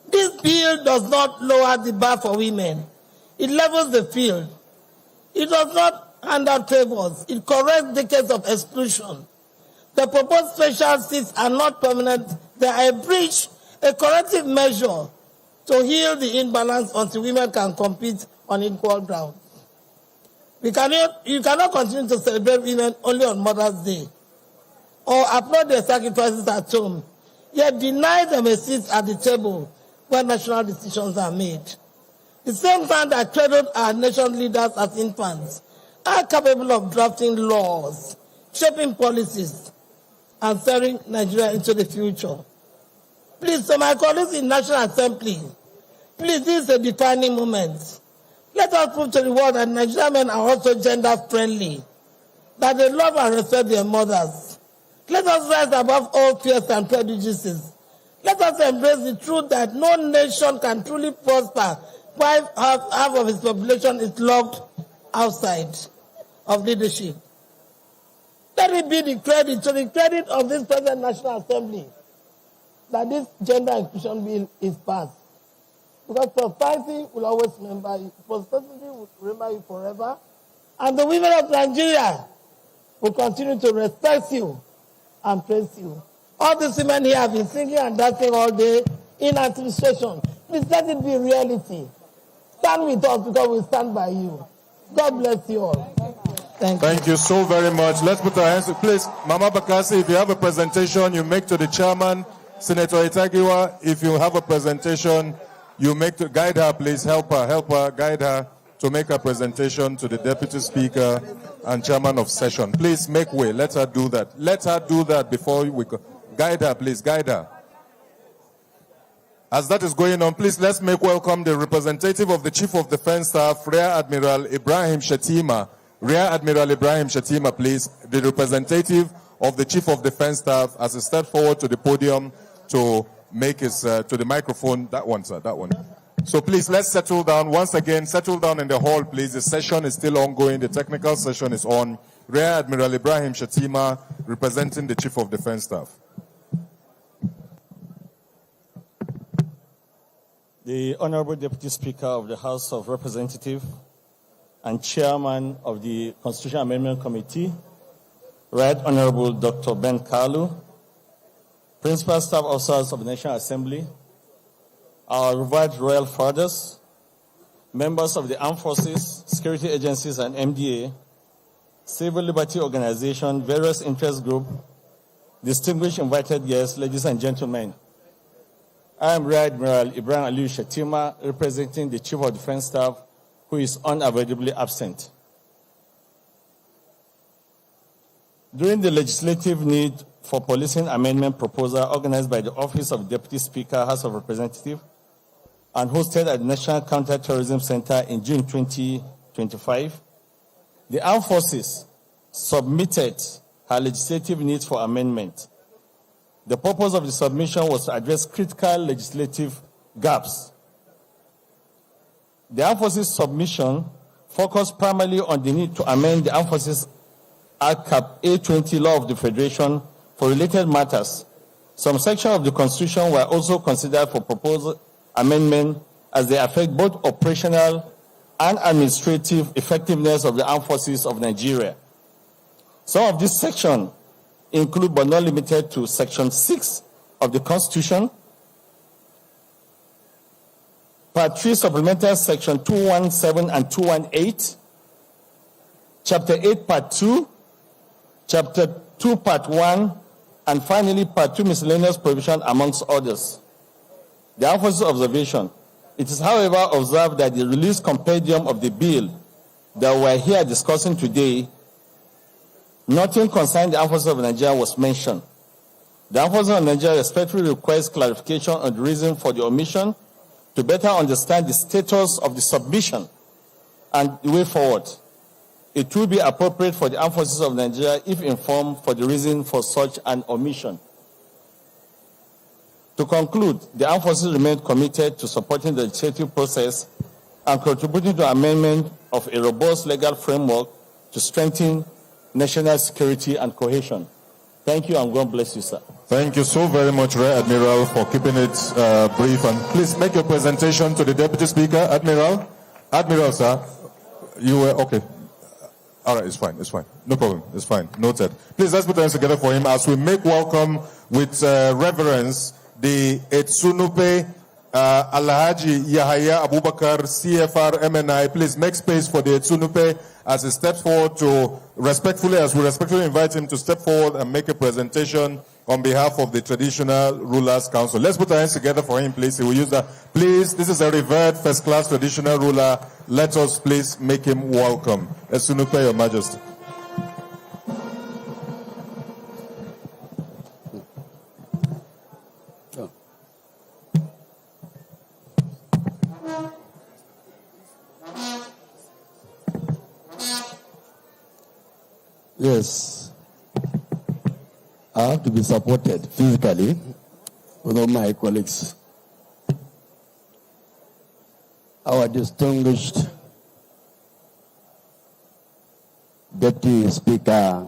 [SPEAKER 12] This bill does not lower the bar for women. It levels the field. It does not hand out favors. It corrects decades of exclusion. The proposed special seats are not permanent. They are a breach, a corrective measure to heal the imbalance until women can compete on equal ground. You cannot continue to celebrate women only on Mother's Day or applaud their sacrifices at home, yet deny them a seat at the table where national decisions are made. The same time that cradled our nation leaders as infants are capable of drafting laws, shaping policies, and steering Nigeria into the future. Please, to my colleagues in National Assembly, please, this is a defining moment. Let us prove to the world that Nigerian men are also gender-friendly, that they love and respect their mothers. Let us rise above all fears and prejudices. Let us embrace the truth that no nation can truly prosper while half of its population is locked outside of leadership. let it be the credit, to the credit of this present National Assembly, that this gender inclusion bill is passed. Because society will always remember you. Society will remember you forever. And the women of Nigeria will continue to respect you and praise you. All these women here have been singing and dancing all day in administration. Please let it be reality. Stand with us because we stand by you. God bless you all.
[SPEAKER 2] Thank you so very much. Let's put our hands to please. Mama Bakasi, if you have a presentation you make to the chairman, Senator Itagiwa, if you have a presentation you make to guide her, please help her, guide her to make a presentation to the Deputy Speaker and Chairman of Session. Please make way. Let her do that. Let her do that before we go. Guide her, please, guide her. As that is going on, please let's make welcome the representative of the Chief of Defense Staff, Rear Admiral Ibrahim Shatima. Rear Admiral Ibrahim Shatima, please, the representative of the Chief of Defense Staff, as he steps forward to the podium to make his, to the microphone. That one, sir, that one. So please, let's settle down. Once again, settle down in the hall, please. The session is still ongoing. The technical session is on. Rear Admiral Ibrahim Shatima, representing the Chief of Defense Staff.
[SPEAKER 13] The Honorable Deputy Speaker of the House of Representatives and Chairman of the Constitution Amendment Committee, Right Honorable Dr. Ben Kalu, Principal Staff Officers of the National Assembly, our revered royal fathers, members of the armed forces, security agencies, and MDA, civil liberty organizations, various interest groups, distinguished invited guests, ladies and gentlemen. I am Rear Admiral Ibrahim Aliyu Shatima, representing the Chief of Defense Staff, who is unavoidably absent. During the legislative need for policing amendment proposal organized by the Office of Deputy Speaker, House of Representatives, and hosted at the National Counterterrorism Center in June 2025, the Armed Forces submitted her legislative needs for amendment. The purpose of the submission was to address critical legislative gaps. The Armed Forces submission focused primarily on the need to amend the Armed Forces Act Cap A20 Law of the Federation for related matters. Some sections of the Constitution were also considered for proposed amendment as they affect both operational and administrative effectiveness of the Armed Forces of Nigeria. Some of these sections include, but not limited to, Section 6 of the Constitution, Part 3 Supplemental Section 217 and 218, Chapter 8 Part 2, Chapter 2 Part 1, and finally Part 2 Miscellaneous Provision, amongst others. The Armed Forces Observation. It is, however, observed that the released compendium of the bill that we are here discussing today, nothing concerning the Armed Forces of Nigeria was mentioned. The Armed Forces of Nigeria respectfully requests clarification on the reason for the omission to better understand the status of the submission and the way forward. It will be appropriate for the Armed Forces of Nigeria if informed for the reason for such an omission. To conclude, the Armed Forces remain committed to supporting the legislative process and contributing to amendment of a robust legal framework to strengthen national security and cohesion. Thank you, and God bless you, sir.
[SPEAKER 2] Thank you so very much, Rear Admiral, for keeping it brief. And please make your presentation to the Deputy Speaker. Admiral? Admiral, sir, you were, okay. All right, it's fine, no problem, it's fine, noted. Please, let's put our hands together for him as we make welcome with reverence the Etsunupe Alhaji Yahaya Abubakar, CFR MNI. Please make space for the Etsunupe as he steps forward to respectfully invite him to step forward and make a presentation on behalf of the Traditional Rulers Council. Let's put our hands together for him, please. He will use that. Please, this is a revered first-class traditional ruler. Let us please make him welcome. Etsunupe, Your Majesty.
[SPEAKER 14] Yes, I have to be supported physically with all my colleagues. Our distinguished Deputy Speaker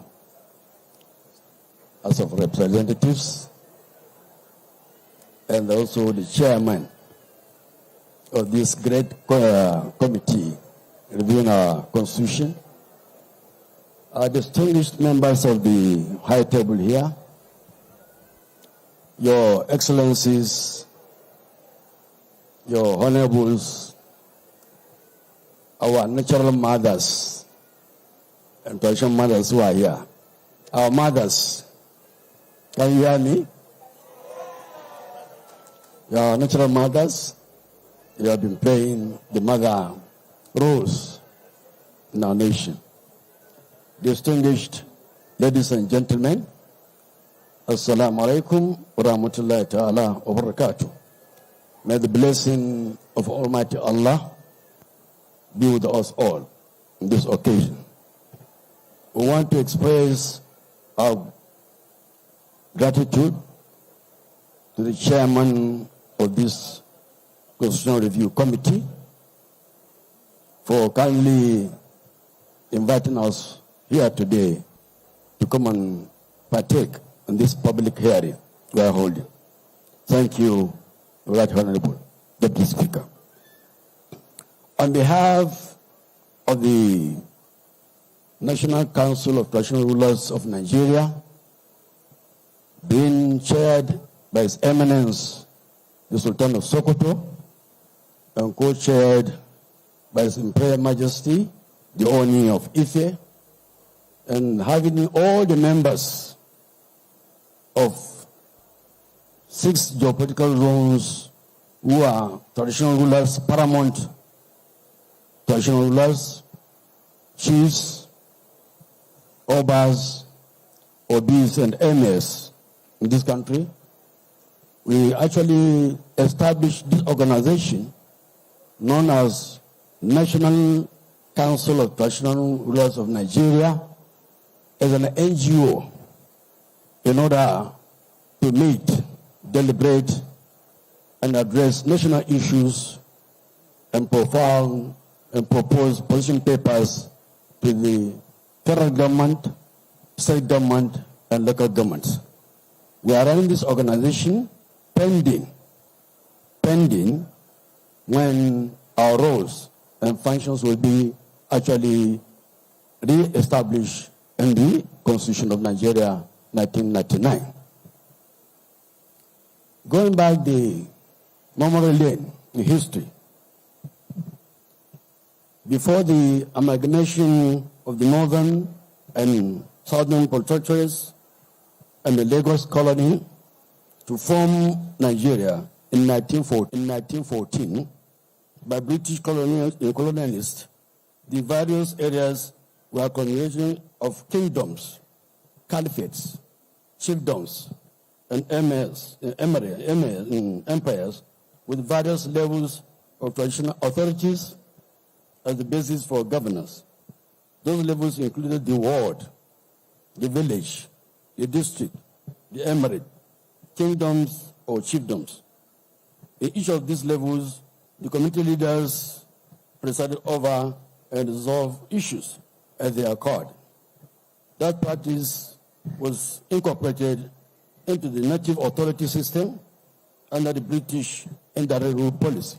[SPEAKER 14] House of Representatives, and also the chairman of this great committee reviewing our constitution, our distinguished members of the high table here, your excellencies, your honorables, our natural mothers and traditional mothers who are here, our mothers, can you hear me? Your natural mothers, you have been playing the mother roles in our nation. Distinguished ladies and gentlemen, Assalamu alaikum wa rahmatullahi ta'ala wa barakatuh. May the blessing of Almighty Allah be with us all on this occasion. We want to express our gratitude to the chairman of this Constitutional Review Committee for kindly inviting us here today to come and partake in this public hearing we are holding. Thank you, Right Honorable Deputy Speaker. On behalf of the National Council of Traditional Rulers of Nigeria, being chaired by His Eminence, the Sultan of Sokoto, and co-chaired by His Imperial Majesty, the Oni of Ife, and having all the members of 6 geopolitical zones who are traditional rulers, paramount traditional rulers, chiefs, obas, obis, and emirs in this country. We actually established this organization known as National Council of Traditional Rulers of Nigeria as an NGO in order to meet, deliberate, and address national issues and profile and propose position papers to the federal government, state government, and local governments. We are running this organization pending when our roles and functions will be actually re-established in the Constitution of Nigeria, 1999. Going back the memory lane in history, before the amalgamation of the northern and southern protectorates and the Lagos colony to form Nigeria in 1914 by British colonialists, the various areas were a combination of kingdoms, caliphates, chiefdoms, and empires with various levels of traditional authorities as the basis for governance. Those levels included the ward, the village, the district, the emirate, kingdoms or chiefdoms. In each of these levels, the community leaders presided over and resolved issues as they occurred. That practice was incorporated into the native authority system under the British indirect rule policy.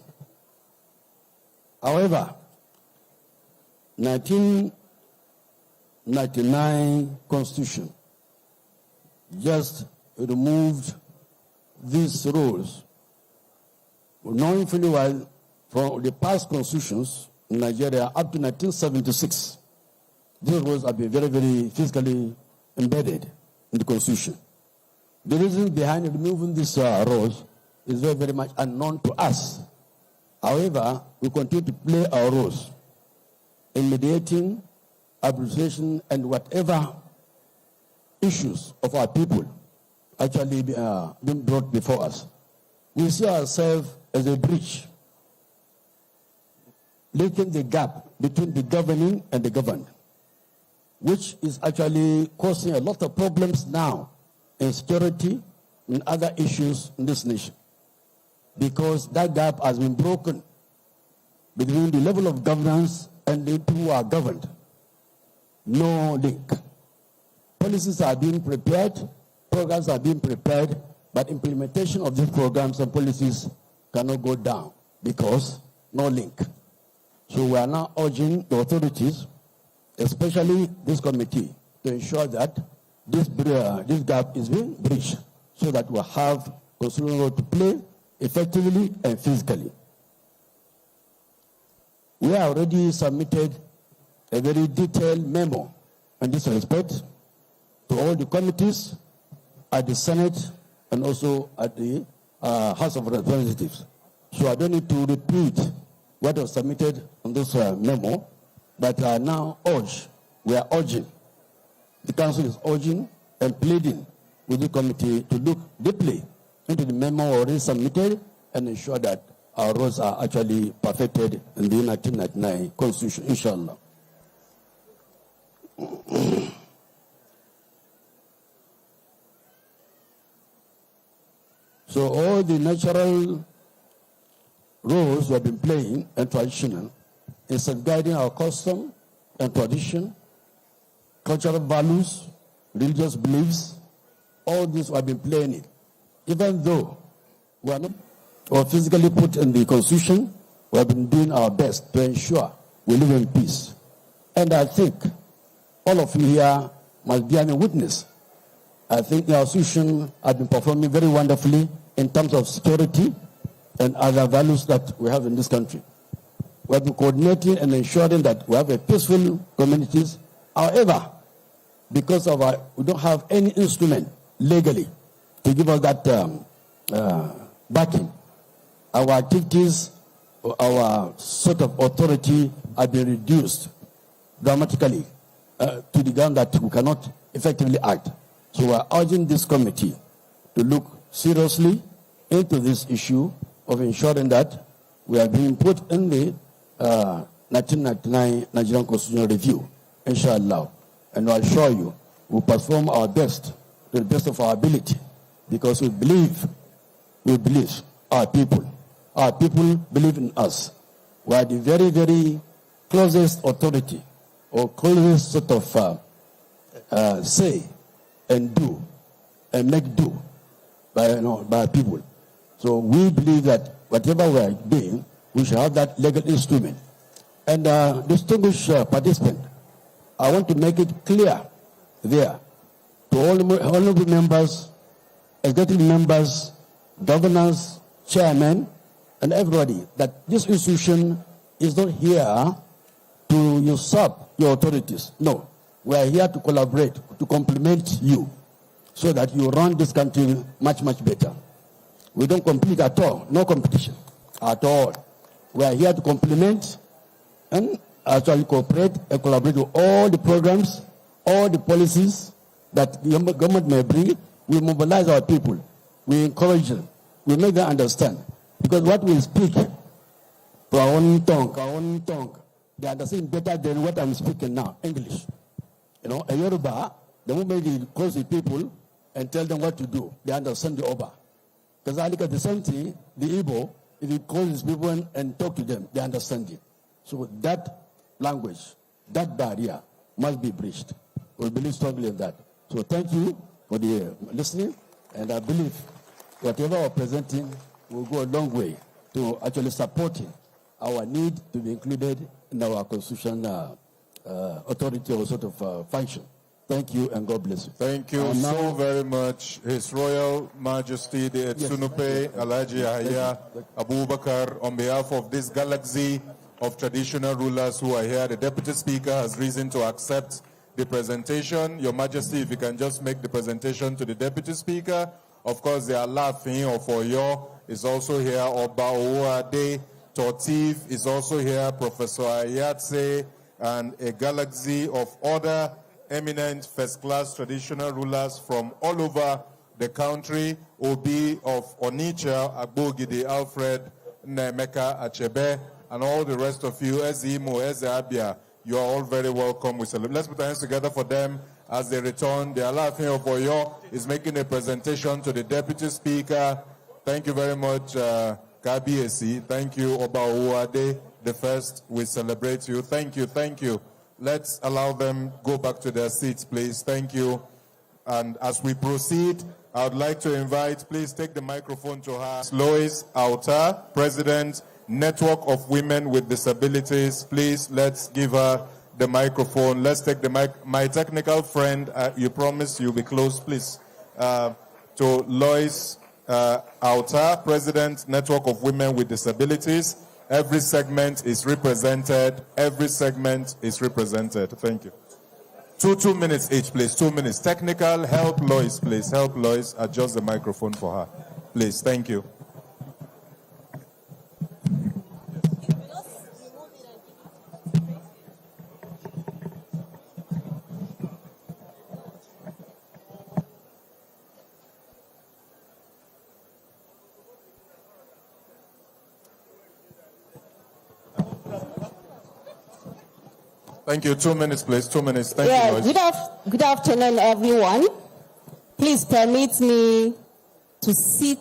[SPEAKER 14] However, 1999 Constitution just removed these rules, knowing fully well from the past constitutions in Nigeria up to 1976. These rules have been very, very physically embedded in the Constitution. The reason behind removing these rules is very, very much unknown to us. However, we continue to play our roles in mediating, arbitration, and whatever issues of our people actually being brought before us. We see ourselves as a bridge, linking the gap between the governing and the governed, which is actually causing a lot of problems now in security and other issues in this nation. Because that gap has been broken between the level of governance and the people who are governed. No link. Policies are being prepared programs are being prepared, but implementation of these programs and policies cannot go down because no link. So we are now urging the authorities, especially this committee, to ensure that this gap is being bridged so that we'll have constitutional role to play effectively and physically. We have already submitted a very detailed memo in this respect to all the committees at the Senate and also at the House of Representatives. So I don't need to repeat what was submitted on this memo, but I now we are urging, the Council is urging and pleading with the committee to look deeply into the memo already submitted and ensure that our roles are actually perfected in the 1999 Constitution, inshallah. So all the natural roles we have been playing and traditional in safeguarding our custom and tradition, cultural values, religious beliefs, all this we have been playing it. Even though we are not or physically put in the Constitution, we have been doing our best to ensure we live in peace. And I think all of you here must be a witness. I think the Constitution has been performing very wonderfully in terms of security and other values that we have in this country. We have been coordinating and ensuring that we have a peaceful communities. However, because of we don't have any instrument legally to give us that backing, our activities, our sort of authority have been reduced dramatically to the ground that we cannot effectively act. So we are urging this committee to look seriously into this issue of ensuring that we are being put in the 1999 Nigerian Constitutional Review, inshallah. And I assure you, we'll perform our best to the best of our ability, because we believe our people believe in us. We are the very, very closest authority or closest sort of say and do and make do by people. So we believe that whatever we are doing, we should have that legal instrument. And distinguished participant, I want to make it clear there to all honorable members, executive members, governors, chairmen, and everybody that this institution is not here to usurp your authorities. No, we are here to collaborate, to complement you, so that you run this country much, much better. We don't compete at all, no competition at all. We are here to complement and actually cooperate and collaborate with all the programs, all the policies that the government may bring. We mobilize our people, we encourage them, we make them understand. Because what we speak to our own tongue, they understand better than what I'm speaking now, English. You know, a Yoruba, the moment you close the people and tell them what to do, they understand the Oba. Because I look at the same thing, the Igbo, if you call these people and talk to them, they understand it. So that language, that barrier must be bridged. We believe strongly in that. So thank you for the listening, and I believe whatever we're presenting will go a long way to actually supporting our need to be included in our constitution authority or sort of function. Thank you, and God bless you.
[SPEAKER 15] Thank you so very much, His Royal Majesty the Etsunupe Alhaji Yahya Abubakar, on behalf of this galaxy of traditional rulers who are here. The Deputy Speaker has reason to accept the presentation. Your Majesty, if you can just make the presentation to the Deputy Speaker. Of course, the Alafin of Oyo is also here. Oba Owade Tortif is also here. Professor Ayatse, and a galaxy of other eminent first-class traditional rulers from all over the country. Obi of Onitsha, Agbogide Alfred, Nemeka Achebe, and all the rest of you, Ezimo, Ezeabia, you are all very welcome. We celebrate. Let's put our hands together for them as they return. The Alafin of Oyo is making a presentation to the Deputy Speaker. Thank you very much, Kabiesi. Thank you, Oba Uwade the first. We celebrate you. Thank you, thank you. Let's allow them go back to their seats, please. Thank you. And as we proceed, I would like to invite, please take the microphone to her, Lois Auta, President, Network of Women with Disabilities. Please, let's give her the microphone. Let's take the mic. My technical friend, you promised you'll be close, please. To Lois Auta, President, Network of Women with Disabilities. Every segment is represented. Every segment is represented. Thank you. 2 minutes each, please. 2 minutes. Technical, help Lois, please. Help Lois. Adjust the microphone for her. Please. Thank you. Thank you. 2 minutes, please. 2 minutes. Thank you, Lois.
[SPEAKER 16] Good afternoon, everyone. Please permit me to sit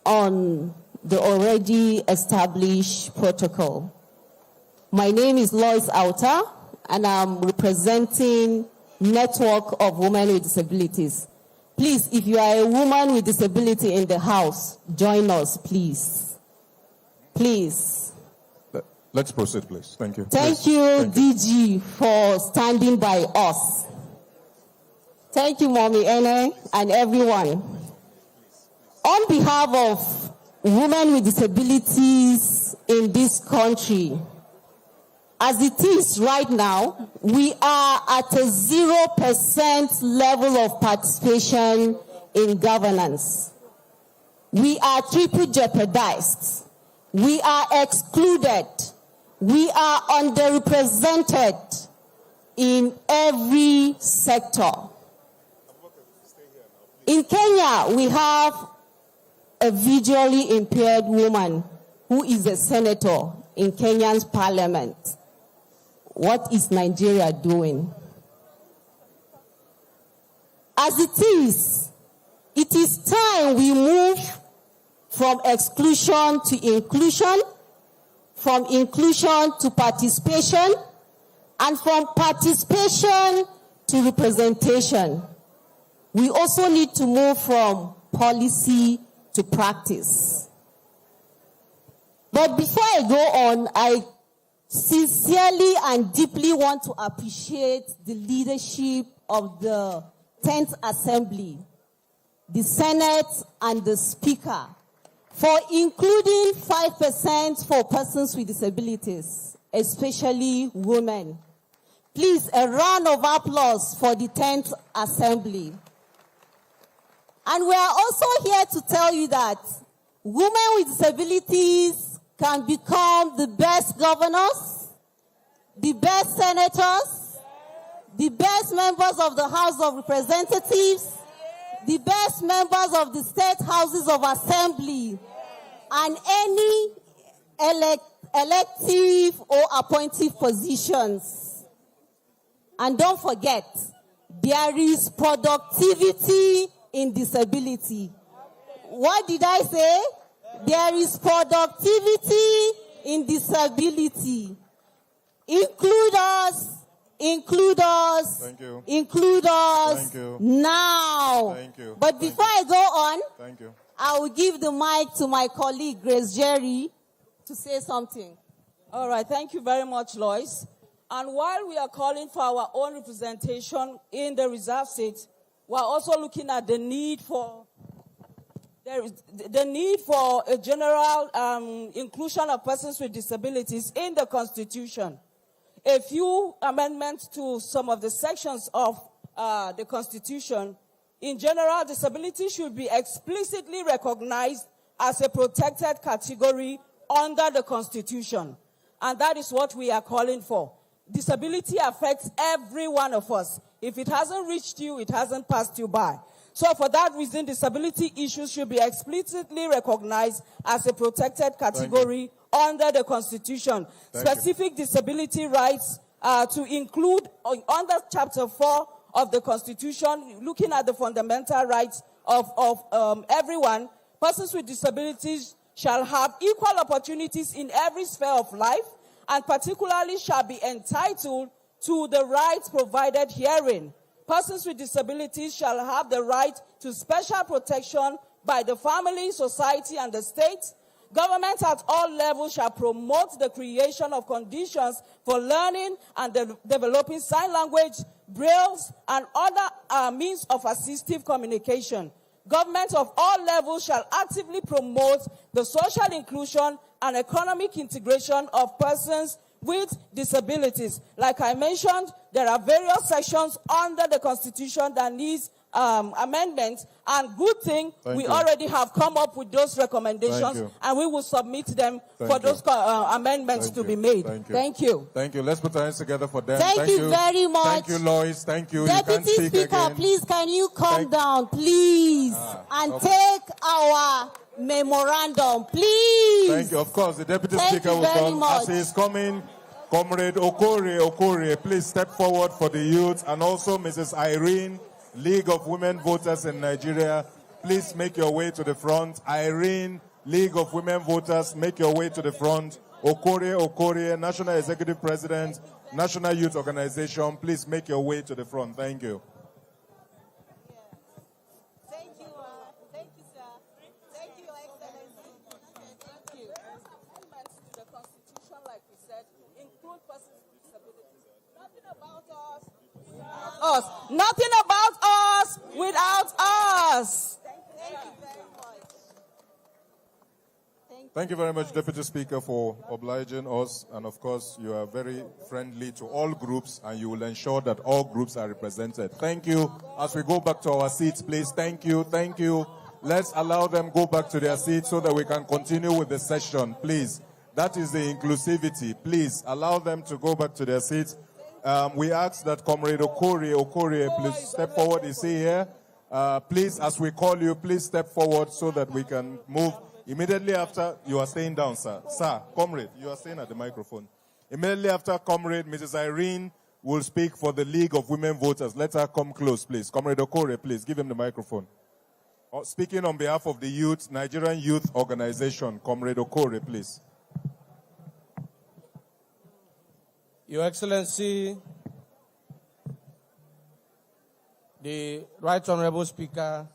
[SPEAKER 16] on the already established protocol. My name is Lois Auta, and I'm representing Network of Women with Disabilities. Please, if you are a woman with disability in the house, join us, please. Please.
[SPEAKER 15] Let's proceed, please. Thank you.
[SPEAKER 16] Thank you, DG, for standing by us. Thank you, Mommy Ene, and everyone. On behalf of women with disabilities in this country, as it is right now, we are at a 0% level of participation in governance. We are triple jeopardized. We are excluded. We are underrepresented in every sector. In Kenya, we have a visually impaired woman who is a senator in Kenya's parliament. What is Nigeria doing? As it is time we move from exclusion to inclusion, from inclusion to participation, and from participation to representation. We also need to move from policy to practice. But before I go on, I sincerely and deeply want to appreciate the leadership of the 10th Assembly, the Senate, and the Speaker for including 5% for persons with disabilities, especially women. Please, a round of applause for the 10th Assembly. And we are also here to tell you that women with disabilities can become the best governors, the best senators, the best members of the House of Representatives, the best members of the state houses of assembly, and any elective or appointive positions. And don't forget, there is productivity in disability. What did I say? There is productivity in disability. Include us. Include us.
[SPEAKER 15] Thank you.
[SPEAKER 16] Include us.
[SPEAKER 15] Thank you.
[SPEAKER 16] Now.
[SPEAKER 15] Thank you.
[SPEAKER 16] But before I go on,
[SPEAKER 15] thank you.
[SPEAKER 16] I will give the mic to my colleague, Grace Jerry, to say something.
[SPEAKER 17] All right. Thank you very much, Lois. And while we are calling for our own representation in the reserve seat, we are also looking at the need for a general inclusion of persons with disabilities in the Constitution. A few amendments to some of the sections of the Constitution. In general, disability should be explicitly recognized as a protected category under the Constitution. And that is what we are calling for. Disability affects every one of us. If it hasn't reached you, it hasn't passed you by. So for that reason, disability issues should be explicitly recognized as a protected category under the Constitution. Specific disability rights to include under Chapter 4 of the Constitution, looking at the fundamental rights of everyone, persons with disabilities shall have equal opportunities in every sphere of life, and particularly shall be entitled to the rights provided herein. persons with disabilities shall have the right to special protection by the family, society, and the state. Government at all levels shall promote the creation of conditions for learning and developing sign language, brailles, and other means of assistive communication. Government of all levels shall actively promote the social inclusion and economic integration of persons with disabilities. Like I mentioned, there are various sections under the Constitution that needs amendments, and good thing we already have come up with those recommendations, and we will submit them for those amendments to be made. Thank you.
[SPEAKER 15] Thank you. Let's put our hands together for them.
[SPEAKER 16] Thank you very much.
[SPEAKER 15] Thank you, Lois. Thank you.
[SPEAKER 16] Deputy
[SPEAKER 15] you can speak
[SPEAKER 16] Speaker,
[SPEAKER 15] again.
[SPEAKER 16] please, can you calm down, please, and take our memorandum, please.
[SPEAKER 15] Thank you. Of course, the Deputy
[SPEAKER 16] Thank
[SPEAKER 15] Speaker
[SPEAKER 16] you
[SPEAKER 15] will
[SPEAKER 16] very
[SPEAKER 15] come.
[SPEAKER 16] much.
[SPEAKER 15] As he is coming, Comrade Okore, please step forward for the youth, and also Mrs. Irene, League of Women Voters in Nigeria. Please make your way to the front. Irene, League of Women Voters, make your way to the front. Okore, National Executive President, National Youth Organization, please make your way to the front. Thank you.
[SPEAKER 16] Thank you, sir. Thank you, Your Excellency. Thank you.
[SPEAKER 17] Amendments to the Constitution, like we said, include persons with disabilities. Nothing about us without us. Nothing about us without us.
[SPEAKER 16] Thank you very much.
[SPEAKER 15] Thank you very much, Deputy Speaker, for obliging us. And of course, you are very friendly to all groups, and you will ensure that all groups are represented. Thank you. As we go back to our seats, please. Thank you. Thank you. Let's allow them go back to their seats so that we can continue with the session, please. That is the inclusivity. Please allow them to go back to their seats. We ask that Comrade Okore, please step forward. Is he here? Please, as we call you, please step forward so that we can move. Immediately after, you are staying down, sir. Sir, Comrade, you are staying at the microphone. Immediately after, Comrade, Mrs. Irene will speak for the League of Women Voters. Let her come close, please. Comrade Okore, please, give him the microphone. Speaking on behalf of the youth, Nigerian Youth Organization, Comrade Okore, please.
[SPEAKER 18] Your Excellency, the Right Honorable Speaker,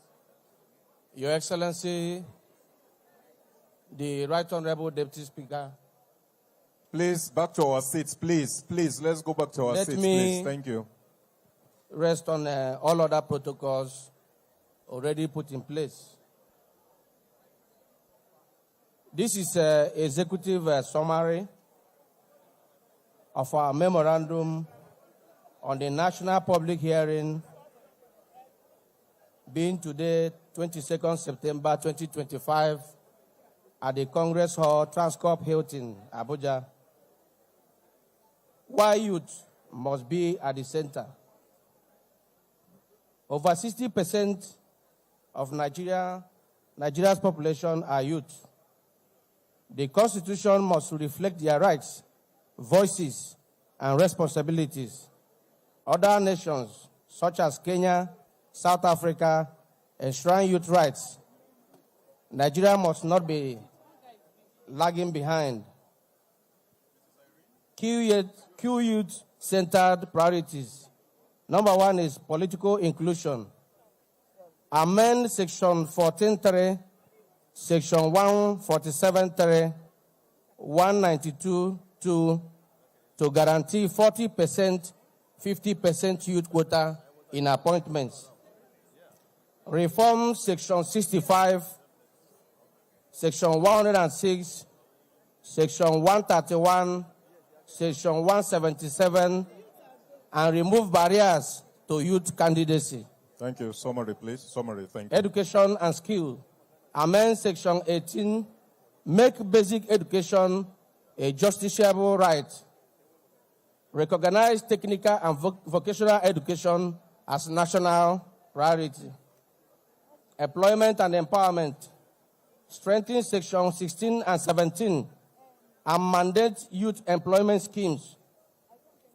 [SPEAKER 18] Your Excellency, the Right Honorable Deputy Speaker.
[SPEAKER 15] Please, back to our seats, please. Please, let's go back to our seats, please. Thank you.
[SPEAKER 18] Rest on all other protocols already put in place. This is an executive summary of our memorandum on the national public hearing being today, 22nd September 2025, at the Congress Hall, Transcorp Hilton, Abuja. Why youth must be at the center. Over 60% of Nigeria's population are youth. The Constitution must reflect their rights, voices, and responsibilities. Other nations, such as Kenya, South Africa, enshrine youth rights. Nigeria must not be lagging behind. Key youth-centered priorities. Number one is political inclusion. Amend Section 14.3, Section 147.3, 192.2 to guarantee 40%, 50% youth quota in appointments. Reform Section 65, Section 106, Section 131, Section 177, and remove barriers to youth candidacy.
[SPEAKER 15] Thank you. Summary, please. Summary, thank you.
[SPEAKER 18] Education and skill. Amend Section 18, make basic education a justiciable right. Recognize technical and vocational education as national priority. Employment and empowerment. Strengthen Section 16 and 17 and mandate youth employment schemes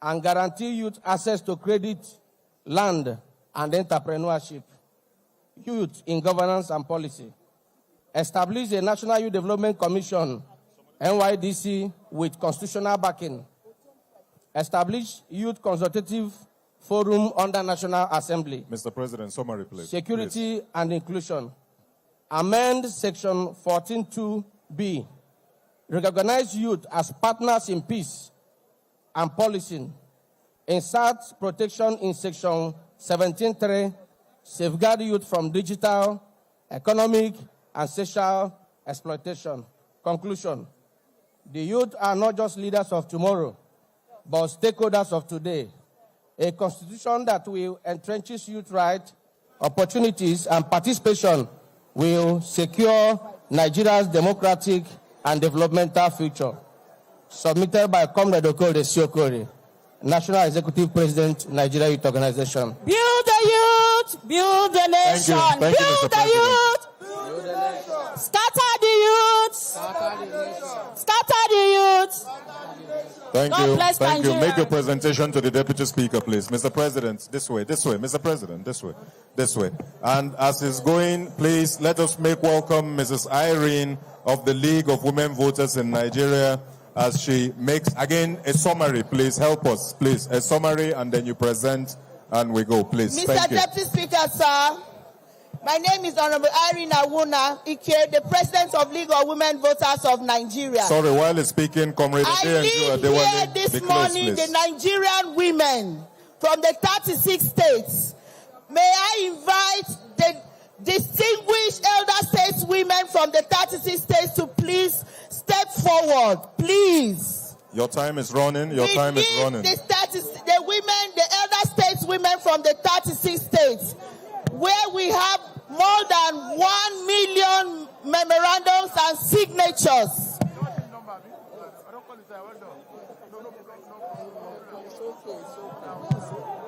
[SPEAKER 18] and guarantee youth access to credit, land, and entrepreneurship. Youth in governance and policy. Establish a National Youth Development Commission, NYDC, with constitutional backing. Establish youth consultative Forum under National Assembly.
[SPEAKER 15] Mr. President, summary, please.
[SPEAKER 18] Security and inclusion. Amend Section 14.2b. Recognize youth as partners in peace and policing. Insert protection in Section 17.3. Safeguard youth from digital, economic, and social exploitation. Conclusion. The youth are not just leaders of tomorrow, but stakeholders of today. A constitution that will entrench youth rights, opportunities, and participation will secure Nigeria's democratic and developmental future. Submitted by Comrade Okode Siokori, National Executive President, Nigeria Youth Organization.
[SPEAKER 12] Build the youth, build the nation.
[SPEAKER 15] Thank you, Mr.
[SPEAKER 12] Build the
[SPEAKER 15] President.
[SPEAKER 12] youth. Scatter the youth. Scatter the youth.
[SPEAKER 15] Thank
[SPEAKER 12] God
[SPEAKER 15] you.
[SPEAKER 12] bless
[SPEAKER 15] Thank you.
[SPEAKER 12] Nigeria.
[SPEAKER 15] Make your presentation to the Deputy Speaker, please. Mr. President, this way. Mr. President, this way. And as is going, please let us make welcome Mrs. Irene of the League of Women Voters in Nigeria as she makes, again, a summary. Please help us, please. A summary, and then you present, and we go, please.
[SPEAKER 12] Mr.
[SPEAKER 15] Thank you.
[SPEAKER 12] Deputy Speaker, sir, my name is Honorable Irene Awuna Ike, the President of League of Women Voters of Nigeria.
[SPEAKER 15] Sorry, while he's speaking, Comrade
[SPEAKER 12] I leave here this morning the Nigerian women from the 36 states. May I invite the distinguished elder states women from the 36 states to please step forward, please.
[SPEAKER 15] Your time is running. Your time is running.
[SPEAKER 12] The women, the elder states women from the 36 states, where we have more than 1 million memorandums and signatures.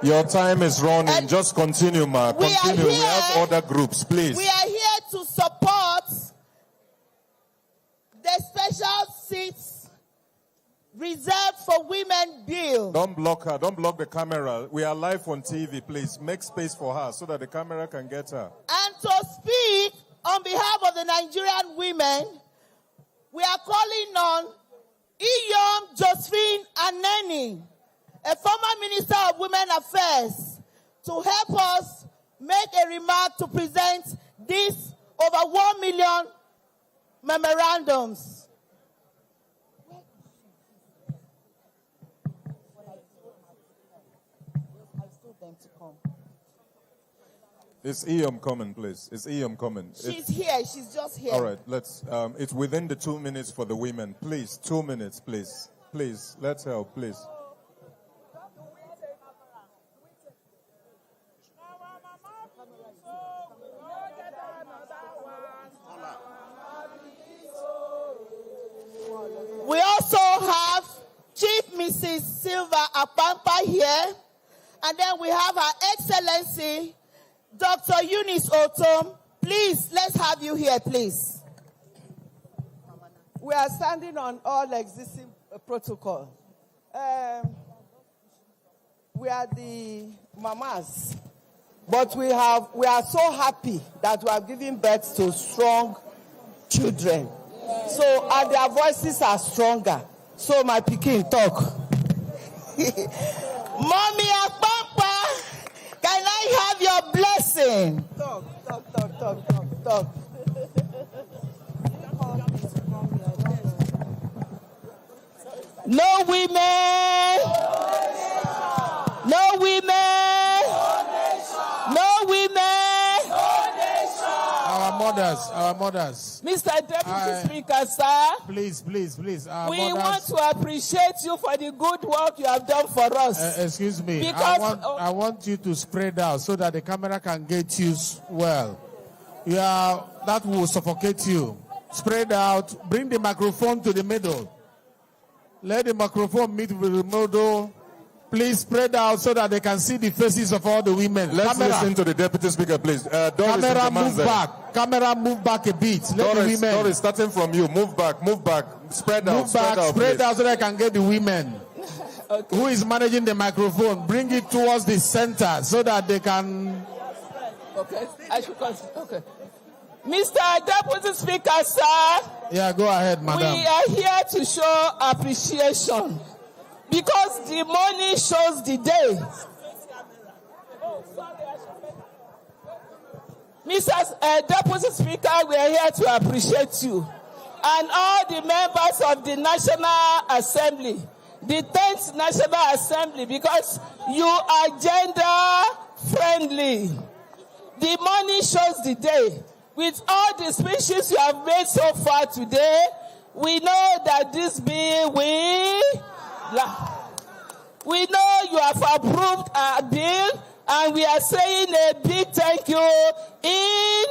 [SPEAKER 15] Your time is running. Just continue, ma. Continue. We have other groups, please.
[SPEAKER 12] We are here to support the special seats reserved for women bill.
[SPEAKER 15] Don't block her. Don't block the camera. We are live on TV, please. Make space for her so that the camera can get her.
[SPEAKER 12] And to speak on behalf of the Nigerian women, we are calling on Iyom Josephine Aneni, a former Minister of Women Affairs, to help us make a remark to present these over 1 million memorandums.
[SPEAKER 15] Is Iyom coming, please? Is Iyom coming?
[SPEAKER 12] She's here. She's just here.
[SPEAKER 15] All right, let's. It's within the 2 minutes for the women. Please, 2 minutes, please. Please, let's help, please.
[SPEAKER 12] We also have Chief Mrs. Silva Apampa here, and then we have Her Excellency Dr. Eunice Otom. Please, let's have you here, please.
[SPEAKER 19] We are standing on all existing protocol. We are the mamas, but we are so happy that we are giving birth to strong children. So, and their voices are stronger. So, my Pikin talk.
[SPEAKER 12] Mommy Apampa, can I have your blessing?
[SPEAKER 19] Talk.
[SPEAKER 12] No women. No women. No women.
[SPEAKER 3] Our mothers.
[SPEAKER 19] Mr. Deputy Speaker, sir.
[SPEAKER 3] Please. Our
[SPEAKER 19] We
[SPEAKER 3] mothers.
[SPEAKER 19] want to appreciate you for the good work you have done for us.
[SPEAKER 3] Excuse me.
[SPEAKER 19] Because
[SPEAKER 3] I want you to spread out so that the camera can get you well. That will suffocate you. Spread out. Bring the microphone to the middle. Let the microphone meet with the middle. Please spread out so that they can see the faces of all the women.
[SPEAKER 15] Let's listen to the Deputy Speaker, please.
[SPEAKER 3] Camera, move back. Camera, move back a bit. Let the women.
[SPEAKER 15] Doris, starting from you. Move back. Spread out.
[SPEAKER 3] Spread out so that I can get the women. Okay. Who is managing the microphone? Bring it towards the center so that they can.
[SPEAKER 19] Okay, I should continue. Okay. Mr. Deputy Speaker, sir.
[SPEAKER 3] Yeah, go ahead, madam.
[SPEAKER 19] We are here to show appreciation because the money shows the day.
[SPEAKER 12] Mr. Deputy Speaker, we are here to appreciate you and all the members of the National Assembly, the 10th National Assembly, because you are gender friendly. The money shows the day. With all the speeches you have made so far today, we know that this bill we know you have approved a bill, and we are saying a big thank you in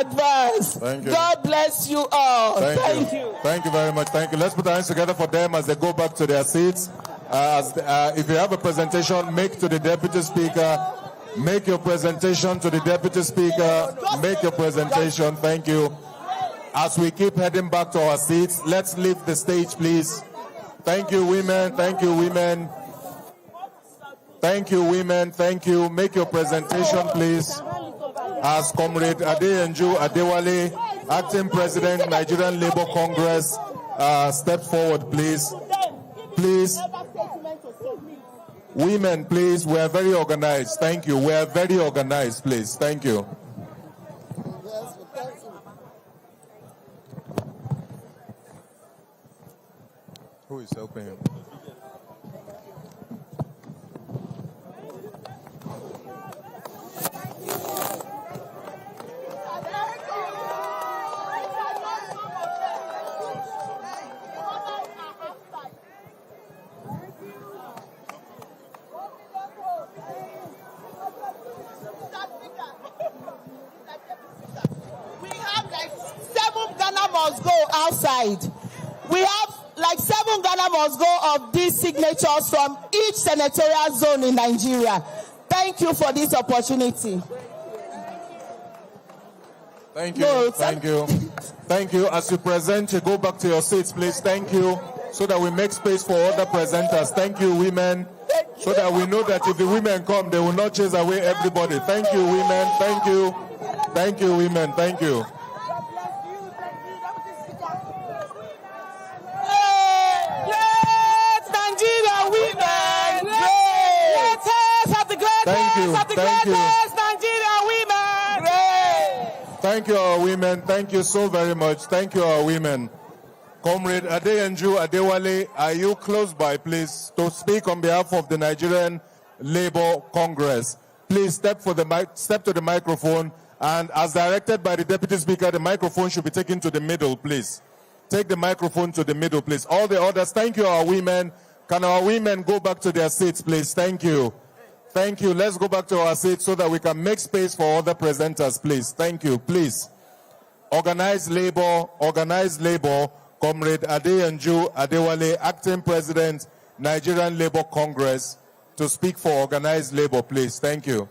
[SPEAKER 12] advance.
[SPEAKER 15] Thank you.
[SPEAKER 12] God bless you all. Thank you.
[SPEAKER 15] Thank you very much. Thank you. Let's put our hands together for them as they go back to their seats. If you have a presentation, make to the Deputy Speaker. Make your presentation to the Deputy Speaker. Make your presentation. Thank you. As we keep heading back to our seats, let's leave the stage, please. Thank you, women. Thank you, women. Thank you, women. Thank you. Make your presentation, please. As Comrade Adeyanju Adewale, Acting President, Nigerian Labour Congress, step forward, please. Please. Women, please. We are very organized. Thank you. We are very organized, please. Thank you. Who is helping him?
[SPEAKER 12] Must go outside. We have like 7 Ghana must go of these signatures from each senatorial zone in Nigeria. Thank you for this opportunity.
[SPEAKER 15] Thank you. Thank you. Thank you. As you present, you go back to your seats, please. Thank you. So that we make space for other presenters. Thank you, women. So that we know that if the women come, they will not chase away everybody. Thank you, women. Thank you. Thank you, women. Thank you. Thank you.
[SPEAKER 12] Nigerian women. Great.
[SPEAKER 15] Thank you, our women. Thank you so very much. Thank you, our women. Comrade Adeyanju Adewale, are you close by, please, to speak on behalf of the Nigerian Labour Congress? Please step to the microphone, and as directed by the Deputy Speaker, the microphone should be taken to the middle, please. Take the microphone to the middle, please. All the others, thank you, our women. Can our women go back to their seats, please? Thank you. Thank you. Let's go back to our seats so that we can make space for other presenters, please. Thank you. Please. Organized Labour, Comrade Adeyanju Adewale, Acting President, Nigerian Labour Congress, to speak for Organized Labour, please. Thank you.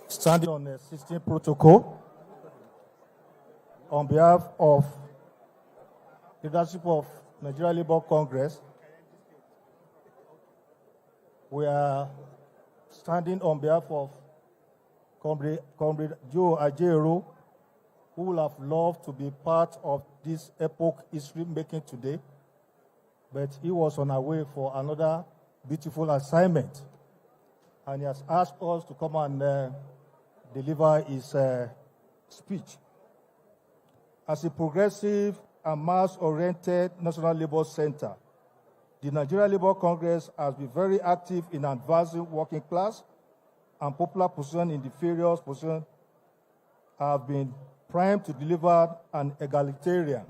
[SPEAKER 10] Standing on the 16th protocol, on behalf of leadership of Nigeria Labour Congress, we are standing on behalf of Comrade Joe Ajaero, who would have loved to be part of this epoch history making today, but he was on our way for another beautiful assignment, and he has asked us to come and deliver his speech. As a progressive and mass-oriented National Labour Center, the Nigeria Labour Congress has been very active in advancing working class and popular position in the various positions have been primed to deliver an egalitarian,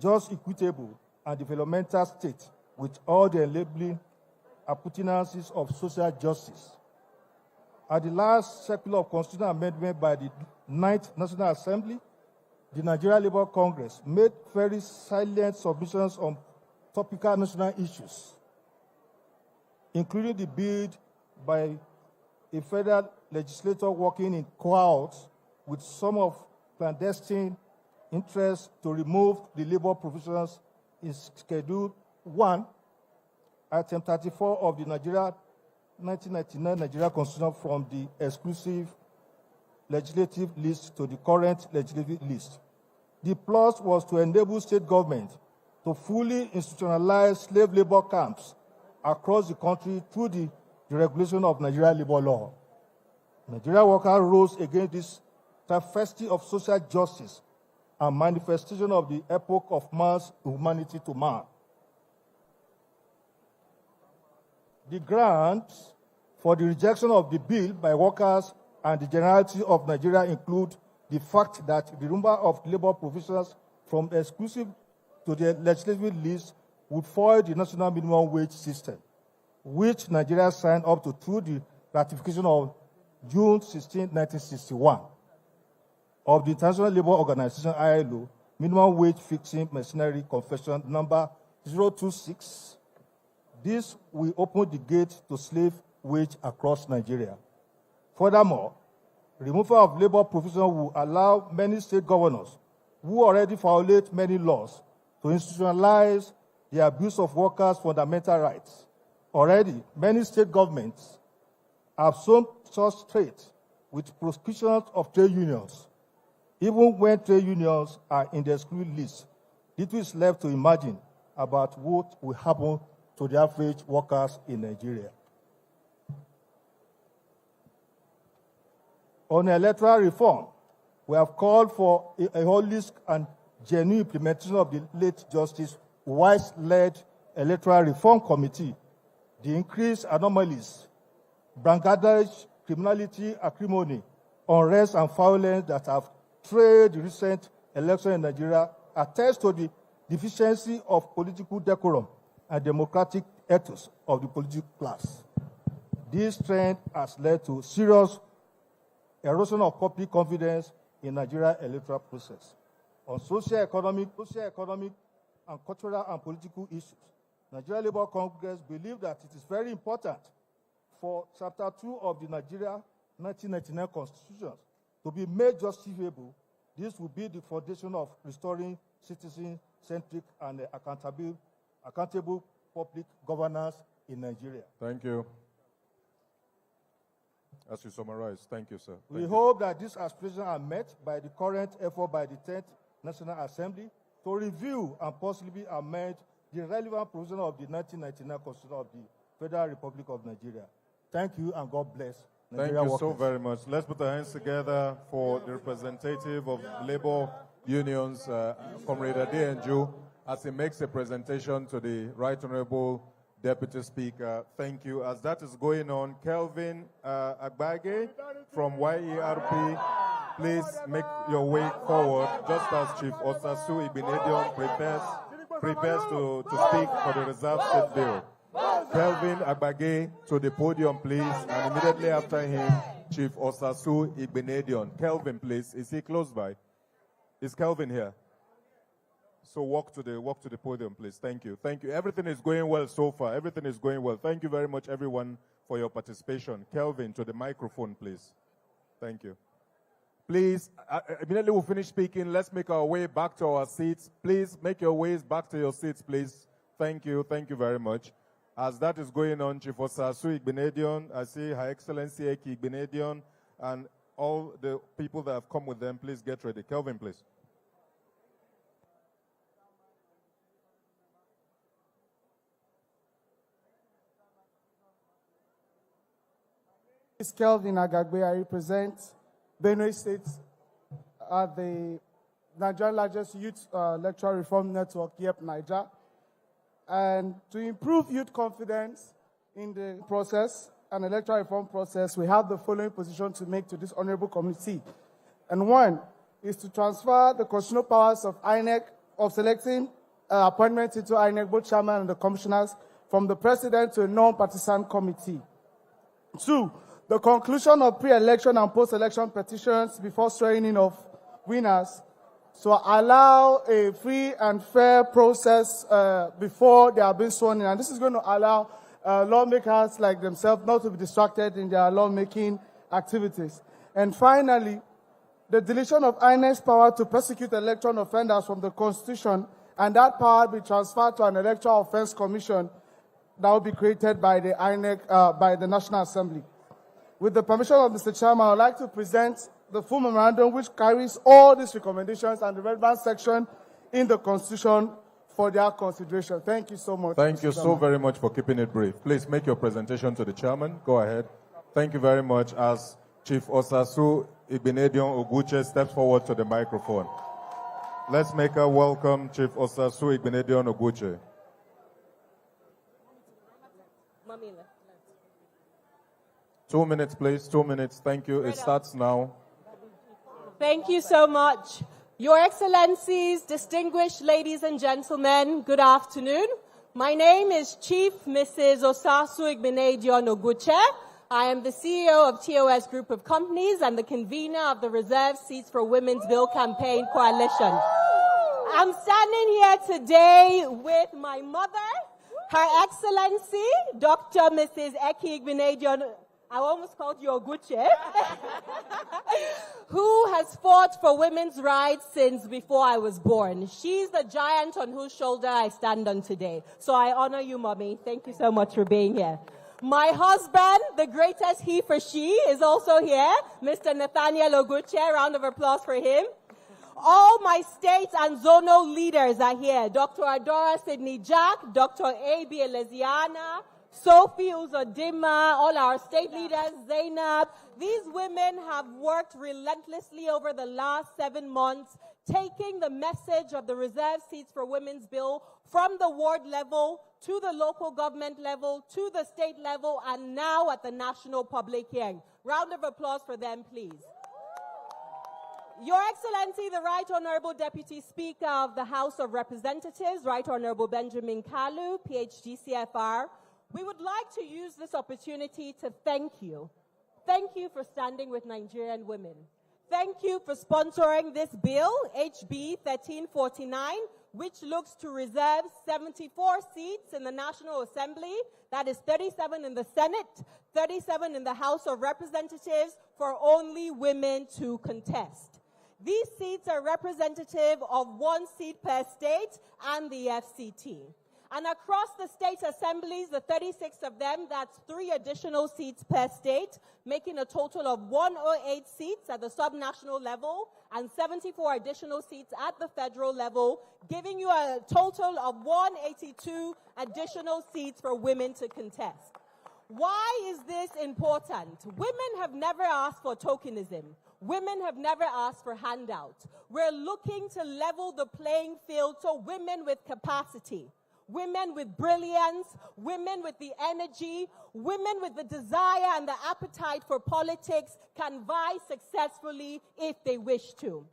[SPEAKER 10] just, equitable, and developmental state with all the enabling appurtenances of social justice. At the last cycle of constitutional amendment by the 9th National Assembly, the Nigeria Labour Congress made very salient submissions on topical national issues, including the bid by a federal legislator working in cohorts with some of clandestine interests to remove the labor provisions in Schedule 1, Item 34 of the 1999 Nigeria Constitution from the exclusive legislative list to the current legislative list. The plus was to enable state government to fully institutionalize slave labor camps across the country through the deregulation of Nigerian labor law. Nigerian workers rose against this travesty of social justice and manifestation of the epoch of man's humanity to man. The grounds for the rejection of the bill by workers and the generality of Nigeria include the fact that the number of labor provisions from exclusive to the legislative list would foil the national minimum wage system, which Nigeria signed up to through the ratification of June 16, 1961, of the International Labour Organization ILO Minimum Wage Fixing Mercenary Convention number 026. This will open the gate to slave wage across Nigeria. Furthermore, removal of labor provision will allow many state governors who already violate many laws to institutionalize the abuse of workers' fundamental rights. Already, many state governments have shown such traits with prosecutions of trade unions. Even when trade unions are in the excluded list, little is left to imagine about what will happen to the average workers in Nigeria. On electoral reform, we have called for a holistic and genuine implementation of the late Justice Wise-led Electoral Reform Committee. The increased anomalies, brigandage, criminality, acrimony, unrest, and violence that have trailed the recent election in Nigeria attest to the deficiency of political decorum and democratic ethos of the political class. This trend has led to serious erosion of public confidence in Nigeria's electoral process. On socio-economic, and cultural and political issues, Nigeria Labour Congress believes that it is very important for Chapter 2 of the Nigeria 1999 Constitution to be made justifiable. This will be the foundation of restoring citizen-centric and accountable public governance in Nigeria.
[SPEAKER 15] Thank you. As you summarize, thank you, sir.
[SPEAKER 10] We hope that these aspirations are met by the current effort by the 10th National Assembly to review and possibly amend the relevant provision of the 1999 Constitution of the Federal Republic of Nigeria. Thank you and God bless Nigeria
[SPEAKER 15] Thank you
[SPEAKER 10] workers.
[SPEAKER 15] so very much. Let's put our hands together for the representative of labor unions, Comrade Adeyanju, as he makes a presentation to the Right Honorable Deputy Speaker. Thank you. As that is going on, Kelvin Agbage from YERP, please make your way forward, just as Chief Osasu Ibinedion prepares to speak for the Reserve State Bill. Kelvin Agbage to the podium, please, and immediately after him, Chief Osasu Ibinedion. Kelvin, please. Is he close by? Is Kelvin here? So walk to the podium, please. Thank you. Thank you. Everything is going well so far. Everything is going well. Thank you very much, everyone, for your participation. Kelvin, to the microphone, please. Thank you. Please, immediately we'll finish speaking. Let's make our way back to our seats. Please make your ways back to your seats, please. Thank you. Thank you very much. As that is going on, Chief Osasu Igbenedion, I see Her Excellency Eki Igbenedion, and all the people that have come with them, please get ready. Kelvin, please.
[SPEAKER 20] This is Kelvin Agagbe. I represent Benue State at the Nigerian largest youth electoral reform network, YEP Niger. And to improve youth confidence in the process and electoral reform process, we have the following position to make to this honorable committee. And one is to transfer the constitutional powers of INEC of selecting appointments into INEC, both chairman and the commissioners, from the president to a non-partisan committee. Two, the conclusion of pre-election and post-election petitions before swearing in of winners, to allow a free and fair process before they are being sworn in. And this is going to allow lawmakers like themselves not to be distracted in their lawmaking activities. And finally, the deletion of INEC's power to prosecute election offenders from the Constitution, and that power be transferred to an electoral offense commission that will be created by the INEC, by the National Assembly. With the permission of Mr. Chairman, I'd like to present the full memorandum which carries all these recommendations and the relevant section in the Constitution for their consideration. Thank you so much.
[SPEAKER 15] Thank
[SPEAKER 20] Mr.
[SPEAKER 15] you so
[SPEAKER 20] Chairman.
[SPEAKER 15] very much for keeping it brief. Please make your presentation to the chairman. Go ahead. Thank you very much. As Chief Osasu Igbinedion Oguche steps forward to the microphone. Let's make her welcome Chief Osasu Igbinedion Oguche.
[SPEAKER 21] Mommy,
[SPEAKER 15] 2 minutes, please. 2 minutes. Thank you. It starts now.
[SPEAKER 21] Thank you so much. Your Excellencies, distinguished ladies and gentlemen, good afternoon. My name is Chief Mrs. Osasu Igbinedion Oguche. I am the CEO of TOS Group of Companies and the convener of the Reserve Seats for Women's Bill Campaign Coalition. I'm standing here today with my mother, Her Excellency, Dr. Mrs. Eki Igbinedion, I almost called you Oguche, who has fought for women's rights since before I was born. She's the giant on whose shoulder I stand on today. So I honor you, Mommy. Thank you so much for being here. My husband, the greatest he for she, is also here, Mr. Nathaniel Oguche. Round of applause for him. All my state and zonal leaders are here. Dr. Adora Sidney Jack, Dr. A.B. Eleziana, Sophie Uzodima, all our state leaders, Zainab. These women have worked relentlessly over the last 7 months, taking the message of the Reserve Seats for Women's Bill from the ward level to the local government level, to the state level, and now at the national public hearing. Round of applause for them, please. Your Excellency, the Right Honorable Deputy Speaker of the House of Representatives, Right Honorable Benjamin Kalu, PhD CFR, we would like to use this opportunity to thank you. Thank you for standing with Nigerian women. Thank you for sponsoring this bill, HB 1349, which looks to reserve 74 seats in the National Assembly, that is 37 in the Senate, 37 in the House of Representatives, for only women to contest. These seats are representative of 1 seat per state and the FCT. And across the state assemblies, the 36 of them, that's 3 additional seats per state, making a total of 108 seats at the subnational level and 74 additional seats at the federal level, giving you a total of 182 additional seats for women to contest. Why is this important? Women have never asked for tokenism. Women have never asked for handouts. We're looking to level the playing field so women with capacity, women with brilliance, women with the energy, women with the desire and the appetite for politics can vie successfully if they wish to.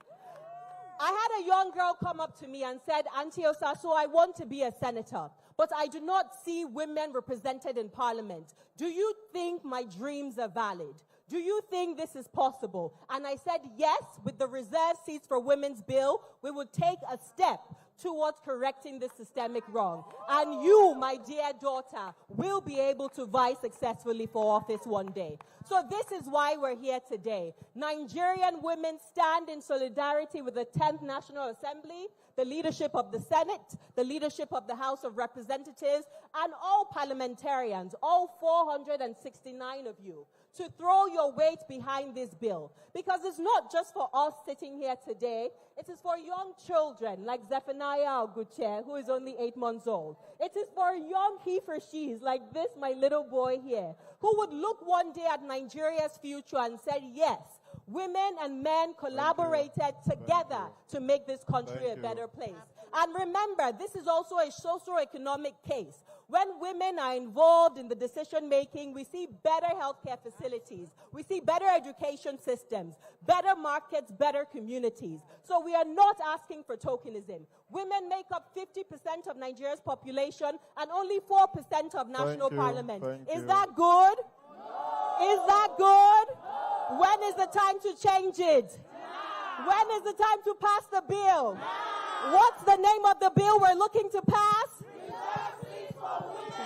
[SPEAKER 21] I had a young girl come up to me and said, Auntie Osasu, I want to be a senator, but I do not see women represented in parliament. Do you think my dreams are valid? Do you think this is possible? And I said, yes, with the Reserve Seats for Women's Bill, we would take a step towards correcting this systemic wrong. And you, my dear daughter, will be able to vie successfully for office one day. So this is why we're here today. Nigerian women stand in solidarity with the 10th National Assembly, the leadership of the Senate, the leadership of the House of Representatives, and all parliamentarians, all 469 of you, to throw your weight behind this bill. Because it's not just for us sitting here today, it is for young children like Zephaniah Oguche, who is only 8 months old. It is for young he-for-she's like this, my little boy here, who would look one day at Nigeria's future and said, yes, women and men collaborated together to make this country a better place. And remember, this is also a socio-economic case. When women are involved in the decision-making, we see better healthcare facilities, we see better education systems, better markets, better communities. So we are not asking for tokenism. Women make up 50% of Nigeria's population and only 4% of national parliament. Is that good? No. Is that good? No. When is the time to change it? Now. When is the time to pass the bill? Now. What's the name of the bill we're looking to pass?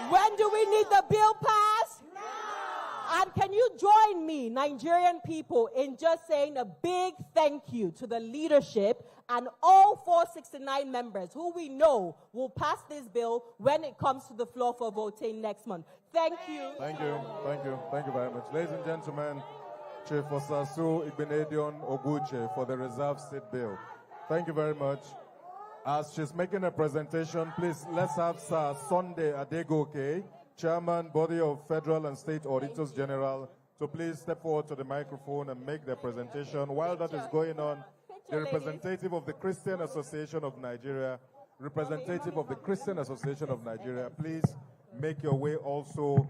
[SPEAKER 21] When do we need the bill passed? Now. And can you join me, Nigerian people, in just saying a big thank you to the leadership and all 469 members who we know will pass this bill when it comes to the floor for voting next month. Thank you.
[SPEAKER 15] Thank you. Thank you. Thank you very much. Ladies and gentlemen,
[SPEAKER 2] Chief Osasu Igbenedion Oguche for the reserved seat bill. Thank you very much. As she's making a presentation, please let's have Sir Sunday Adegoke, Chairman, Body of Federal and State Auditors General, to please step forward to the microphone and make the presentation. While that is going on, the representative of the Christian Association of Nigeria, please make your way also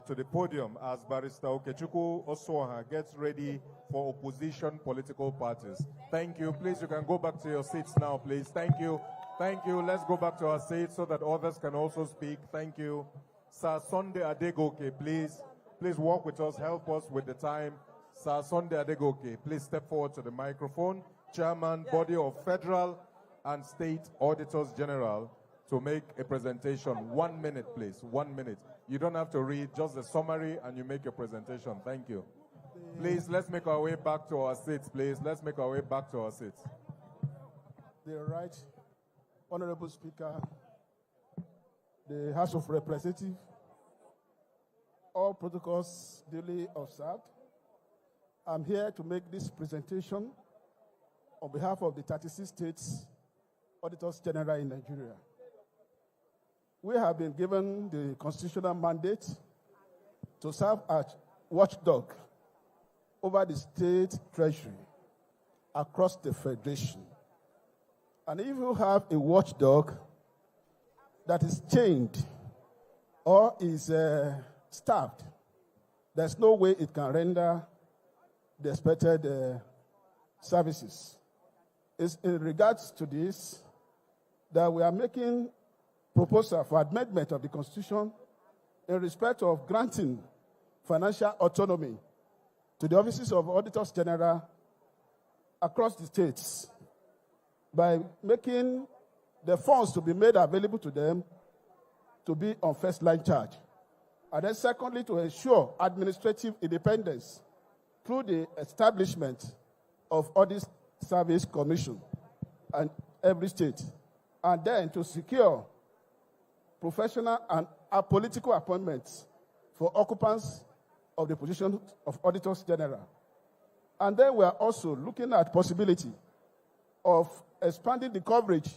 [SPEAKER 2] to the podium as Barrister Okechukwu Osoha gets ready for opposition political parties. Thank you. Please, you can go back to your seats now, please. Thank you. Thank you. Let's go back to our seats so that others can also speak. Thank you. Sir Sunday Adegoke, please. Please walk with us. Help us with the time. Sir Sunday Adegoke, please step forward to the microphone. Chairman, Body of Federal and State Auditors General, to make a presentation. 1 minute, please. 1 minute. You don't have to read, just the summary, and you make your presentation. Thank you. Please, let's make our way back to our seats, please. Let's make our way back to our seats.
[SPEAKER 20] The Right Honorable Speaker, the House of Representatives, all protocols duly observed. I'm here to make this presentation on behalf of the 36 states Auditors General in Nigeria. We have been given the constitutional mandate to serve as watchdog over the state treasury across the federation. And if you have a watchdog that is chained or is starved, there's no way it can render the expected services. It's in regards to this that we are making proposal for amendment of the Constitution in respect of granting financial autonomy to the offices of Auditors General across the states by making the funds to be made available to them to be on first-line charge. And then secondly, to ensure administrative independence through the establishment of Audit Service Commission and every state. And then to secure professional and apolitical appointments for occupants of the position of Auditors General. And then we are also looking at possibility of expanding the coverage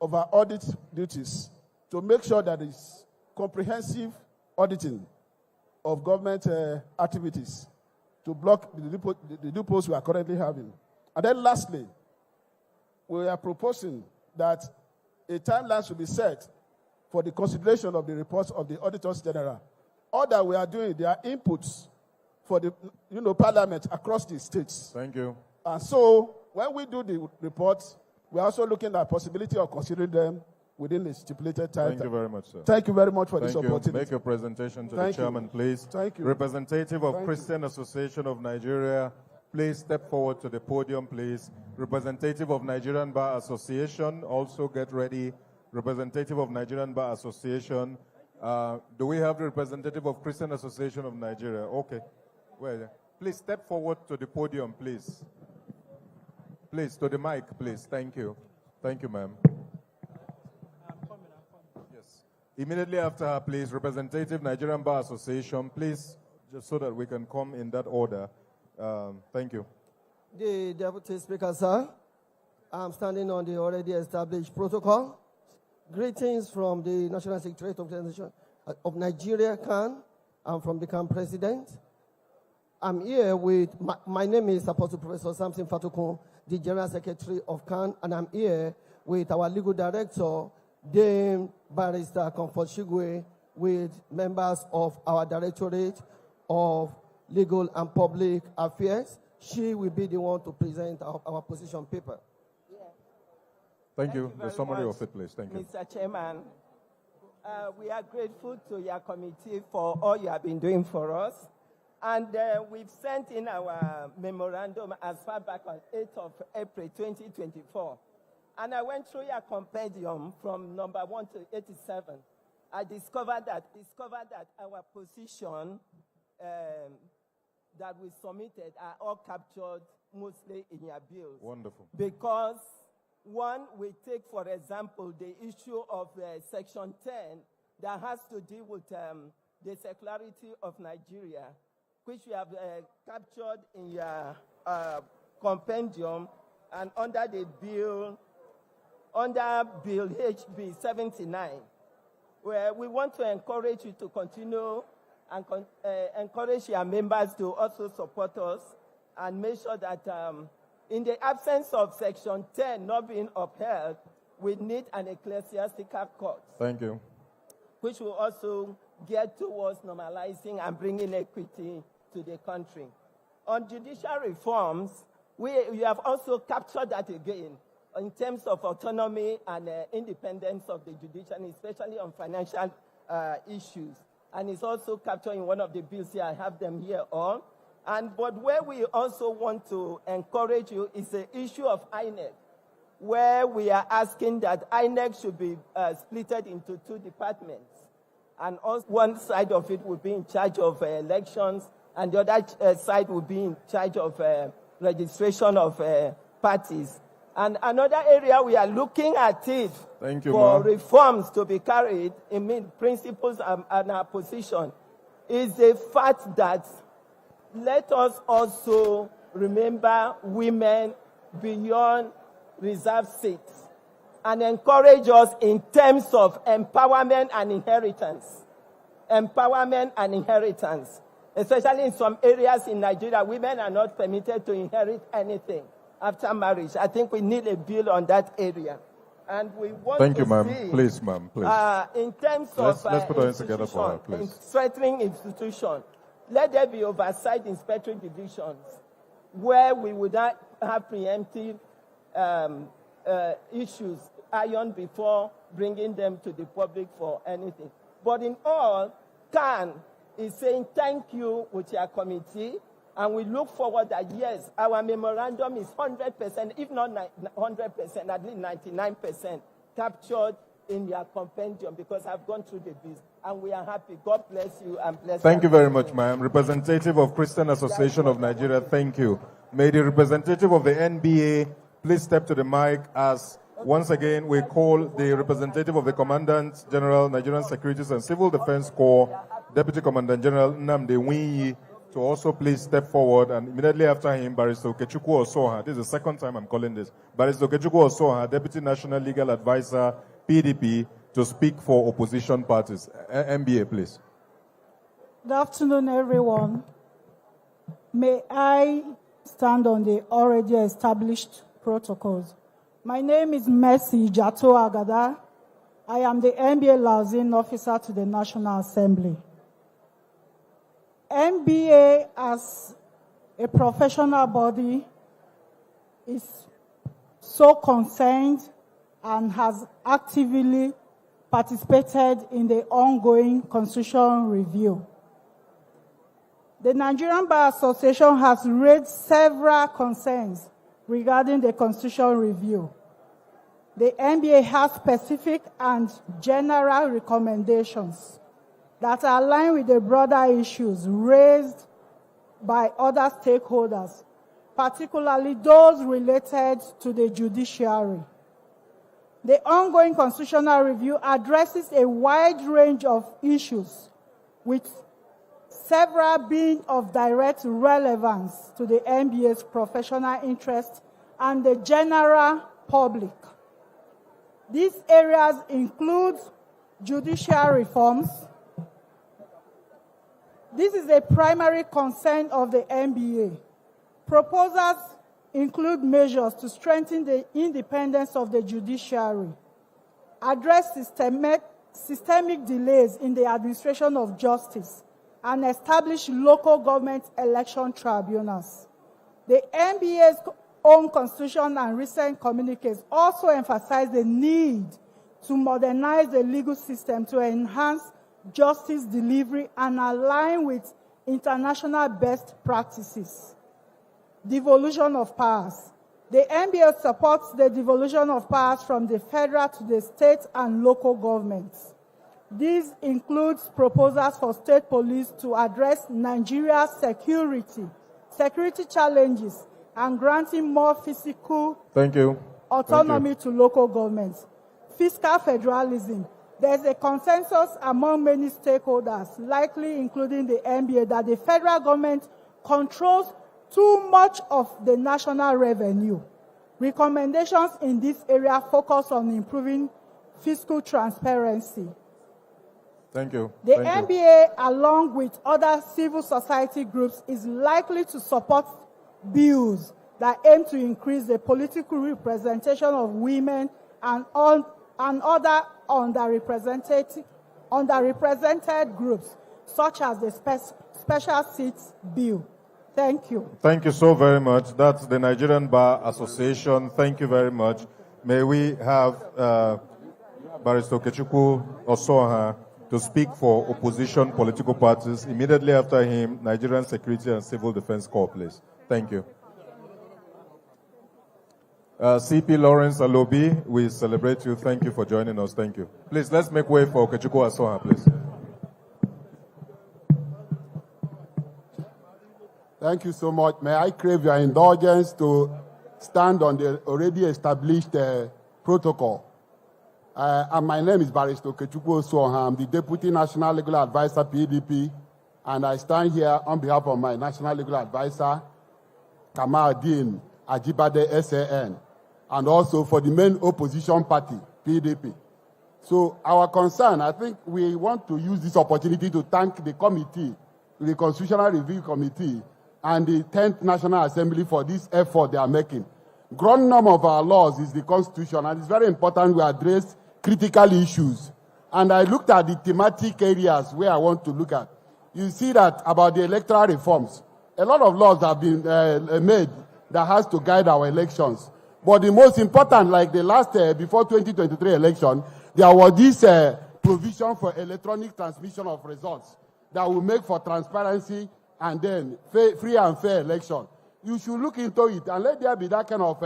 [SPEAKER 20] of our audit duties to make sure that it's comprehensive auditing of government activities to block the loopholes we are currently having. And then lastly, we are proposing that a timeline should be set for the consideration of the reports of the Auditors General. All that we are doing, they are inputs for the Parliament across the states.
[SPEAKER 2] Thank you.
[SPEAKER 20] And so when we do the reports, we're also looking at possibility of considering them within the stipulated time.
[SPEAKER 2] Thank you very much, sir.
[SPEAKER 20] Thank you very much for this opportunity.
[SPEAKER 2] Make your presentation to the chairman, please.
[SPEAKER 20] Thank you.
[SPEAKER 2] Representative of Christian Association of Nigeria, please step forward to the podium, please. Representative of Nigerian Bar Association, also get ready. Representative of Nigerian Bar Association. Do we have the representative of Christian Association of Nigeria? Okay. Well, please step forward to the podium, please. Please, to the mic, please. Thank you. Thank you, ma'am. Yes. Immediately after her, please, representative Nigerian Bar Association, please, just so that we can come in that order. Thank you.
[SPEAKER 19] The Deputy Speaker, sir, I'm standing on the already established protocol. Greetings from the National Secretariat of Nigeria, CAN. I'm from the CAN President. I'm here with, my name is Apostle Professor Samson Fatukun, the General Secretary of CAN, and I'm here with our Legal Director, Dame Barrister Comfort Shigwe, with members of our Directorate of Legal and Public Affairs. She will be the one to present our position paper.
[SPEAKER 2] Thank you. The summary of it, please. Thank you.
[SPEAKER 1] Mr. Chairman, we are grateful to your committee for all you have been doing for us. And we've sent in our memorandum as far back on 8th of April 2024. And I went through your compendium from number 1 to 87. I discovered that our position that we submitted are all captured mostly in your bills.
[SPEAKER 2] Wonderful.
[SPEAKER 1] Because one, we take, for example, the issue of Section 10 that has to do with the secularity of Nigeria, which we have captured in your compendium and under Bill HB 79, where we want to encourage you to continue and encourage your members to also support us and make sure that in the absence of Section 10 not being upheld, we need an ecclesiastical court.
[SPEAKER 2] Thank you.
[SPEAKER 1] Which will also get towards normalizing and bringing equity to the country. On judicial reforms, we have also captured that again in terms of autonomy and independence of the judiciary, especially on financial issues. And it's also captured in one of the bills here. I have them here all. But where we also want to encourage you is the issue of INEC, where we are asking that INEC should be splitted into two departments. And also one side of it will be in charge of elections, and the other side will be in charge of registration of parties. And another area we are looking at it for reforms to be carried, principles and our position, is the fact that let us also remember women beyond reserved seats and encourage us in terms of empowerment and inheritance. Empowerment and inheritance. Especially in some areas in Nigeria, women are not permitted to inherit anything after marriage. I think we need a bill on that area. And we want
[SPEAKER 2] Thank you,
[SPEAKER 1] to
[SPEAKER 2] ma'am.
[SPEAKER 1] see,
[SPEAKER 2] Please, ma'am. Please.
[SPEAKER 1] In terms of
[SPEAKER 2] let's put our hands together for her, please.
[SPEAKER 1] strengthening institutions, let there be oversight inspectory divisions where we would not have preemptive issues ironed before bringing them to the public for anything. But in all, CAN is saying thank you with your committee, and we look forward that, yes, our memorandum is 100%, if not 100%, at least 99% captured in your compendium, because I've gone through the bills, and we are happy. God bless you and bless
[SPEAKER 2] Thank you very much, ma'am. Representative of Christian Association of Nigeria, thank you. May the representative of the NBA please step to the mic as once again we call the representative of the Commandant General, Nigerian Securities and Civil Defense Corps, Deputy Commandant General Nnamdi Nwunyi, to also please step forward, and immediately after him, Barrister Okechukwu Osoha. This is the second time I'm calling this. Barrister Okechukwu Osoha, Deputy National Legal Advisor, PDP, to speak for opposition parties. NBA, please.
[SPEAKER 4] Good afternoon, everyone. May I stand on the already established protocols? My name is Mercy Jato Agada. I am the NBA liaison officer to the National Assembly. NBA as a professional body is so concerned and has actively participated in the ongoing constitutional review. The Nigerian Bar Association has raised several concerns regarding the constitutional review. The NBA has specific and general recommendations that align with the broader issues raised by other stakeholders, particularly those related to the judiciary. The ongoing constitutional review addresses a wide range of issues, with several being of direct relevance to the NBA's professional interest and the general public. These areas include judicial reforms. This is a primary concern of the NBA. Proposals include measures to strengthen the independence of the judiciary, address systemic delays in the administration of justice, and establish local government election tribunals. The NBA's own constitution and recent communiques also emphasize the need to modernize the legal system to enhance justice delivery and align with international best practices. Devolution of powers. The NBA supports the devolution of powers from the federal to the state and local governments. This includes proposals for state police to address Nigeria's security challenges, and granting more physical autonomy to local governments. Fiscal federalism. There's a consensus among many stakeholders, likely including the NBA, that the federal government controls too much of the national revenue. Recommendations in this area focus on improving fiscal transparency.
[SPEAKER 2] Thank you.
[SPEAKER 4] The NBA, along with other civil society groups, is likely to support bills that aim to increase the political representation of women and other underrepresented groups, such as the Special Seats Bill. Thank you.
[SPEAKER 2] Thank you so very much. That's the Nigerian Bar Association. Thank you very much. May we have Barrister Okechukwu Osoha to speak for opposition political parties. Immediately after him, Nigerian Security and Civil Defense Corps, please. Thank you. CP Lawrence Alobi, we celebrate you. Thank you for joining us. Thank you. Please, let's make way for Okechukwu Osoha, please.
[SPEAKER 5] Thank you so much. May I crave your indulgence to stand on the already established protocol. And my name is Barrister Okechukwu Osoha. I'm the Deputy National Legal Advisor, PDP, and I stand here on behalf of my National Legal Advisor, Kamaldeen Ajibade SAN, and also for the main opposition party, PDP. So our concern, I think we want to use this opportunity to thank the committee, the Constitutional Review Committee, and the 10th National Assembly for this effort they are making. Ground norm of our laws is the Constitution, and it's very important we address critical issues. And I looked at the thematic areas where I want to look at. You see that about the electoral reforms, a lot of laws have been made that has to guide our elections. But the most important, like the last, before 2023 election, there was this provision for electronic transmission of results that will make for transparency and then free and fair election. You should look into it and let there be that kind of,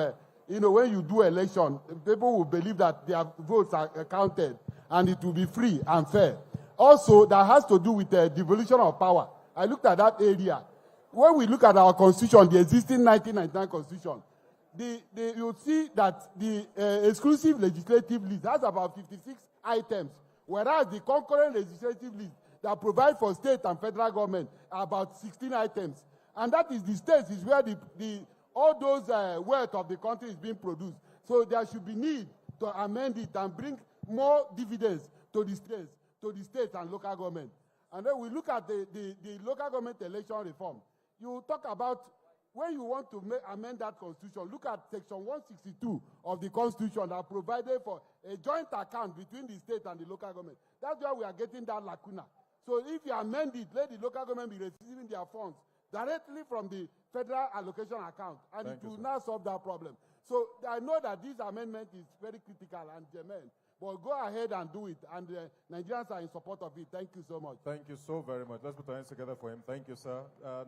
[SPEAKER 5] when you do election, people will believe that their votes are counted and it will be free and fair. Also, that has to do with the devolution of power. I looked at that area. When we look at our constitution, the existing 1999 constitution, you'll see that the exclusive legislative list has about 56 items, whereas the concurrent legislative list that provide for state and federal government are about 16 items. And that is the states is where all those wealth of the country is being produced. So there should be need to amend it and bring more dividends to the states and local government. And then we look at the local government election reform. You talk about when you want to amend that constitution, look at section 162 of the constitution that provided for a joint account between the state and the local government. That's why we are getting that lacuna. So if you amend it, let the local government be receiving their funds directly from the federal allocation account, and it will now solve that problem. So I know that this amendment is very critical and germane, but go ahead and do it, and Nigerians are in support of it. Thank you so much.
[SPEAKER 2] Thank you so very much. Let's put our hands together for him. Thank you, sir.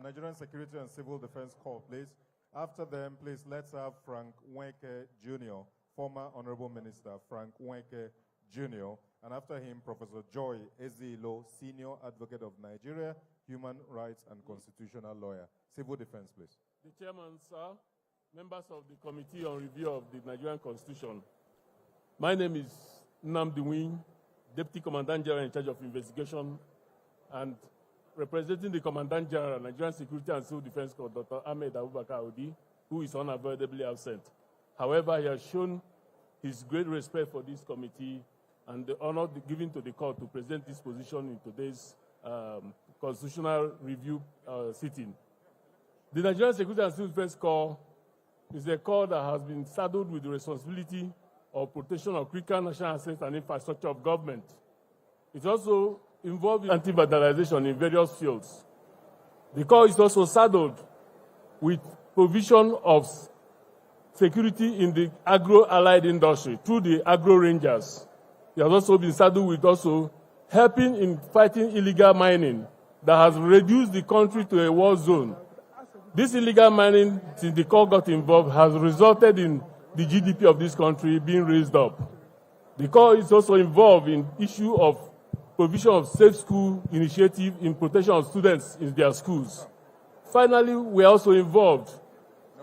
[SPEAKER 2] Nigerian Security and Civil Defense Corps, please. After them, please, let's have Frank Nweke Jr., former Honorable Minister Frank Nweke Jr., and after him, Professor Joy Ezilo, Senior Advocate of Nigeria, Human Rights and Constitutional Lawyer. Civil Defense, please.
[SPEAKER 22] The Chairman, sir, members of the Committee on Review of the Nigerian Constitution. My name is Nnamdi Win, Deputy Commandant General in charge of investigation, and representing the Commandant General, Nigerian Security and Civil Defense Corps, Dr. Ahmed Abubakar Odi, who is unavoidably absent. However, he has shown his great respect for this committee and the honor given to the court to present this position in today's constitutional review sitting. The Nigerian Security and Civil Defense Corps is a corps that has been saddled with the responsibility of protection of critical national assets and infrastructure of government. It's also involved in anti-vandalization in various fields. The corps is also saddled with provision of security in the agro-allied industry through the agro-rangers. It has also been saddled with also helping in fighting illegal mining that has reduced the country to a war zone. This illegal mining, since the corps got involved, has resulted in the GDP of this country being raised up. The corps is also involved in issue of provision of safe school initiative in protection of students in their schools. Finally, we are also involved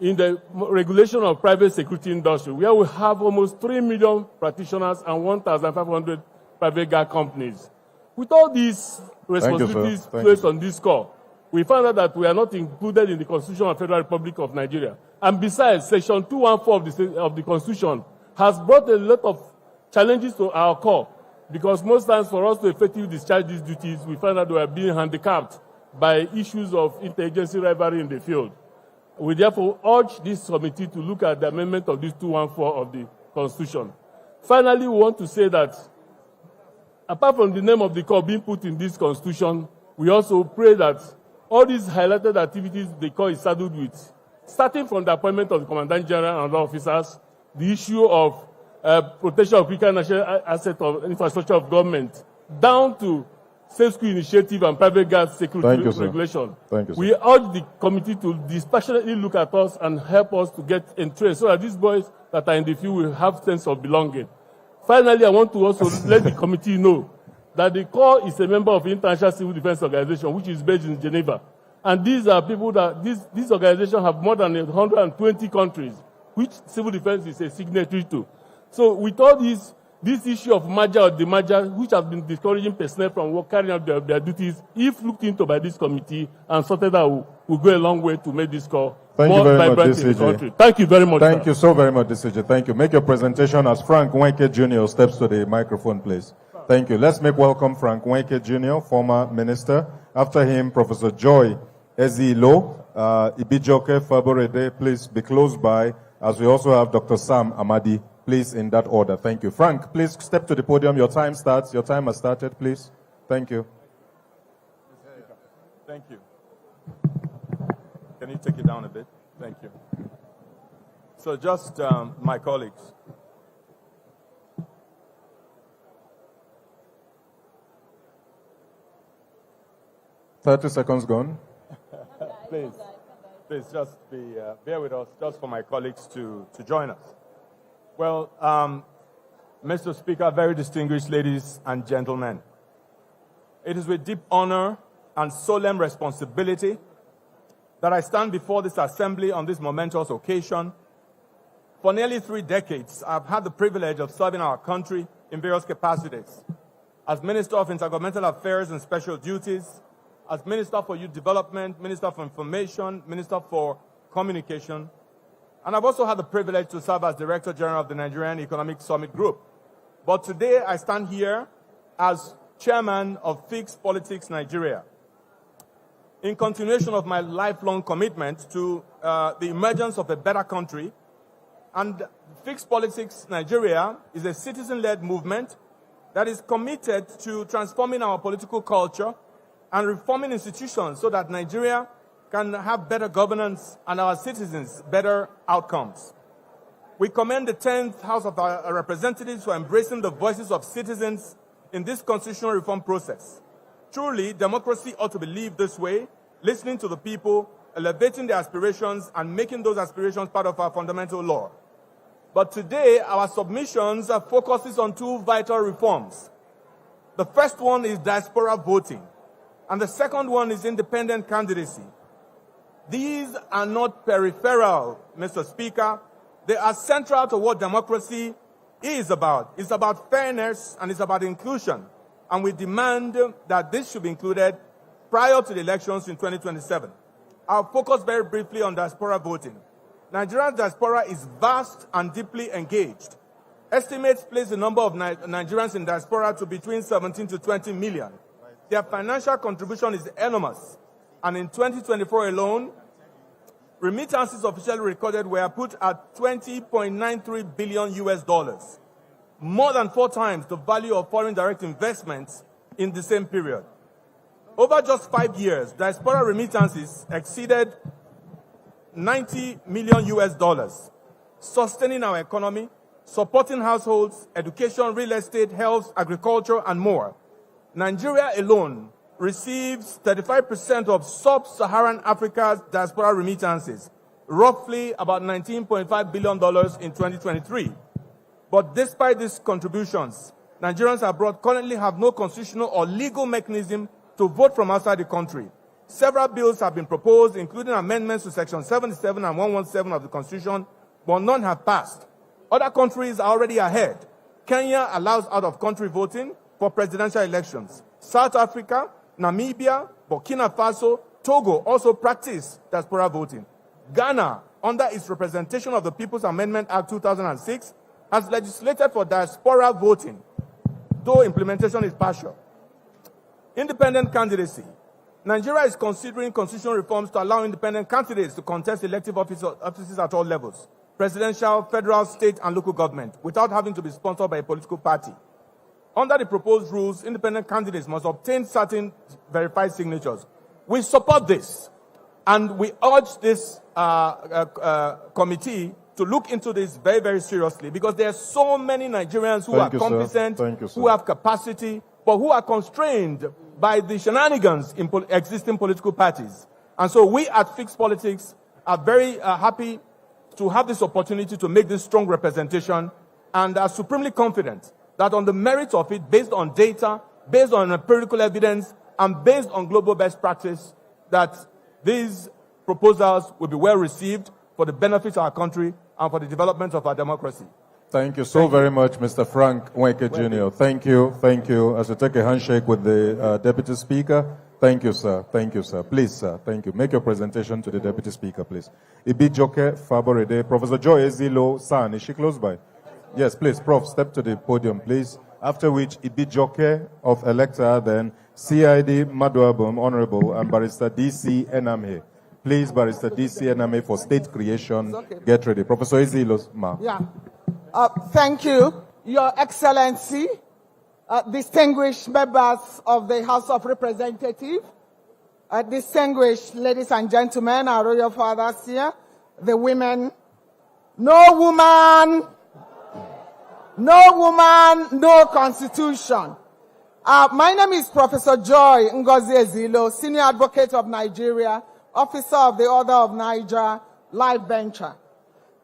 [SPEAKER 22] in the regulation of private security industry, where we have almost 3 million practitioners and 1,500 private gas companies. With all these responsibilities placed on this score, we found out that we are not included in the Constitution of the Federal Republic of Nigeria. And besides, Section 214 of the Constitution has brought a lot of challenges to our core, because most times for us to effectively discharge these duties, we find that we are being handicapped by issues of interagency rivalry in the field. We therefore urge this committee to look at the amendment of this 214 of the Constitution. Finally, we want to say that apart from the name of the corps being put in this Constitution, we also pray that all these highlighted activities the corps is saddled with, starting from the appointment of the Commandant General and other officers, the issue of protection of critical national asset of infrastructure of government, down to safe school initiative and private gas security regulation.
[SPEAKER 2] Thank you, sir.
[SPEAKER 22] We urge the committee to dispassionately look at us and help us to get entrenched so that these boys that are in the field will have sense of belonging. Finally, I want to also let the committee know that the corps is a member of the International Civil Defense Organization, which is based in Geneva. And these are people that, these organizations have more than 120 countries, which civil defense is a signatory to. So with all this issue of merger or demerger, which has been discouraging personnel from carrying out their duties, if looked into by this committee and sorted out, will go a long way to make this corps more vibrant in the country. Thank you very much.
[SPEAKER 2] Thank you so very much, DCJ. Thank you. Make your presentation as Frank Wenke Jr. steps to the microphone, please. Thank you. Let's make welcome Frank Wenke Jr., former minister. After him, Professor Joy Ezilo, Ibijoke Faborede, please be close by, as we also have Dr. Sam Amadi, please, in that order. Thank you. Frank, please step to the podium. Your time starts. Your time has started, please. Thank you.
[SPEAKER 6] Thank you. Can you take it down a bit? Thank you. So just my colleagues.
[SPEAKER 2] $30 seconds gone.
[SPEAKER 6] Please just bear with us, just for my colleagues to join us. Well, Mr. Speaker, very distinguished ladies and gentlemen, it is with deep honor and solemn responsibility that I stand before this assembly on this momentous occasion. For nearly 3 decades, I've had the privilege of serving our country in various capacities. As Minister of Intergovernmental Affairs and Special Duties, as Minister for Youth Development, Minister for Information, Minister for Communication, and I've also had the privilege to serve as Director General of the Nigerian Economic Summit Group. But today I stand here as Chairman of Fixed Politics Nigeria, in continuation of my lifelong commitment to the emergence of a better country. And Fixed Politics Nigeria is a citizen-led movement that is committed to transforming our political culture and reforming institutions so that Nigeria can have better governance and our citizens better outcomes. We commend the 10th House of Representatives for embracing the voices of citizens in this constitutional reform process. Truly, democracy ought to be lived this way, listening to the people, elevating their aspirations, and making those aspirations part of our fundamental law. But today, our submissions focuses on 2 vital reforms. The first one is diaspora voting, and the second one is independent candidacy. These are not peripheral, Mr. Speaker. They are central to what democracy is about. It's about fairness and it's about inclusion. And we demand that this should be included prior to the elections in 2027. I'll focus very briefly on diaspora voting. Nigerian diaspora is vast and deeply engaged. Estimates place the number of Nigerians in diaspora to between 17 to 20 million. Their financial contribution is enormous. And in 2024 alone, remittances officially recorded were put at $20.93 billion, more than 4 times the value of foreign direct investments in the same period. Over just 5 years, diaspora remittances exceeded $90 million, sustaining our economy, supporting households, education, real estate, health, agriculture, and more. Nigeria alone receives 35% of sub-Saharan Africa's diaspora remittances, roughly about $19.5 billion in 2023. But despite these contributions, Nigerians abroad currently have no constitutional or legal mechanism to vote from outside the country. Several bills have been proposed, including amendments to Section 77 and 117 of the Constitution, but none have passed. Other countries are already ahead. Kenya allows out-of-country voting. for presidential elections. South Africa, Namibia, Burkina Faso, Togo also practice diaspora voting. Ghana, under its representation of the People's Amendment Act 2006, has legislated for diaspora voting, though implementation is partial. Independent candidacy. Nigeria is considering constitutional reforms to allow independent candidates to contest elective offices at all levels, presidential, federal, state, and local government, without having to be sponsored by a political party. Under the proposed rules, independent candidates must obtain certain verified signatures. We support this, and we urge this committee to look into this very, very seriously, because there are so many Nigerians who are competent, who have capacity, but who are constrained by the shenanigans in existing political parties. And so we at Fixed Politics are very happy to have this opportunity to make this strong representation, and are supremely confident that on the merits of it, based on data, based on empirical evidence, and based on global best practice, that these proposals will be well received for the benefit of our country and for the development of our democracy.
[SPEAKER 15] Thank you so very much, Mr. Frank Nweke Jr. Thank you, thank you. As you take a handshake with the Deputy Speaker, thank you, sir. Thank you, sir. Please, sir, thank you. Make your presentation to the Deputy Speaker, please. Ibijoke Faborede, Professor Joy Ezilo San, is she close by? Yes, please, Prof, step to the podium, please. After which, Ibijoke of Elector, then CID Maduabum, Honorable, and Barrister DC Ename. Please, Barrister DC Ename, for state creation. Okay. Get ready. Professor Ezilo, ma.
[SPEAKER 19] Yeah. Thank you, Your Excellency, distinguished members of the House of Representatives, distinguished ladies and gentlemen, our royal fathers here, the women. No woman, no constitution. My name is Professor Joy Ngozi Ezilo, Senior Advocate of Nigeria, Officer of the Order of Niger, Life Venture.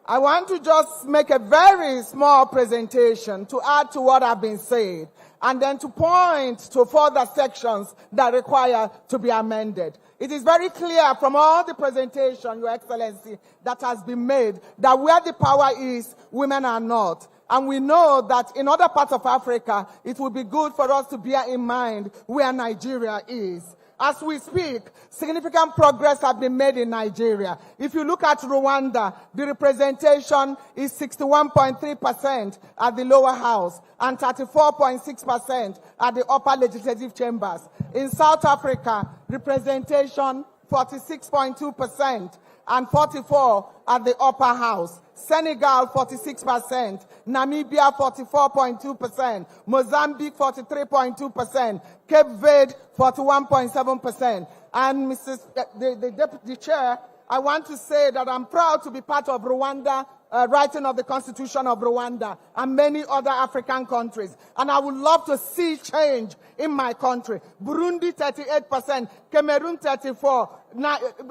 [SPEAKER 19] I want to just make a very small presentation to add to what I've been saying, and then to point to further sections that require to be amended. It is very clear from all the presentation, Your Excellency, that has been made, that where the power is, women are not. And we know that in other parts of Africa, it would be good for us to bear in mind where Nigeria is. As we speak, significant progress has been made in Nigeria. If you look at Rwanda, the representation is 61.3% at the lower house and 34.6% at the upper legislative chambers. In South Africa, representation 46.2% and 44% at the upper house. Senegal 46%, Namibia 44.2%, Mozambique 43.2%, Cape Verde 41.7%. And the Deputy Chair, I want to say that I'm proud to be part of Rwanda, writing of the Constitution of Rwanda and many other African countries. And I would love to see change in my country. Burundi 38%, Cameroon 34%,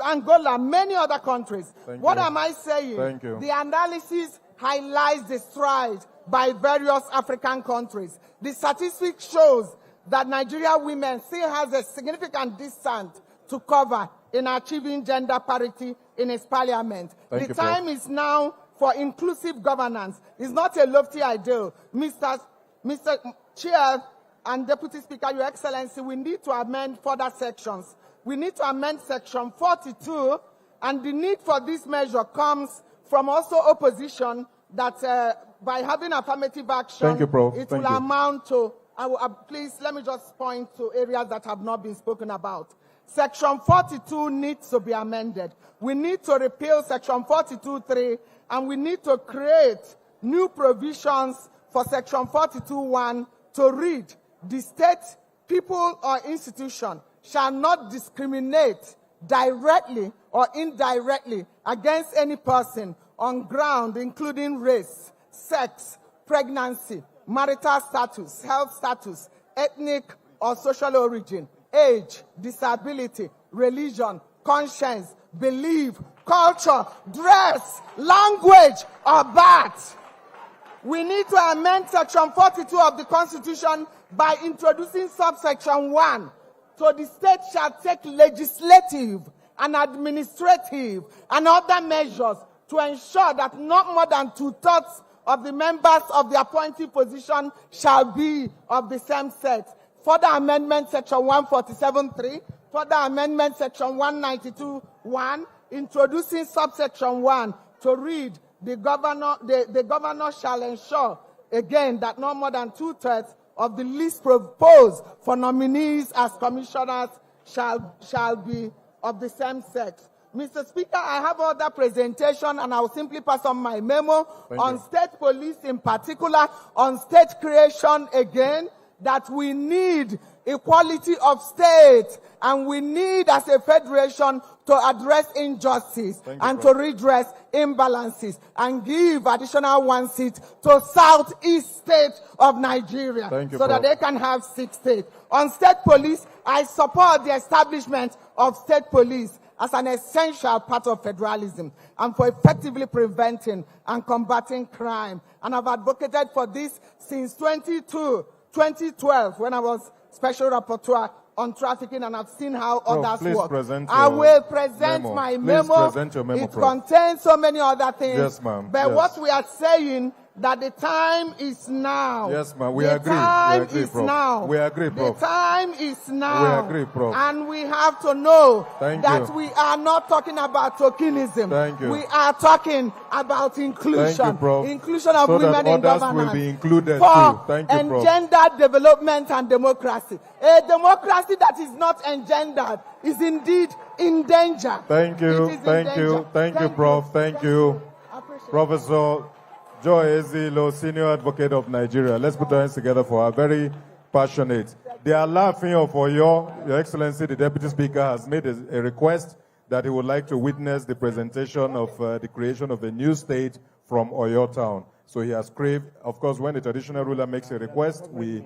[SPEAKER 19] Angola, many other countries. What am I saying?
[SPEAKER 15] Thank you.
[SPEAKER 19] The analysis highlights the strides by various African countries. The statistics shows that Nigeria women still has a significant distance to cover in achieving gender parity in its parliament. The time is now for inclusive governance. It's not a lofty ideal. Mr. Chair and Deputy Speaker, Your Excellency, we need to amend further sections. We need to amend section 42, and the need for this measure comes from also opposition that by having affirmative action, it will amount to, please let me just point to areas that have not been spoken about. Section 42 needs to be amended. We need to repeal section 42.3, and we need to create new provisions for section 42.1 to read, the state, people, or institution shall not discriminate directly or indirectly against any person on ground including race, sex, pregnancy, marital status, health status, ethnic or social origin, age, disability, religion, conscience, belief, culture, dress, language, or birth. We need to amend section 42 of the Constitution by introducing subsection 1. So the state shall take legislative and administrative and other measures to ensure that not more than 2/3 of the members of the appointed position shall be of the same sex. Further amendment, section 147.3. Further amendment, section 192.1, introducing subsection 1 to read, the governor shall ensure, again, that no more than 2/3 of the list proposed for nominees as commissioners shall be of the same sex. Mr. Speaker, I have other presentation, and I will simply pass on my memo on state police in particular, on state creation again, that we need equality of states, and we need, as a federation, to address injustice and to redress imbalances and give additional 1 seat to southeast states of Nigeria so that they can have 6 states. On state police, I support the establishment of state police as an essential part of federalism and for effectively preventing and combating crime. And I've advocated for this since 2012, when I was Special Rapporteur on trafficking, and I've seen how others work. I will present my memo. It contains so many other things.
[SPEAKER 2] Yes, ma'am.
[SPEAKER 19] But what we are saying, that the time is now.
[SPEAKER 2] Yes, ma'am. We
[SPEAKER 19] agree.
[SPEAKER 2] The time
[SPEAKER 19] is now.
[SPEAKER 2] We agree, Prof.
[SPEAKER 19] The time is now.
[SPEAKER 2] We agree, Prof.
[SPEAKER 19] And we have to know
[SPEAKER 2] that
[SPEAKER 19] we are not talking about tokenism.
[SPEAKER 2] Thank you.
[SPEAKER 19] We are talking about inclusion.
[SPEAKER 2] Thank you, Prof.
[SPEAKER 19] Inclusion of women in governance.
[SPEAKER 2] Will be included
[SPEAKER 19] for
[SPEAKER 2] too. Thank you, Prof.
[SPEAKER 19] engendered development and democracy. A democracy that is not engendered is indeed in danger.
[SPEAKER 2] Thank you. Thank you. Thank you, Prof. Thank you. Professor Joy Ezilo, Senior Advocate of Nigeria. Let's put our hands together for our very passionate. They are laughing of Oyo. Your Excellency, the Deputy Speaker has made a request that he would like to witness the presentation of the creation of a new state from Oyo town. So he has craved, of course, when the traditional ruler makes a request, the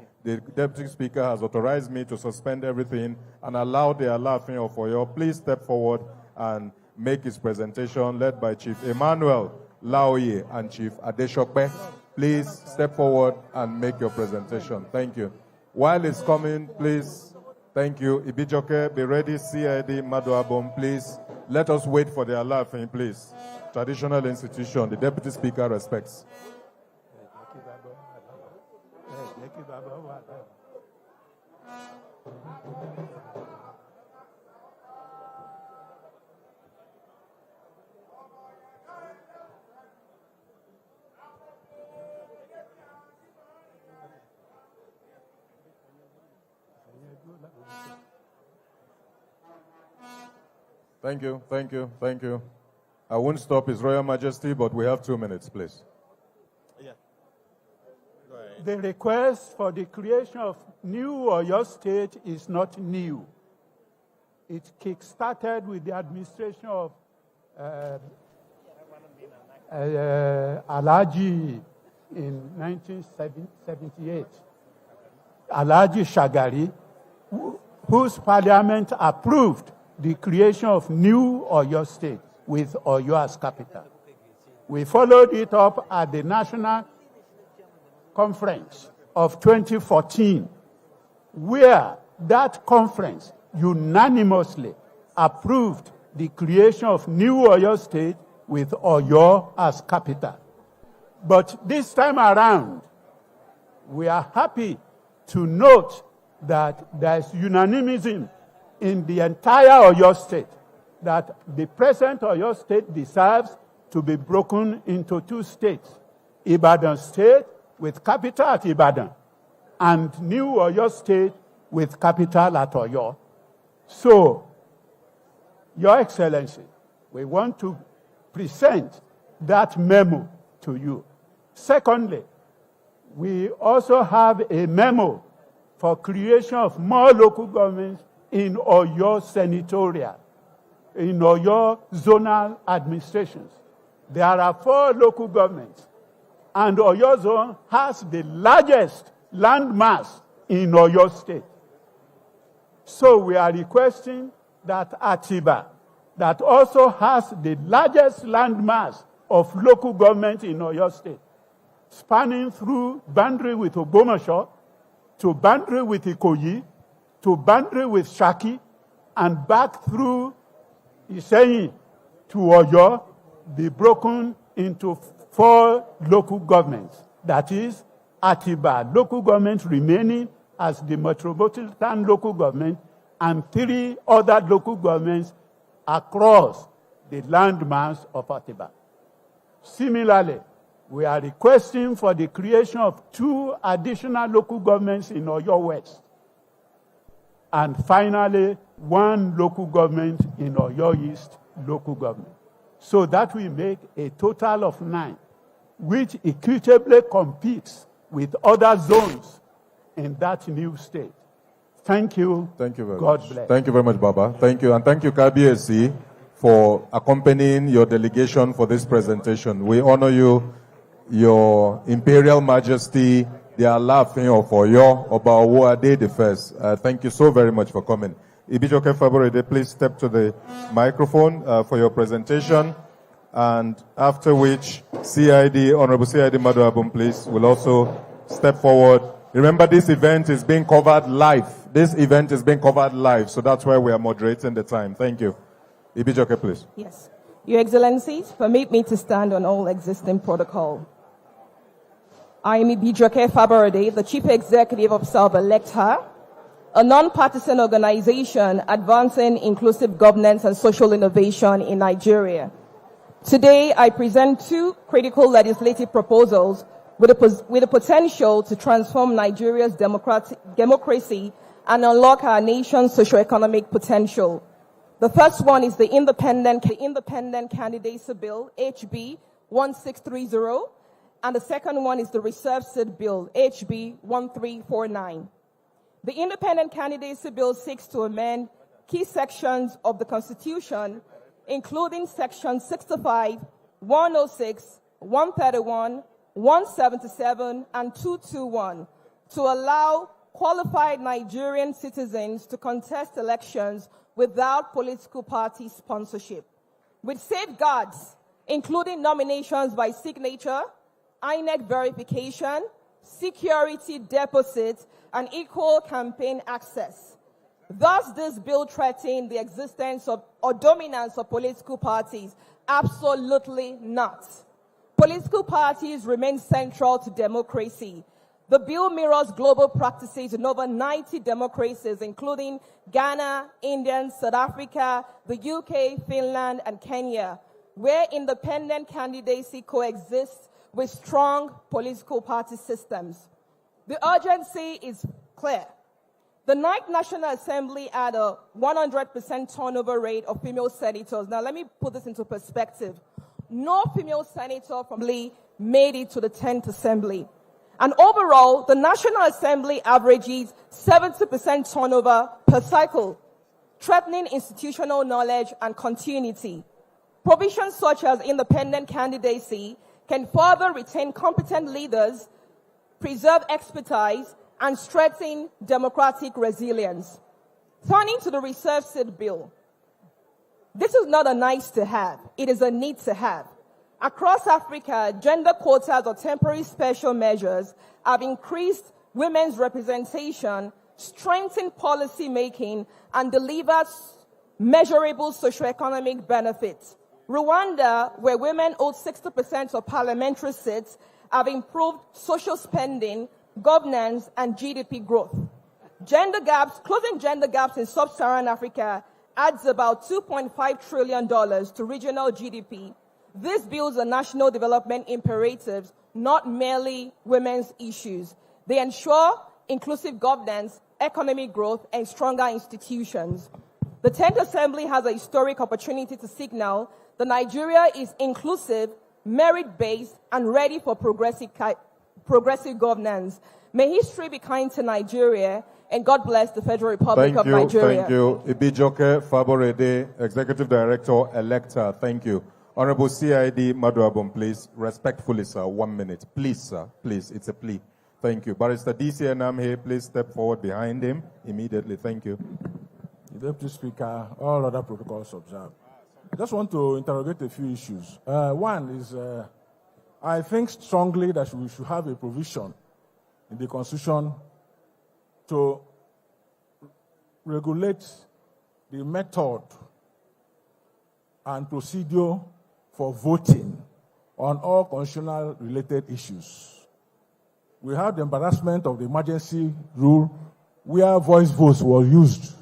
[SPEAKER 2] Deputy Speaker has authorized me to suspend everything and allow the laughing of Oyo. Please step forward and make his presentation, led by Chief Emmanuel Laoye and Chief Adeshokpe. Please step forward and make your presentation. Thank you. While it's coming, please, thank you. Ibijoke, be ready. CID Maduabom, please. Let us wait for their laughing, please. Traditional institution, the Deputy Speaker respects. Thank you, thank you, thank you. I won't stop His Royal Majesty, but we have 2 minutes, please.
[SPEAKER 7] Yeah. Go ahead.
[SPEAKER 8] The request for the creation of new Oyo State is not new. It kick-started with the administration of Alhaji in 1978. Alhaji Shagari, whose parliament approved the creation of new Oyo State with Oyo as capital. We followed it up at the National Conference of 2014, where that conference unanimously approved the creation of new Oyo State with Oyo as capital. But this time around, we are happy to note that there's unanimity in the entire Oyo State that the present Oyo State deserves to be broken into 2 states. Ibadan State with capital at Ibadan and new Oyo State with capital at Oyo. So, Your Excellency, we want to present that memo to you. Secondly, we also have a memo for creation of more local governments in Oyo senatorial, in Oyo zonal administrations. There are 4 local governments, and Oyo zone has the largest land mass in Oyo State. So we are requesting that Atiba, that also has the largest land mass of local government in Oyo State, spanning through boundary with Ogbomoso, to boundary with Ikoyi, to boundary with Shaki, and back through Iseyin to Oyo, be broken into 4 local governments. That is, Atiba local government remaining as the metropolitan local government and 3 other local governments across the landmass of Atiba. Similarly, we are requesting for the creation of 2 additional local governments in Oyo West. And finally, 1 local government in Oyo East local government. So that we make a total of 9, which equitably competes with other zones in that new state. Thank you.
[SPEAKER 2] Thank you very
[SPEAKER 8] God
[SPEAKER 2] much.
[SPEAKER 8] bless.
[SPEAKER 2] Thank you very much, Baba. Thank you. And thank you, KBSC, for accompanying your delegation for this presentation. We honor you, Your Imperial Majesty, the Alaafin of Oyo, Oba Owode the First. Thank you so very much for coming. Ibijoke Faborede, please step to the microphone for your presentation. And after which, Honorable CID Maduabum, please, will also step forward. Remember, this event is being covered live. This event is being covered live, so that's why we are moderating the time. Thank you. Ibijoke, please.
[SPEAKER 9] Yes. Your Excellencies, permit me to stand on all existing protocol. I am Ibijoke Faborede, the Chief Executive of Self-Electa, a non-partisan organization advancing inclusive governance and social innovation in Nigeria. Today, I present 2 critical legislative proposals with the potential to transform Nigeria's democracy and unlock our nation's socio-economic potential. The first one is the Independent Candidacy Bill, HB 1630, and the second one is the Reserve Seat Bill, HB 1349. The Independent Candidacy Bill seeks to amend key sections of the Constitution, including Section 65, 106, 131, 177, and 221, to allow qualified Nigerian citizens to contest elections without political party sponsorship, with safeguards, including nominations by signature, INEC verification, security deposit, and equal campaign access. Thus, this bill threatens the existence of or dominance of political parties. Absolutely not. Political parties remain central to democracy. The bill mirrors global practices in over 90 democracies, including Ghana, India, South Africa, the UK, Finland, and Kenya, where independent candidacy coexists with strong political party systems. The urgency is clear. The 9th National Assembly had a 100% turnover rate of female senators. Now, let me put this into perspective. No female senator from Lee made it to the 10th Assembly. And overall, the National Assembly averages 70% turnover per cycle, threatening institutional knowledge and continuity. Provisions such as independent candidacy can further retain competent leaders, preserve expertise, and strengthen democratic resilience. Turning to the Reserve Seat Bill. This is not a nice to have, it is a need to have. Across Africa, gender quotas or temporary special measures have increased women's representation, strengthened policy making, and delivered measurable socioeconomic benefits. Rwanda, where women hold 60% of parliamentary seats, have improved social spending, governance, and GDP growth. Closing gender gaps in sub-Saharan Africa adds about $2.5 trillion to regional GDP. This builds on national development imperatives, not merely women's issues. They ensure inclusive governance, economic growth, and stronger institutions. The 10th Assembly has a historic opportunity to signal that Nigeria is inclusive, merit-based, and ready for progressive governance. May history be kind to Nigeria, and God bless the Federal Republic of Nigeria.
[SPEAKER 2] Thank you. Ibijoke Faborede, Executive Director, Electa. Thank you. Honorable CID Maduabum, please. Respectfully, sir. 1 minute. Please, sir. Please. It's a plea. Thank you. Barrister DCNM here, please step forward behind him immediately. Thank you.
[SPEAKER 11] Deputy Speaker, all other protocols observed. I just want to interrogate a few issues. One is, I think strongly that we should have a provision in the Constitution to regulate the method and procedure for voting on all constitutional related issues. We had the embarrassment of the emergency rule where voice votes were used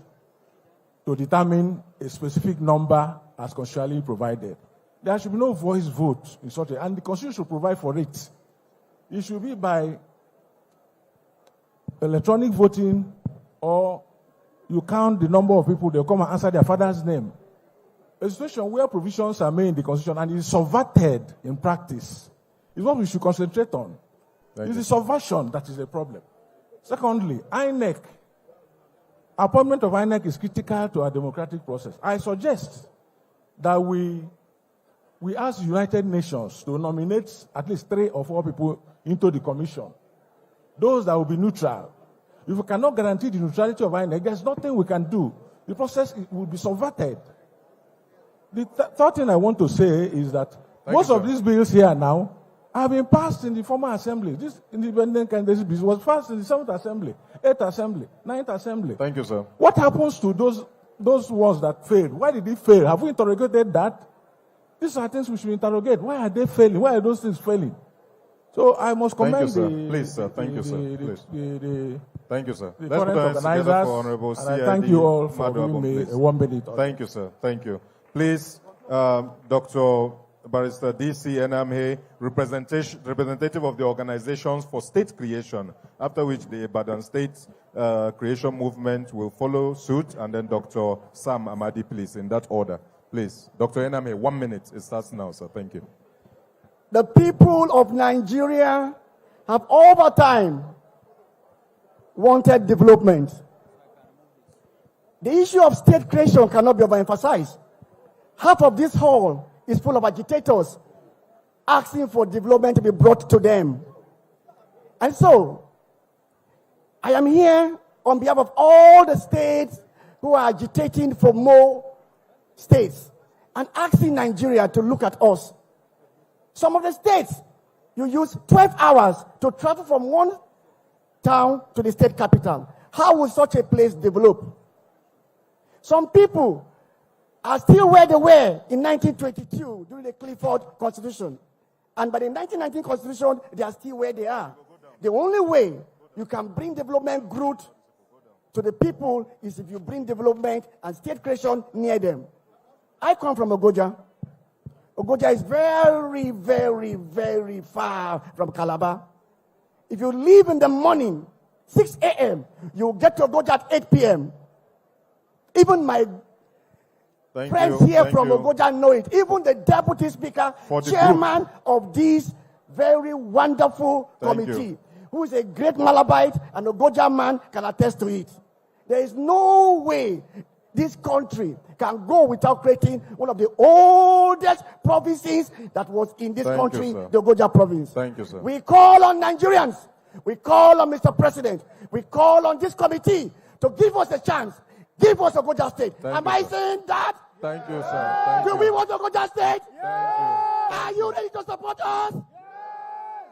[SPEAKER 11] to determine a specific number as constitutionally provided. There should be no voice vote in such a, and the Constitution should provide for it. It should be by electronic voting, or you count the number of people, they'll come and answer their father's name. A situation where provisions are made in the Constitution and it is subverted in practice is what we should concentrate on. It's the subversion that is the problem. Secondly, INEC. Appointment of INEC is critical to our democratic process. I suggest that we ask the United Nations to nominate at least 3 or 4 people into the commission. Those that will be neutral. If we cannot guarantee the neutrality of INEC, there's nothing we can do. The process will be subverted. The third thing I want to say is that most of these bills here now have been passed in the former assembly. This independent candidacy bill was passed in the 7th assembly, 8th assembly, 9th assembly.
[SPEAKER 2] Thank you, sir.
[SPEAKER 11] What happens to those ones that failed? Why did they fail? Have we interrogated that? These are things we should interrogate. Why are they failing? Why are those things failing? So I must commend
[SPEAKER 2] Please, sir. Thank you, sir. Please. Thank you, sir.
[SPEAKER 11] The
[SPEAKER 2] Let's put our hands together for Honorable
[SPEAKER 11] and I thank you all for giving me a 1 minute.
[SPEAKER 2] Thank you, sir. Thank you. Please, Dr. Barrister D.C. Enamhe, representative of the Organizations for State Creation, after which the Ibadan State Creation Movement will follow suit, and then Dr. Sam Amadi, please, in that order. Please. Dr. Enamhe, 1 minute. It starts now, sir. Thank you.
[SPEAKER 13] The people of Nigeria have over time wanted development. The issue of state creation cannot be overemphasized. Half of this hall is full of agitators asking for development to be brought to them. And so, I am here on behalf of all the states who are agitating for more states and asking Nigeria to look at us. Some of the states, you use 12 hours to travel from one town to the state capital. How will such a place develop? Some people are still where they were in 1922 during the Clifford Constitution. And by the 1919 Constitution, they are still where they are. The only way you can bring development growth to the people is if you bring development and state creation near them. I come from Abuja. Abuja is very, very, very far from Calabar. If you leave in the morning, 6 a.m., you get to Abuja at 8 p.m. Even my friends here from Abuja know it. Even the deputy speaker, chairman of this very wonderful committee, who is a great Malabite and a Abuja man, can attest to it. There is no way this country can go without creating one of the oldest provinces that was in this country, the Abuja province.
[SPEAKER 2] Thank you, sir.
[SPEAKER 13] We call on Nigerians. We call on Mr. President. We call on this committee to give us a chance. Give us Abuja State. Am I saying that?
[SPEAKER 2] Thank you, sir.
[SPEAKER 13] Do we want Abuja State? Are you ready to support us?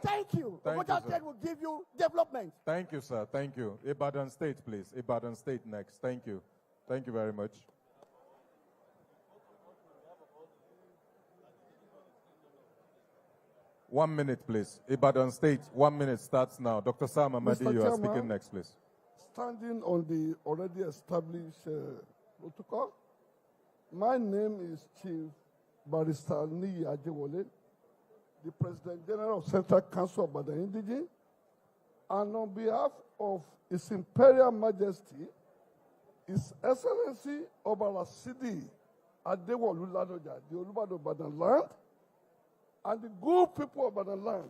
[SPEAKER 13] Thank you. Abuja State will give you development.
[SPEAKER 2] Thank you, sir. Thank you. Ibadan State, please. Ibadan State next. Thank you. Thank you very much. One minute, please. Ibadan State, 1 minute starts now. Dr. Sam Amadi, you are speaking next, please.
[SPEAKER 14] Standing on the already established protocol, my name is Chief Barrister Niyi Ajewole, the President General of Central Council of Ibadan Indigene, and on behalf of His Imperial Majesty, His Excellency Obara Sidi Adewolu Ladoja, the Olubado of Ibadan land, and the good people of Ibadan land,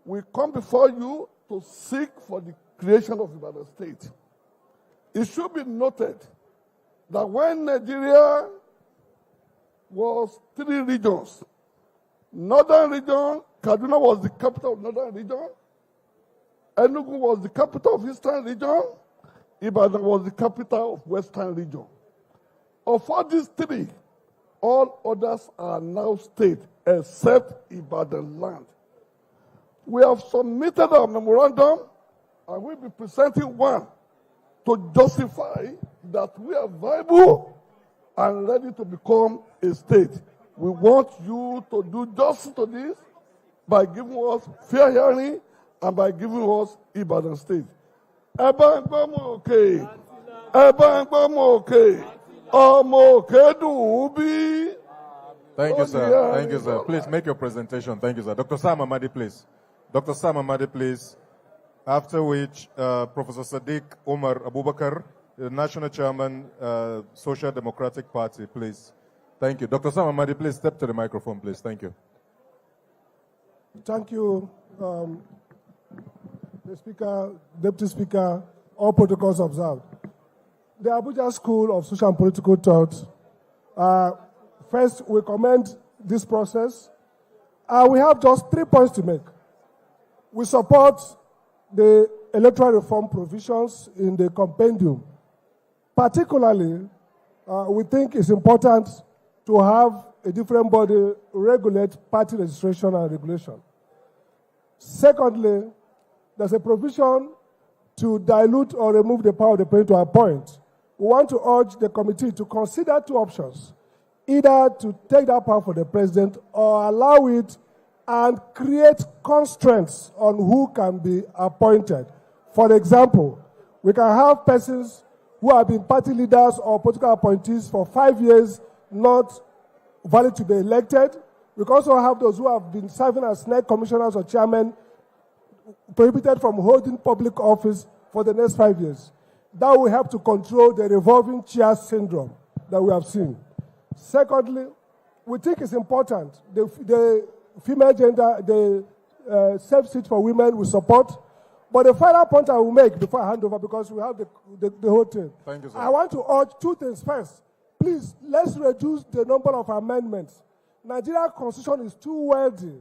[SPEAKER 14] we come before you to seek for the creation of Ibadan State. It should be noted that when Nigeria was 3 regions, Northern region, Kaduna was the capital of Northern region, Enugu was the capital of Eastern region, Ibadan was the capital of Western region. Of all these 3, all others are now state except Ibadan land. We have submitted our memorandum and we'll be presenting one to justify that we are viable and ready to become a state. We want you to do justice to this by giving us fair hearing and by giving us Ibadan State. Okay.
[SPEAKER 2] Thank you, sir. Thank you, sir. Please make your presentation. Thank you, sir. Dr. Sam Amadi, please. Dr. Sam Amadi, please. After which, Professor Sadiq Umar Abubakar, the National Chairman, Social Democratic Party, please. Thank you. Dr. Sam Amadi, please step to the microphone, please. Thank you.
[SPEAKER 16] Thank you, the Speaker, Deputy Speaker, all protocols observed. The Abuja School of Social and Political Thought, first, we commend this process. We have just 3 points to make. We support the electoral reform provisions in the compendium. Particularly, we think it's important to have a different body regulate party registration and regulation. Secondly, there's a provision to dilute or remove the power of the president to appoint. We want to urge the committee to consider 2 options, either to take that power for the president or allow it and create constraints on who can be appointed. For example, we can have persons who have been party leaders or political appointees for 5 years not valid to be elected. We can also have those who have been serving as NEC commissioners or chairmen prohibited from holding public office for the next 5 years. That will help to control the revolving chair syndrome that we have seen. Secondly, we think it's important, the female gender, the safe seat for women we support. But the final point I will make before I hand over, because we have the whole thing.
[SPEAKER 2] Thank you, sir.
[SPEAKER 16] I want to urge 2 things. First, please, let's reduce the number of amendments. Nigerian constitution is too wealthy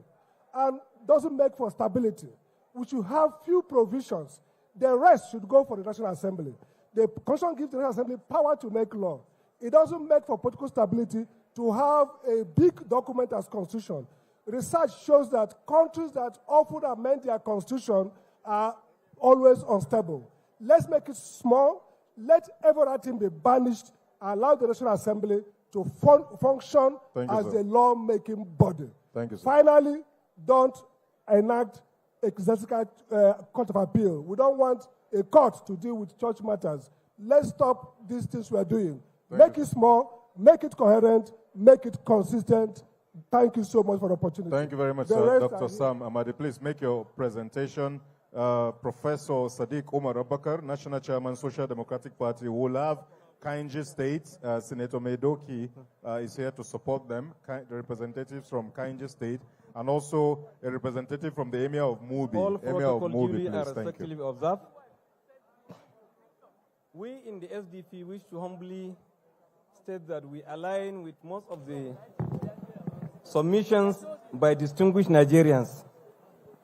[SPEAKER 16] and doesn't make for stability. We should have few provisions. The rest should go for the National Assembly. The Constitution gives the National Assembly power to make law. It doesn't make for political stability to have a big document as constitution. Research shows that countries that often amend their constitution are always unstable. Let's make it small. Let every writing be banished. Allow the National Assembly to function as a law-making body.
[SPEAKER 2] Thank you, sir.
[SPEAKER 16] Finally, don't enact ecclesiastical court of appeal. We don't want a court to deal with church matters. Let's stop these things we are doing. Make it small, make it coherent, make it consistent. Thank you so much for the opportunity.
[SPEAKER 2] Thank you very much, sir. Dr. Sam Amadi, please make your presentation. Professor Sadiq Umar Abubakar, National Chairman, Social Democratic Party, will have Kainji State. Senator Medoki is here to support them, the representatives from Kainji State, and also a representative from the Emir of Mubi.
[SPEAKER 17] All
[SPEAKER 2] Emir of
[SPEAKER 17] protocol
[SPEAKER 2] Mubi,
[SPEAKER 17] duly
[SPEAKER 2] please.
[SPEAKER 17] are
[SPEAKER 2] Thank you.
[SPEAKER 17] respectively observed. We in the SDP wish to humbly state that we align with most of the submissions by distinguished Nigerians.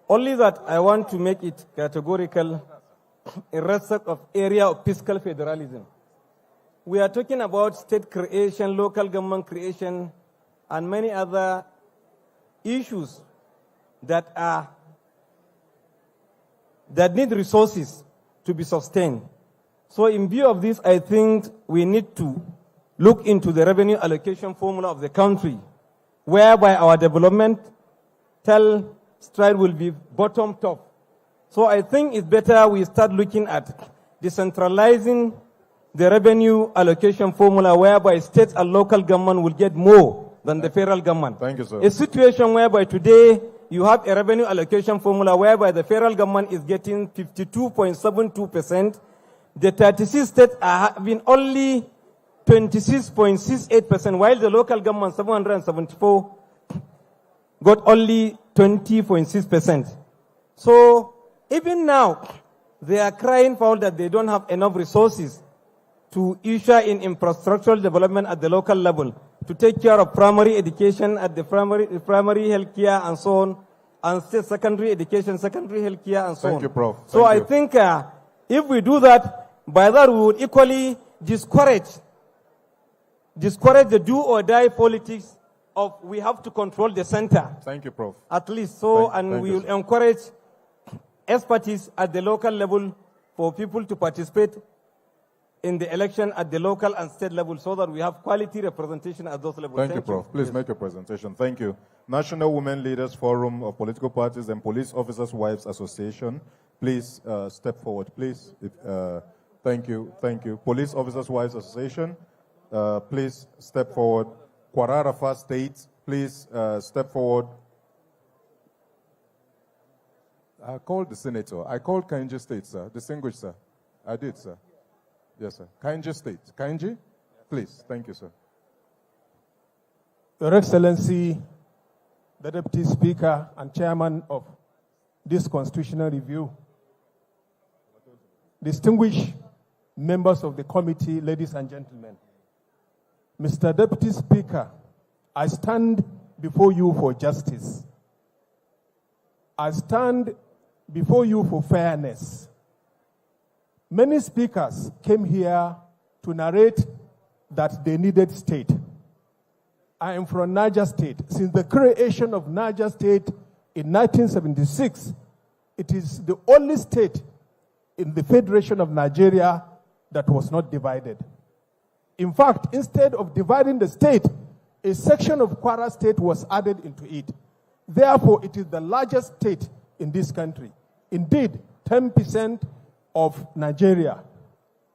[SPEAKER 17] Only that I want to make it categorical in respect of area of fiscal federalism. We are talking about state creation, local government creation, and many other issues that need resources to be sustained. So in view of this, I think we need to look into the revenue allocation formula of the country, whereby our developmental stride will be bottom top. So I think it's better we start looking at decentralizing the revenue allocation formula, whereby states and local government will get more than the federal government.
[SPEAKER 2] Thank you, sir.
[SPEAKER 17] A situation whereby today you have a revenue allocation formula whereby the federal government is getting 52.72%. The 36 states are having only 26.68%, while the local government, 774, got only 20.6%. So even now, they are crying foul that they don't have enough resources to issue in infrastructural development at the local level, to take care of primary education at the primary health care and so on, and secondary education, secondary health care and so on.
[SPEAKER 2] Thank you, Prof.
[SPEAKER 17] So
[SPEAKER 2] Thank
[SPEAKER 17] I
[SPEAKER 2] you.
[SPEAKER 17] think if we do that, by that we would equally discourage the do or die politics of we have to control the center.
[SPEAKER 2] Thank you, Prof.
[SPEAKER 17] At least so,
[SPEAKER 2] Thank
[SPEAKER 17] we
[SPEAKER 2] you,
[SPEAKER 17] will encourage expertise at the local level for people to participate in the election at the local and state level so that we have quality representation at those levels.
[SPEAKER 2] Thank you, Prof. Please make your presentation. Thank you. National Women Leaders Forum of Political Parties and Police Officers' Wives Association, please step forward, please. Thank you, thank you. Police Officers' Wives Association, please step forward. Kwararafa State, please step forward. I called the senator. I called Kainji State, sir. Distinguished, sir. I did, sir. Yes, sir. Kainji State. Kainji, please. Thank you, sir.
[SPEAKER 16] Your Excellency, the Deputy Speaker and Chairman of this Constitutional Review, distinguished members of the committee, ladies and gentlemen, Mr. Deputy Speaker, I stand before you for justice. I stand before you for fairness. Many speakers came here to narrate that they needed state. I am from Niger State. Since the creation of Niger State in 1976, it is the only state in the Federation of Nigeria that was not divided. In fact, instead of dividing the state, a section of Kwara State was added into it. Therefore, it is the largest state in this country. Indeed, 10% of Nigeria.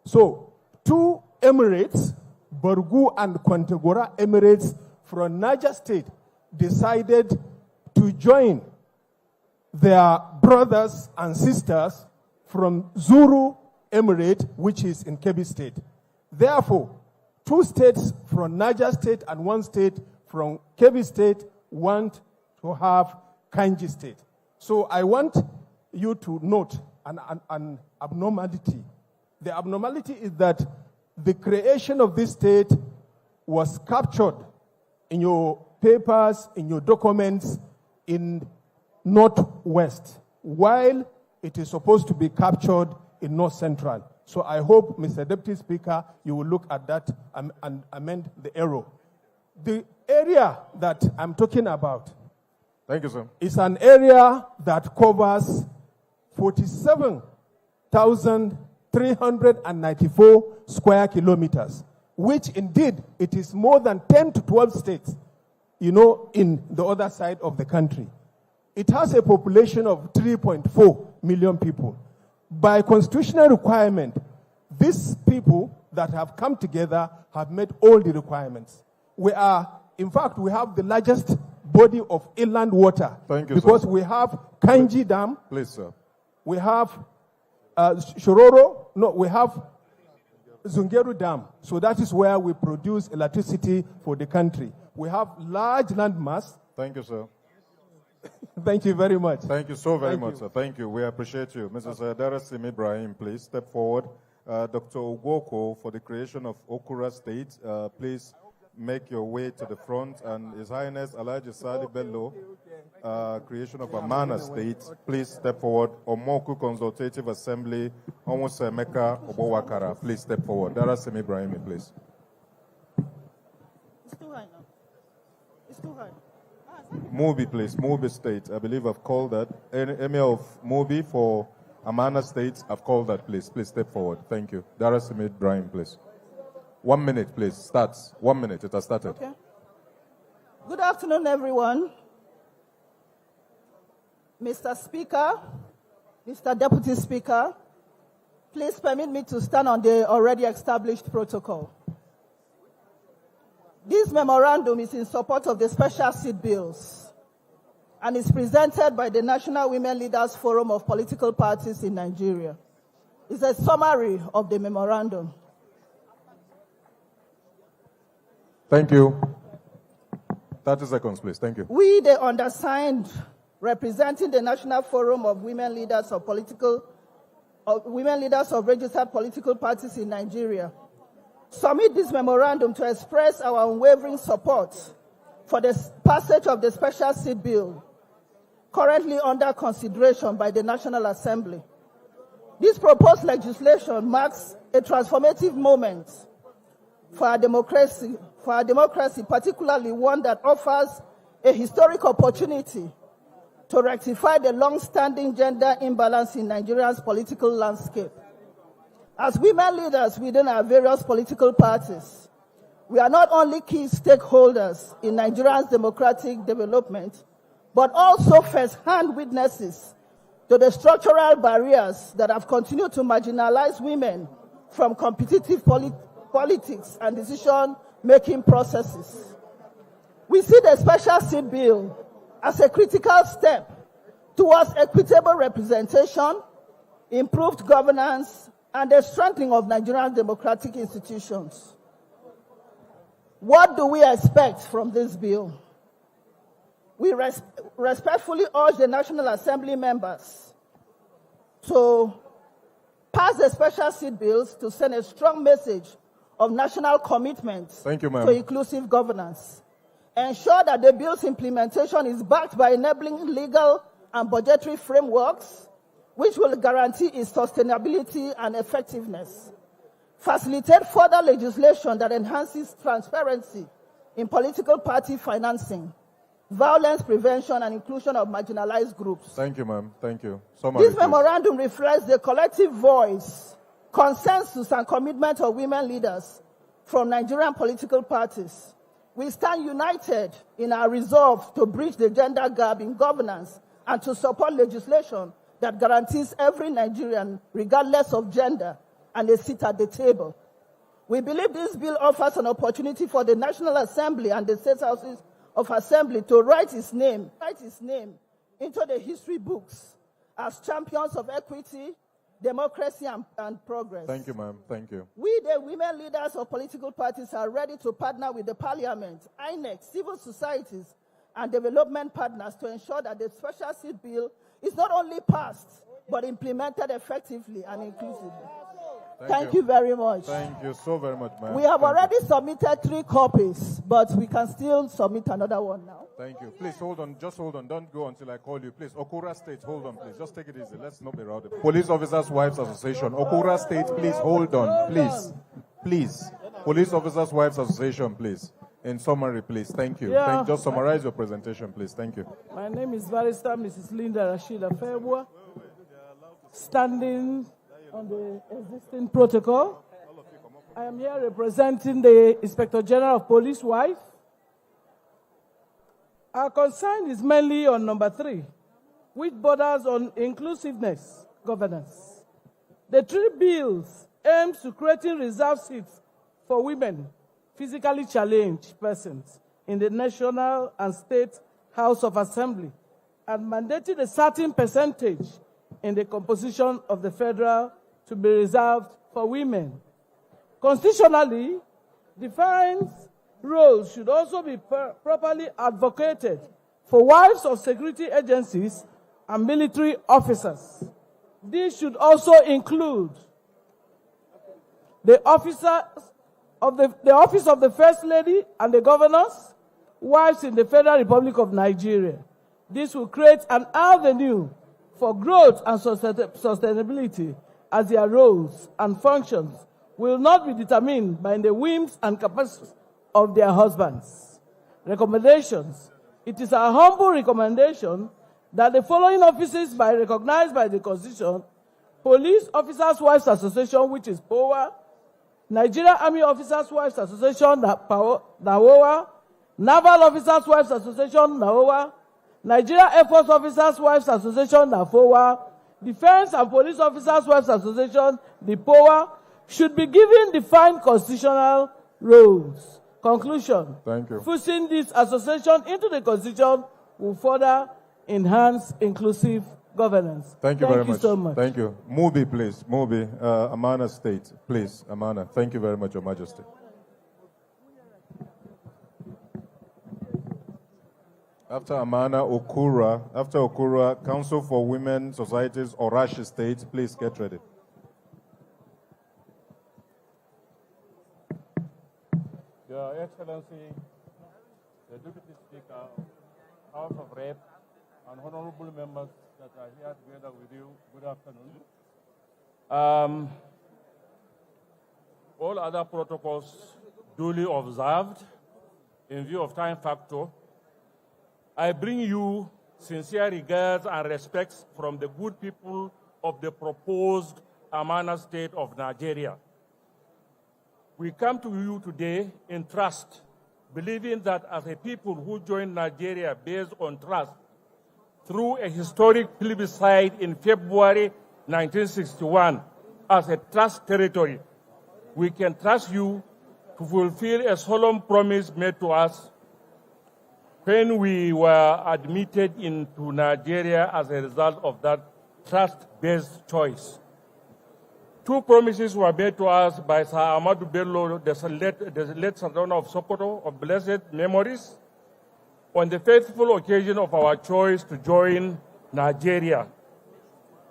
[SPEAKER 16] So, two emirates, Borgu and Kontagora Emirates from Niger State, decided to join their brothers and sisters from Zuru Emirate, which is in Kebbi State. Therefore, two states from Niger State and one state from Kebbi State want to have Kainji State. So I want you to note an abnormality. The abnormality is that the creation of this state was captured in your papers, in your documents, in Northwest, while it is supposed to be captured in North Central. So I hope, Mr. Deputy Speaker, you will look at that and amend the error. The area that I'm talking about,
[SPEAKER 2] thank you, sir,
[SPEAKER 16] is an area that covers 47,394 square kilometers, which indeed it is more than 10 to 12 states, in the other side of the country. It has a population of 3.4 million people. By constitutional requirement, these people that have come together have met all the requirements. In fact, we have the largest body of inland water.
[SPEAKER 2] Thank you,
[SPEAKER 16] because
[SPEAKER 2] sir.
[SPEAKER 16] we have Kainji Dam.
[SPEAKER 2] Please, sir.
[SPEAKER 16] We have Shororo. No, we have Zungeru Dam. So that is where we produce electricity for the country. We have large land mass.
[SPEAKER 2] Thank you, sir.
[SPEAKER 16] Thank you very much.
[SPEAKER 2] Thank you so very much, sir. Thank you. We appreciate you. Mrs. Darasim Ibrahim, please step forward. Dr. Ugwoko, for the creation of Okura State, please make your way to the front. And His Highness Alhaji Sali Bello, creation of Amana State, please step forward. Omoku Consultative Assembly, Omosemeka Obowakara, please step forward. Darasim Ibrahim, please.
[SPEAKER 4] It's too high now. It's too high.
[SPEAKER 2] Mubi, please. Mubi State. I believe I've called that. Emir of Mubi for Amana State. I've called that, please. Please step forward. Thank you. Darasim Ibrahim, please. 1 minute, please. Starts. 1 minute. It has started.
[SPEAKER 4] Okay. Good afternoon, everyone. Mr. Speaker, Mr. Deputy Speaker, please permit me to stand on the already established protocol. This memorandum is in support of the special seat bills and is presented by the National Women Leaders Forum of Political Parties in Nigeria. It's a summary of the memorandum.
[SPEAKER 2] Thank you. 30 seconds, please. Thank you.
[SPEAKER 4] We, the undersigned, representing the National Forum of Women Leaders of Registered Political Parties in Nigeria, submit this memorandum to express our unwavering support for the passage of the special seat bill currently under consideration by the National Assembly. This proposed legislation marks a transformative moment for our democracy, particularly one that offers a historic opportunity to rectify the long-standing gender imbalance in Nigeria's political landscape.
[SPEAKER 3] As women leaders within our various political parties, we are not only key stakeholders in Nigeria's democratic development, but also first-hand witnesses to the structural barriers that have continued to marginalize women from competitive politics and decision-making processes. We see the special seat bill as a critical step towards equitable representation, improved governance, and the strengthening of Nigerian democratic institutions. What do we expect from this bill? We respectfully urge the National Assembly members to pass the special seat bills to send a strong message of national commitment to inclusive governance. Ensure that the bill's implementation is backed by enabling legal and budgetary frameworks which will guarantee its sustainability and effectiveness. Facilitate further legislation that enhances transparency in political party financing, violence prevention, and inclusion of marginalized groups.
[SPEAKER 2] Thank you, ma'am. Thank you.
[SPEAKER 3] This memorandum reflects the collective voice, consensus, and commitment of women leaders from Nigerian political parties. We stand united in our resolve to bridge the gender gap in governance and to support legislation that guarantees every Nigerian, regardless of gender, and a seat at the table. We believe this bill offers an opportunity for the National Assembly and the State Houses of Assembly to write its name into the history books as champions of equity, democracy, and progress.
[SPEAKER 2] Thank you, ma'am. Thank you.
[SPEAKER 3] We, the women leaders of political parties, are ready to partner with the Parliament, INEC, civil societies, and development partners to ensure that the special seat bill is not only passed, but implemented effectively and inclusively. Thank you very much.
[SPEAKER 2] Thank you so very much, ma'am.
[SPEAKER 3] We have already submitted 3 copies, but we can still submit another one now.
[SPEAKER 2] Thank you. Please hold on. Just hold on. Don't go until I call you. Please. Okura State, hold on, please. Just take it easy. Let's not be rowdy. Police Officers' Wives Association. Okura State, please hold on. Please. Please. Police Officers' Wives Association, please. In summary, please. Thank you.
[SPEAKER 18] Yeah.
[SPEAKER 2] Just summarize your presentation, please. Thank you.
[SPEAKER 18] My name is Barrister Mrs. Linda Rashida Febwa, standing on the existing protocol. I am here representing the Inspector General of Police wife. Our concern is mainly on number 3, which borders on inclusiveness governance. The 3 bills aims to creating reserved seats for women, physically challenged persons in the National and State House of Assembly, and mandating a certain percentage in the composition of the federal to be reserved for women. Constitutionally, defined roles should also be properly advocated for wives of security agencies and military officers. This should also include the office of the First Lady and the governors, wives in the Federal Republic of Nigeria. This will create an avenue for growth and sustainability, as their roles and functions will not be determined by the whims and capacities of their husbands. Recommendations. It is our humble recommendation that the following offices be recognized by the Constitution: Police Officers' Wives Association, which is POWA; Nigeria Army Officers' Wives Association, NAWOA; Naval Officers' Wives Association, NAWOA; Nigeria Air Force Officers' Wives Association, NAFOA; Defense and Police Officers' Wives Association, the POWA, should be given defined constitutional roles. Conclusion.
[SPEAKER 2] Thank you.
[SPEAKER 18] Fusing this association into the Constitution will further enhance inclusive governance.
[SPEAKER 2] Thank you very much.
[SPEAKER 18] So much.
[SPEAKER 2] Thank you. Mubi, please. Mubi, Amana State, please. Amana. Thank you very much, Your Majesty. After Amana, Okura, Council for Women Societies, Orashi State, please get ready.
[SPEAKER 22] Your Excellency, the Deputy Speaker, House of Rep, and honorable members that are here together with you, good afternoon. All other protocols duly observed in view of time factor. I bring you sincere regards and respects from the good people of the proposed Amana State of Nigeria. We come to you today in trust, believing that as a people who joined Nigeria based on trust through a historic plebiscite in February 1961 as a trust territory, we can trust you to fulfill a solemn promise made to us when we were admitted into Nigeria as a result of that trust-based choice. Two promises were made to us by Sir Ahmadu Bello, the late Sultan of Sokoto, of blessed memories, on the faithful occasion of our choice to join Nigeria.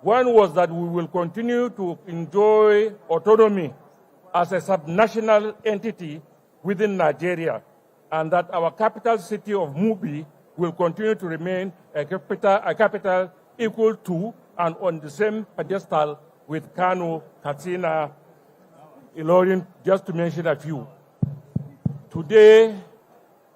[SPEAKER 22] One was that we will continue to enjoy autonomy as a subnational entity within Nigeria, and that our capital city of Mubi will continue to remain a capital equal to and on the same pedestal with Kano, Katsina, Ilorin, just to mention a few. Today,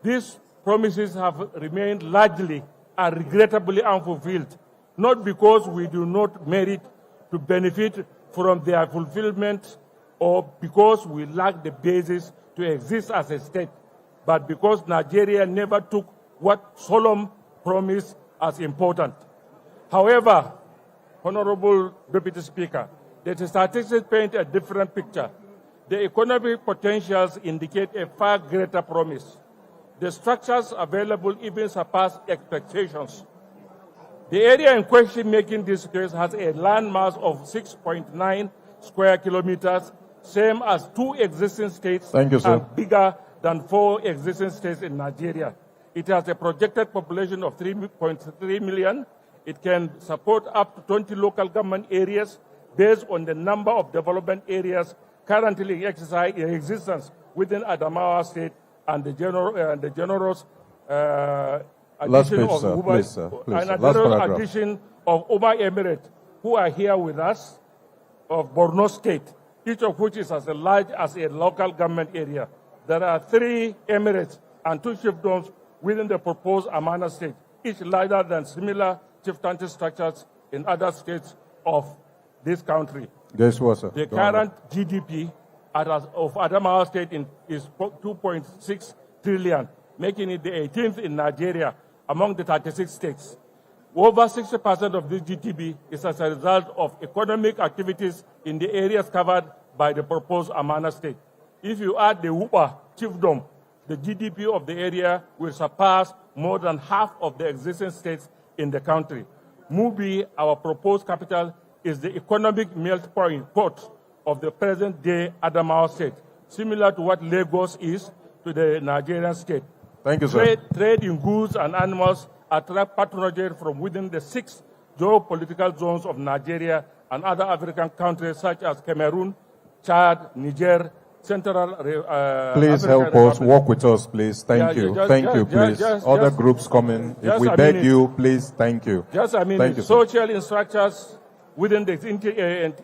[SPEAKER 22] these promises have remained largely and regrettably unfulfilled, not because we do not merit to benefit from their fulfillment or because we lack the basis to exist as a state, but because Nigeria never took what solemn promise as important. However, Honorable Deputy Speaker, the statistics paint a different picture. The economic potentials indicate a far greater promise. The structures available even surpass expectations. The area in question making this case has a land mass of 6.9 square kilometers, same as 2 existing states.
[SPEAKER 2] Thank you, sir.
[SPEAKER 22] And bigger than 4 existing states in Nigeria. It has a projected population of 3.3 million. It can support up to 20 local government areas based on the number of development areas currently in existence within Adamawa State and the generous addition of Umar Emirate, who are here with us, of Borno State, each of which is as large as a local government area. There are 3 emirates and 2 chiefdoms within the proposed Amana State, each larger than similar chieftaincy structures in other states of this country.
[SPEAKER 2] Guess what, sir?
[SPEAKER 22] The current GDP of Adamawa State is 2.6 trillion, making it the 18th in Nigeria among the 36 states. Over 60% of this GDP is as a result of economic activities in the areas covered by the proposed Amana State. If you add the Upa chiefdom, the GDP of the area will surpass more than half of the existing states in the country. Mubi, our proposed capital, is the economic melting pot of the present-day Adamawa State, similar to what Lagos is to the Nigerian state.
[SPEAKER 2] Thank you, sir.
[SPEAKER 22] Trade in goods and animals attract patronage from within the 6 geopolitical zones of Nigeria and other African countries such as Cameroon, Chad, Niger, Central.
[SPEAKER 2] Please help us, work with us, please. Thank you. Thank you, please. Other groups coming. If we beg you, please, thank you.
[SPEAKER 22] Just a minute.
[SPEAKER 2] Thank you,
[SPEAKER 22] social structures within the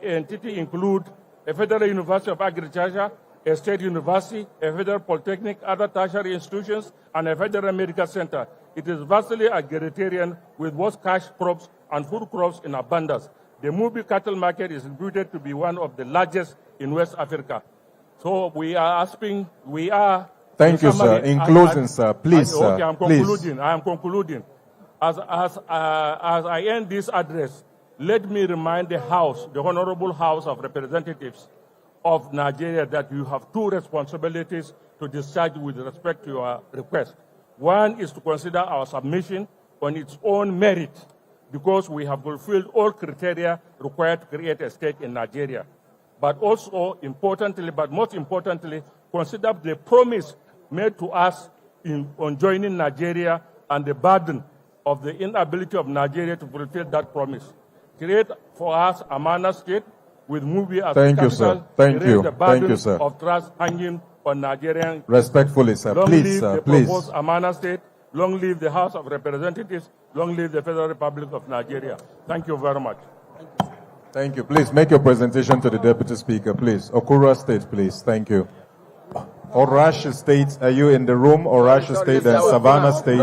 [SPEAKER 22] entity include a Federal University of Agriculture, a state university, a federal polytechnic, other tertiary institutions, and a federal medical center. It is vastly agrarian with both cash crops and food crops in abundance. The Mubi cattle market is reputed to be one of the largest in West Africa. So we are asking,
[SPEAKER 2] Thank you, sir. In closing, sir, please,
[SPEAKER 22] okay,
[SPEAKER 2] sir,
[SPEAKER 22] I'm concluding. I am concluding. As I end this address, let me remind the House, the Honorable House of Representatives of Nigeria, that you have 2 responsibilities to discharge with respect to your request. One is to consider our submission on its own merit, because we have fulfilled all criteria required to create a state in Nigeria. But also, importantly, but most importantly, consider the promise made to us on joining Nigeria and the burden of the inability of Nigeria to fulfill that promise. Create for us a Amana State with Mubi as
[SPEAKER 2] Thank
[SPEAKER 22] the
[SPEAKER 2] you,
[SPEAKER 22] capital.
[SPEAKER 2] sir. Thank
[SPEAKER 22] Erase
[SPEAKER 2] you.
[SPEAKER 22] the burden
[SPEAKER 2] Thank you, sir.
[SPEAKER 22] of trust hanging on Nigerian.
[SPEAKER 2] Respectfully, sir.
[SPEAKER 22] Long
[SPEAKER 2] Please,
[SPEAKER 22] live
[SPEAKER 2] sir.
[SPEAKER 22] the
[SPEAKER 2] Please.
[SPEAKER 22] proposed Amana State. Long live the House of Representatives. Long live the Federal Republic of Nigeria. Thank you very much.
[SPEAKER 2] Thank you. Please make your presentation to the Deputy Speaker, please. Okura State, please. Thank you. Orash State, are you in the room? Orash State and Savannah State.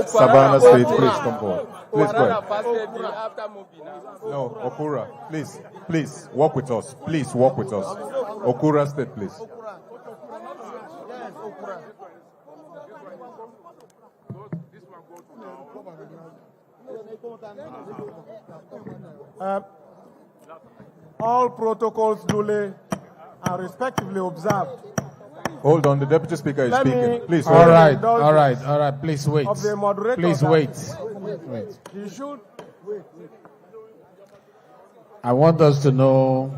[SPEAKER 2] Savannah State, please come forward. Please go ahead. No, Okura, please, walk with us. Please walk with us. Okura State, please.
[SPEAKER 20] All protocols duly and respectively observed.
[SPEAKER 2] Hold on, the Deputy Speaker is speaking. Please.
[SPEAKER 10] All right. Please wait.
[SPEAKER 20] Of the moderator.
[SPEAKER 10] Please wait.
[SPEAKER 20] He should.
[SPEAKER 10] I want us to know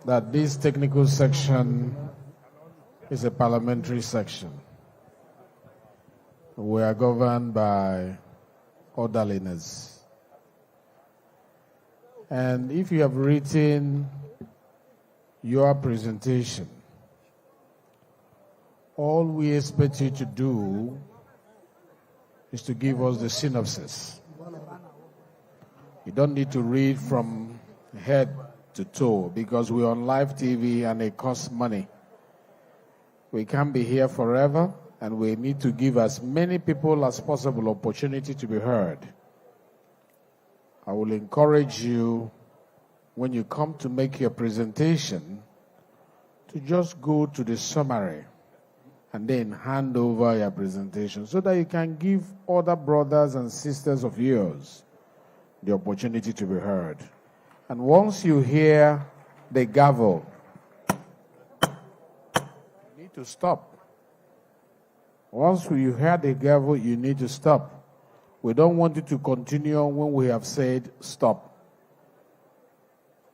[SPEAKER 10] that this technical section is a parliamentary section. We are governed by orderliness. And if you have written your presentation, all we expect you to do is to give us the synopsis. You don't need to read from head to toe because we're on live TV and it costs money. We can't be here forever and we need to give as many people as possible opportunity to be heard. I will encourage you when you come to make your presentation to just go to the summary and then hand over your presentation so that you can give other brothers and sisters of yours the opportunity to be heard. And once you hear the gavel, you need to stop. Once you hear the gavel, you need to stop. We don't want you to continue when we have said stop.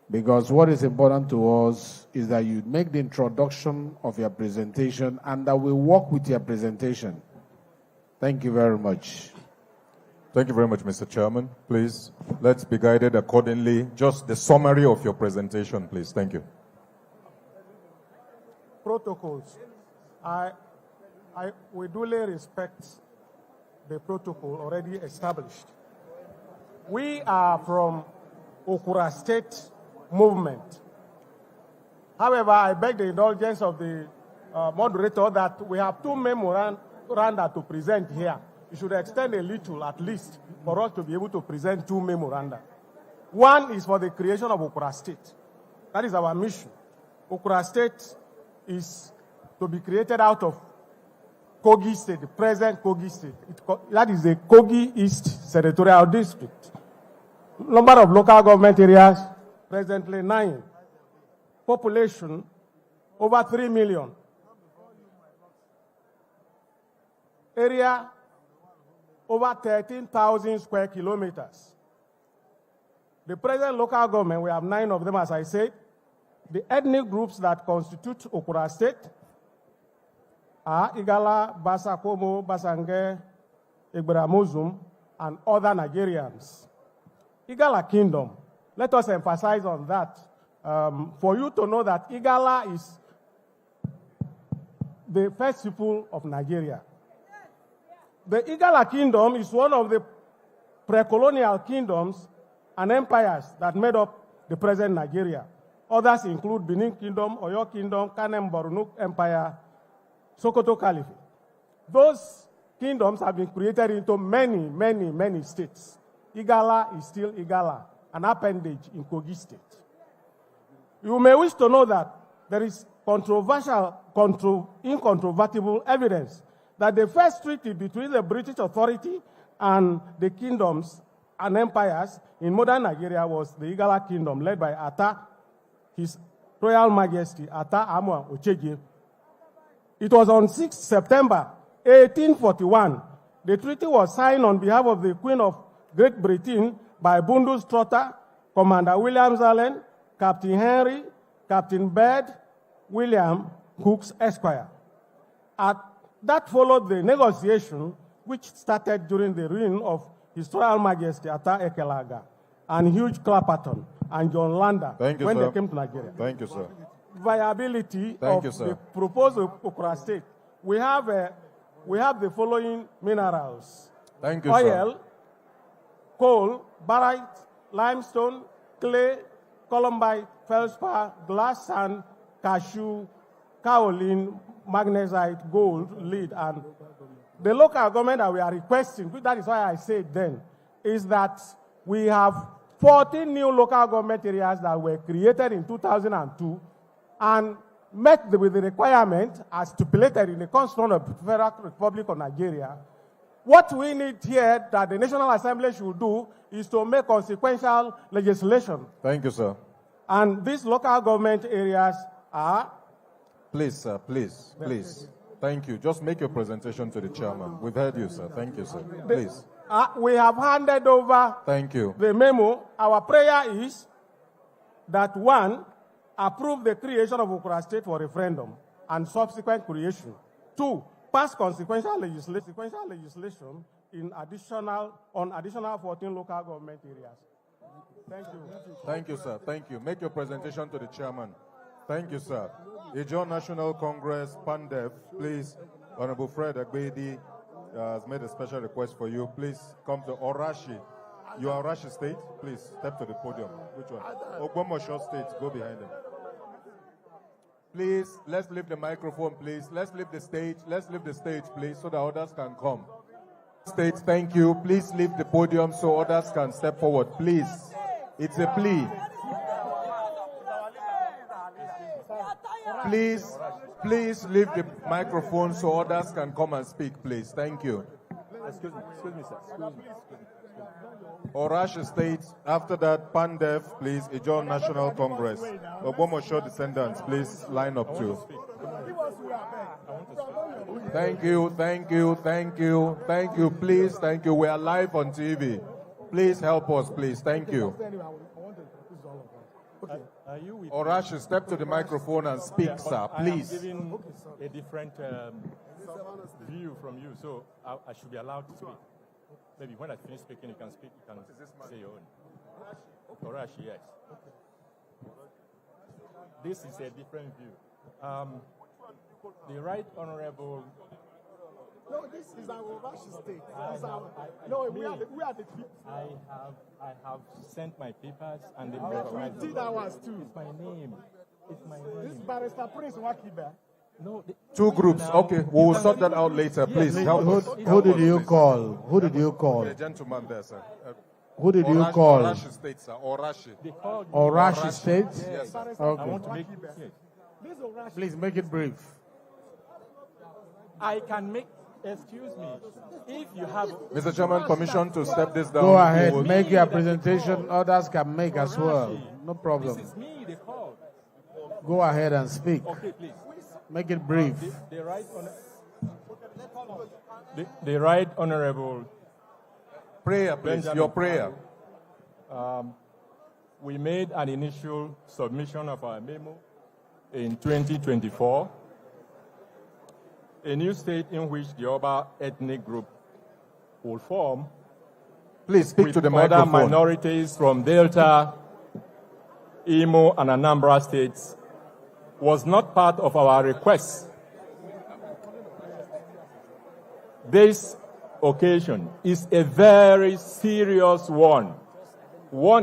[SPEAKER 10] Because what is important to us is that you make the introduction of your presentation and that we work with your presentation. Thank you very much.
[SPEAKER 2] Thank you very much, Mr. Chairman. Please, let's be guided accordingly. Just the summary of your presentation, please. Thank you.
[SPEAKER 20] Protocols. We duly respect the protocol already established. We are from Okura State movement. However, I beg the indulgence of the moderator that we have two memoranda to present here. You should extend a little, at least, for us to be able to present two memoranda. One is for the creation of Okura State. That is our mission. Okura State is to be created out of Kogi State, the present Kogi State. That is the Kogi East Senatorial District. Number of local government areas, presently 9. Population, over 3 million. Area, over 13,000 square kilometers. The present local government, we have 9 of them, as I said. The ethnic groups that constitute Okura State are Igala, Basa Komo, Basange, Igberamuzum, and other Nigerians. Igala Kingdom, let us emphasize on that. For you to know that Igala is the first people of Nigeria. The Igala Kingdom is one of the pre-colonial kingdoms and empires that made up the present Nigeria. Others include Benin Kingdom, Oyo Kingdom, Kanem Borno Empire, Sokoto Caliphate. Those kingdoms have been created into many states. Igala is still Igala, an appendage in Kogi State. You may wish to know that there is incontrovertible evidence that the first treaty between the British authority and the kingdoms and empires in modern Nigeria was the Igala Kingdom, led by Ata, His Royal Majesty, Ata Amwa Ocheje. It was on 6 September 1841. The treaty was signed on behalf of the Queen of Great Britain by Bundus Trotter, Commander William Allen, Captain Henry, Captain Bird, William Cooks, Esquire. That followed the negotiation, which started during the reign of His Royal Majesty Ata Ekelaga and Hugh Clapperton and John Lander
[SPEAKER 2] Thank you,
[SPEAKER 20] when
[SPEAKER 2] sir.
[SPEAKER 20] they came to Nigeria.
[SPEAKER 2] Thank you, sir.
[SPEAKER 20] Viability
[SPEAKER 2] Thank
[SPEAKER 20] of
[SPEAKER 2] you, sir.
[SPEAKER 20] the proposed Okura State. We have the following minerals:
[SPEAKER 2] Thank you,
[SPEAKER 20] oil,
[SPEAKER 2] sir.
[SPEAKER 20] coal, barite, limestone, clay, columbite, feldspar, glass sand, cashew,
[SPEAKER 12] kaolin, magnesite, gold, lead, and the local government that we are requesting, that is why I said then, is that we have 14 new local government areas that were created in 2002 and met with the requirement as stipulated in the Constitution of the Federal Republic of Nigeria. What we need here that the National Assembly should do is to make consequential legislation.
[SPEAKER 2] Thank you, sir.
[SPEAKER 12] And these local government areas are...
[SPEAKER 2] Please, sir, please, please. Thank you. Just make your presentation to the chairman. We've heard you, sir. Thank you, sir. Please.
[SPEAKER 12] We have handed over
[SPEAKER 2] Thank you.
[SPEAKER 12] the memo. Our prayer is that, one, approve the creation of Okura State for referendum and subsequent creation. Two, pass consequential legislation on additional 14 local government areas. Thank you.
[SPEAKER 2] Thank you, sir. Thank you. Make your presentation to the chairman. Thank you, sir. Ijaw National Congress, PANDEF, please. Honorable Fred Agbedi has made a special request for you. Please come to Orashi. You are Orashi State? Please step to the podium. Which one? Ogbomoso State. Go behind them. Please, let's leave the microphone, please. Let's leave the stage. Let's leave the stage, please, so that others can come. State, thank you. Please leave the podium so others can step forward, please. It's a plea. Please leave the microphone so others can come and speak, please. Thank you.
[SPEAKER 6] Excuse me, sir. Excuse me.
[SPEAKER 2] Orashi State, after that, PANDEF, please, Ijaw National Congress. Ogbomoso descendants, please line up too. Thank you, thank you, thank you, thank you, please, thank you. We are live on TV. Please help us, please. Thank you. Orashi, step to the microphone and speak, sir, please.
[SPEAKER 6] I am giving a different view from you, so I should be allowed to speak. Maybe when I finish speaking, you can speak, you can say your own. Orashi, yes. This is a different view. The Right Honorable...
[SPEAKER 16] No, this is our Orashi State. We are the people.
[SPEAKER 6] I have sent my papers and
[SPEAKER 16] we did ours too.
[SPEAKER 6] It's my name. It's my name.
[SPEAKER 16] This is Barrister Prince Wakiba.
[SPEAKER 6] No,
[SPEAKER 2] two groups. Okay, we will sort that out later. Please help us.
[SPEAKER 10] Who did you call? Who did you call?
[SPEAKER 2] The gentleman there, sir.
[SPEAKER 10] Who did you call?
[SPEAKER 2] Orashi State, sir. Orashi.
[SPEAKER 10] Orashi State?
[SPEAKER 2] Yes, sir.
[SPEAKER 10] Okay.
[SPEAKER 6] I want to make
[SPEAKER 10] Please make it brief.
[SPEAKER 6] I can make... Excuse me. If you have...
[SPEAKER 2] Mr. Chairman, permission to step this down.
[SPEAKER 10] Go ahead. Make your presentation. Others can make as well. No problem.
[SPEAKER 6] This is me, they called.
[SPEAKER 10] Go ahead and speak.
[SPEAKER 6] Okay, please.
[SPEAKER 10] Make it brief.
[SPEAKER 6] The Right Honorable...
[SPEAKER 2] Prayer, please. Your prayer.
[SPEAKER 6] We made an initial submission of our memo in 2024. A new state in which the Oba ethnic group will form.
[SPEAKER 2] Please speak to the microphone.
[SPEAKER 6] Other minorities from Delta, Imo, and Anambra states was not part of our request. This occasion is a very serious one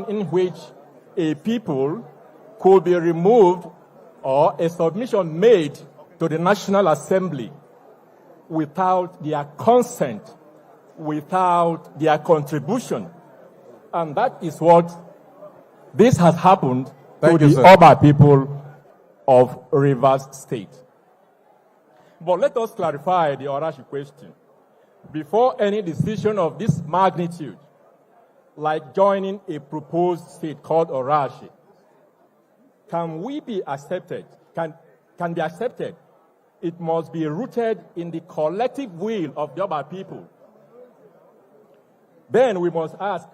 [SPEAKER 6] in which a people could be removed or a submission made to the National Assembly without their consent, without their contribution. And that is what this has happened to the Oba people of Rivers State. But let us clarify the Orashi question. Before any decision of this magnitude, like joining a proposed state called Orashi, can we be accepted, can be accepted? It must be rooted in the collective will of the Oba people. Then we must ask,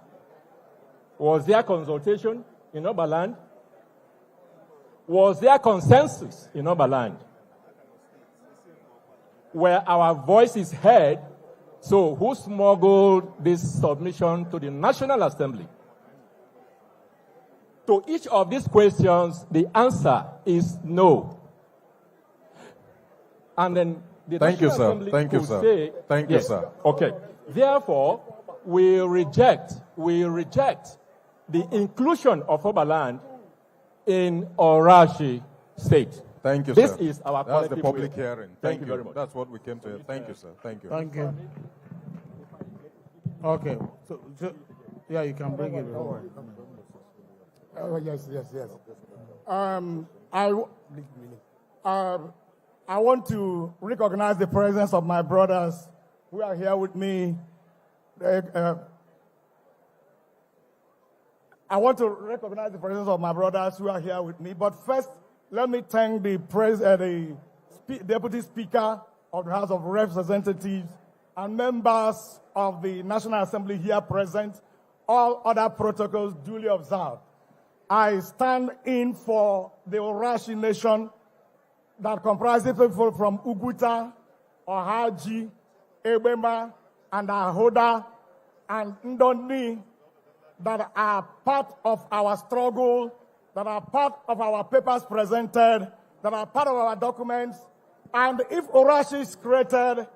[SPEAKER 6] was there consultation in Oba land? Was there consensus in Oba land? Were our voices heard? So who smuggled this submission to the National Assembly? To each of these questions, the answer is no. And then the
[SPEAKER 2] Thank you,
[SPEAKER 6] National
[SPEAKER 2] sir.
[SPEAKER 6] Assembly
[SPEAKER 2] Thank you,
[SPEAKER 6] could
[SPEAKER 2] sir.
[SPEAKER 6] say,
[SPEAKER 2] Thank you,
[SPEAKER 6] yes.
[SPEAKER 2] sir.
[SPEAKER 6] Okay. Therefore, we reject the inclusion of Oberland in Orashi State.
[SPEAKER 15] Thank you,
[SPEAKER 22] This
[SPEAKER 15] sir.
[SPEAKER 22] is our
[SPEAKER 15] That's
[SPEAKER 22] collective
[SPEAKER 15] the public
[SPEAKER 22] will.
[SPEAKER 15] hearing.
[SPEAKER 22] Thank you very much.
[SPEAKER 15] That's what we came to hear. Thank you, sir. Thank you.
[SPEAKER 10] Thank you. Okay. Yeah, you can bring it.
[SPEAKER 16] Yes. I want to recognize the presence of my brothers who are here with me. I want to recognize the presence of my brothers who are here with me. But first, let me thank the Deputy Speaker of the House of Representatives and members of the National Assembly here present, all other protocols duly observed. I stand in for the Orashi Nation that comprises people from Uguta, Ohaji, Ebema, and Ahoda, and Ndoni, that are part of our struggle, that are part of our papers presented, that are part of our documents. And if Orashi is created,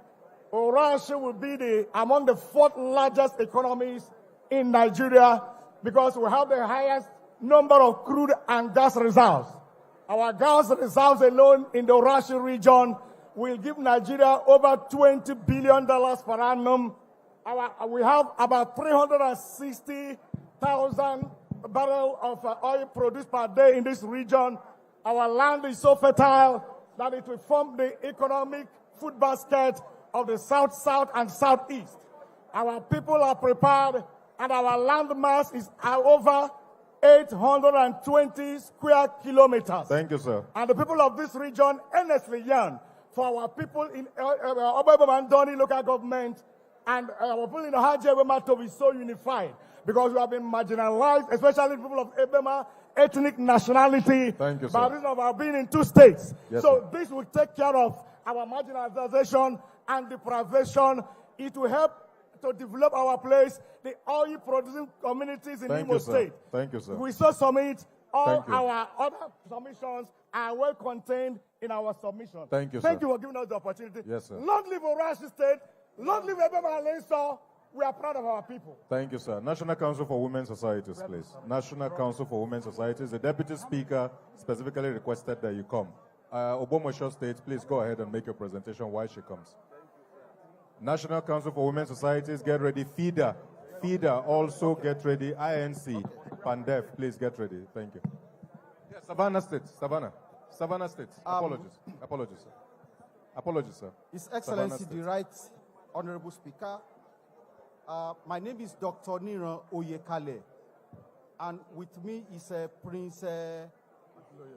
[SPEAKER 16] Orashi will be among the 4th largest economies in Nigeria because we have the highest number of crude and gas reserves. Our gas reserves alone in the Orashi region will give Nigeria over $20 billion per annum. We have about 360,000 barrels of oil produced per day in this region. Our land is so fertile that it will form the economic food basket of the South, South, and Southeast. Our people are prepared, and our land mass is over 820 square kilometers.
[SPEAKER 15] Thank you, sir.
[SPEAKER 16] And the people of this region earnestly yearn for our people in Obeba and Doni local government and our people in Ohaji Ebema to be so unified, because we have been marginalized, especially people of Ebema ethnic nationality.
[SPEAKER 15] Thank you, sir.
[SPEAKER 16] By reason of our being in 2 states.
[SPEAKER 15] Yes,
[SPEAKER 16] so
[SPEAKER 15] sir.
[SPEAKER 16] this will take care of our marginalization and deprivation. It will help to develop our place, the oil producing communities in Imo State.
[SPEAKER 15] Thank you, sir.
[SPEAKER 16] We so submit all
[SPEAKER 15] Thank you.
[SPEAKER 16] our other submissions are well contained in our submission.
[SPEAKER 15] Thank you,
[SPEAKER 16] Thank
[SPEAKER 15] sir.
[SPEAKER 16] you for giving us the opportunity.
[SPEAKER 15] Yes, sir.
[SPEAKER 16] Long live Orashi State. Long live Ebema and Lenso. We are proud of our people.
[SPEAKER 15] Thank you, sir. National Council for Women's Societies, please. National Council for Women's Societies. The Deputy Speaker specifically requested that you come. Obomosho State, please go ahead and make your presentation while she comes. National Council for Women's Societies, get ready. FIDA, also get ready. INC, PANDEF, please get ready. Thank you. Yes, Savannah State, Savannah State. Apologies, sir. Apologies, sir.
[SPEAKER 1] His Excellency, the Right Honorable Speaker, my name is Dr. Niran Oyekale, and with me is Prince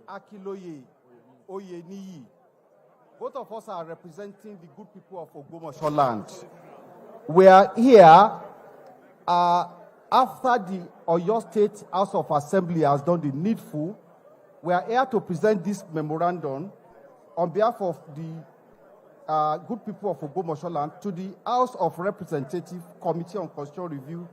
[SPEAKER 1] Akiloye Oyeniyi. Both of us are representing the good people of Ogbomoso land. We are here after the Oyo State House of Assembly has done the needful. We are here to present this memorandum on behalf of the good people of Ogbomoso land to the House of Representatives Committee on Constitutional Review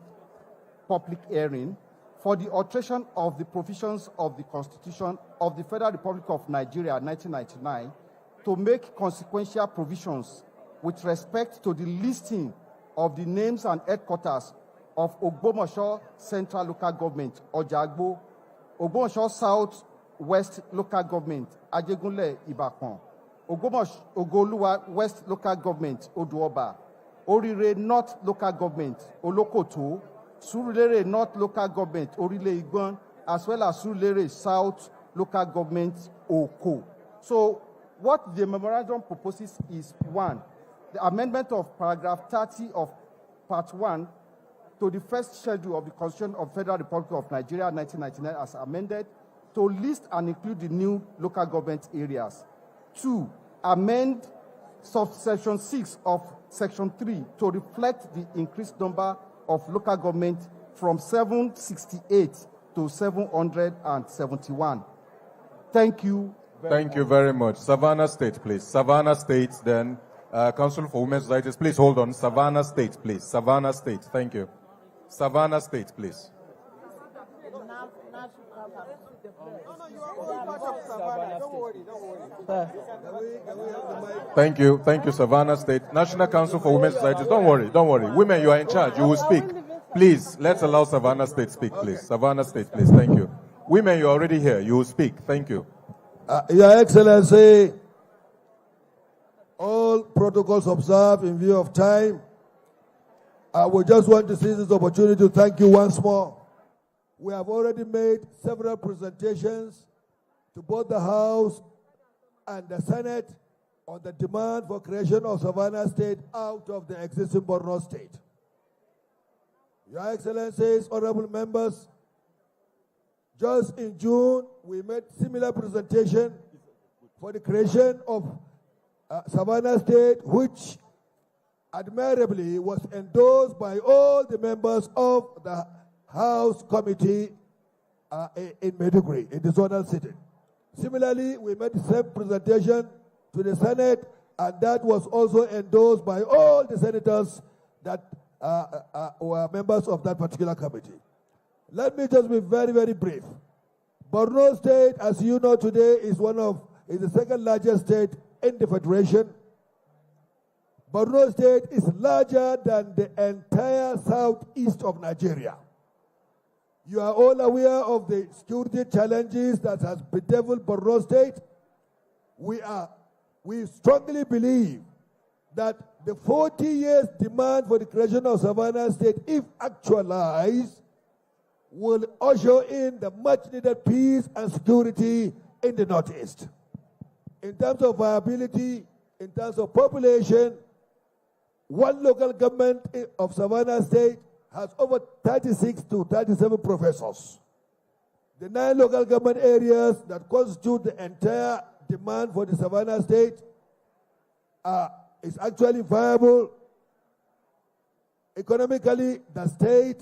[SPEAKER 1] public hearing for the alteration of the provisions of the Constitution of the Federal Republic of Nigeria 1999 to make consequential provisions with respect to the listing of the names and headquarters of Ogbomoso Central Local Government, Ojagbo, Ogbomoso South West Local Government, Ajegunle, Ibakan, Ogoluwa West Local Government, Oduoba, Orire North Local Government, Olokoto, Surulere North Local Government, Orile Igban, as well as Surulere South Local Government, Oko. So, what the memorandum proposes is, 1, the amendment of paragraph 30 of part 1 to the first schedule of the Constitution of the Federal Republic of Nigeria 1999 as amended to list and include the new local government areas. 2, amend subsection 6 of section 3 to reflect the increased number of local government from 768 to 771. Thank you.
[SPEAKER 15] Thank you very much. Savannah State, please. Savannah State, then Council for Women's Societies. Please hold on. Savannah State, please. Savannah State. Thank you. Savannah State, please. Thank you. Thank you, Savannah State. National Council for Women's Societies. Don't worry. Don't worry. Women, you are in charge. You will speak. Please, let's allow Savannah State speak, please. Savannah State, please. Thank you. Women, you're already here. You will speak. Thank you.
[SPEAKER 5] Your Excellency, all protocols observed in view of time. We just want to seize this opportunity to thank you once more. We have already made several presentations to both the House and the Senate on the demand for creation of Savannah State out of the existing Borno State. Your Excellencies, honorable members, just in June, we made similar presentation for the creation of Savannah State, which admirably was endorsed by all the members of the House Committee in Maiduguri, in the zonal sitting. Similarly, we made the same presentation to the Senate, and that was also endorsed by all the senators that were members of that particular committee. Let me just be very, very brief. Borno State, as you know today, is the second largest state in the Federation. Borno State is larger than the entire southeast of Nigeria. You are all aware of the security challenges that has bedeviled Borno State. We strongly believe that the 40 years demand for the creation of Savannah State, if actualized, will usher in the much-needed peace and security in the Northeast. In terms of viability, in terms of population, one local government of Savannah State has over 36 to 37 professors. The 9 local government areas that constitute the entire demand for the Savannah State is actually viable. Economically, the state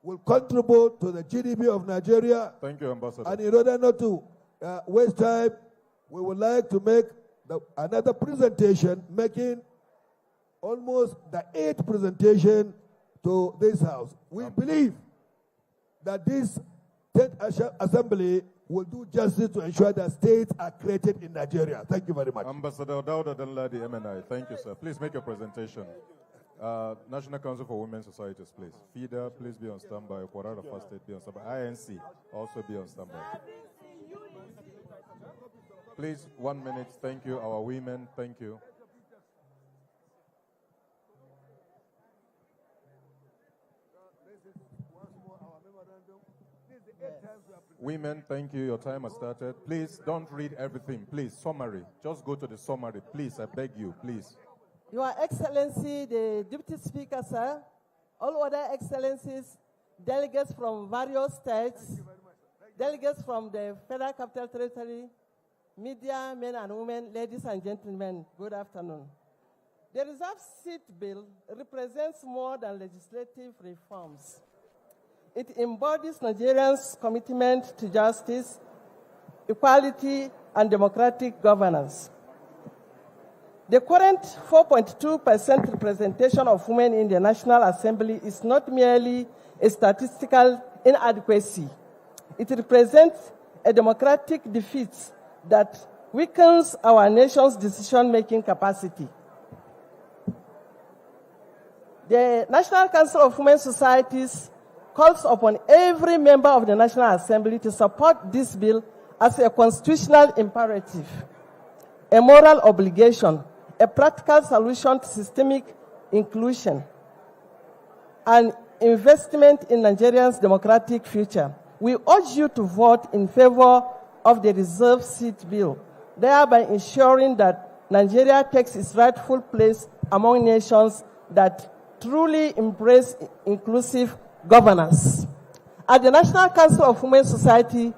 [SPEAKER 5] will contribute to the GDP of Nigeria.
[SPEAKER 2] Thank you, Ambassador.
[SPEAKER 5] And in order not to waste time, we would like to make another presentation, making almost the 8th presentation to this House. We believe that this 10th Assembly will do justice to ensure that states are created in Nigeria. Thank you very much.
[SPEAKER 2] Ambassador Dauda Danladi, MNI. Thank you, sir. Please make your presentation. National Council for Women's Societies, please. FIDA, please be on standby. Kwarara First State, be on standby. INC, also be on standby. Please, 1 minute. Thank you. Our women, thank you. Women, thank you. Your time has started. Please don't read everything. Please, summary. Just go to the summary. Please, I beg you, please.
[SPEAKER 19] Your Excellency, the Deputy Speaker, sir, all other excellencies, delegates from various states, delegates from the Federal Capital Territory, media, men and women, ladies and gentlemen, good afternoon. The Reserved Seat Bill represents more than legislative reforms. It embodies Nigerians' commitment to justice, equality, and democratic governance. The current 4.2% representation of women in the National Assembly is not merely a statistical inadequacy. It represents a democratic defeat that weakens our nation's decision-making capacity. The National Council of Women's Societies calls upon every member of the National Assembly to support this bill as a constitutional imperative, a moral obligation, a practical solution to systemic inclusion, and investment in Nigeria's democratic future. We urge you to vote in favor of the Reserved Seat Bill, thereby ensuring that Nigeria takes its rightful place among nations that truly embrace inclusive governance. At the National Council of Women's Society,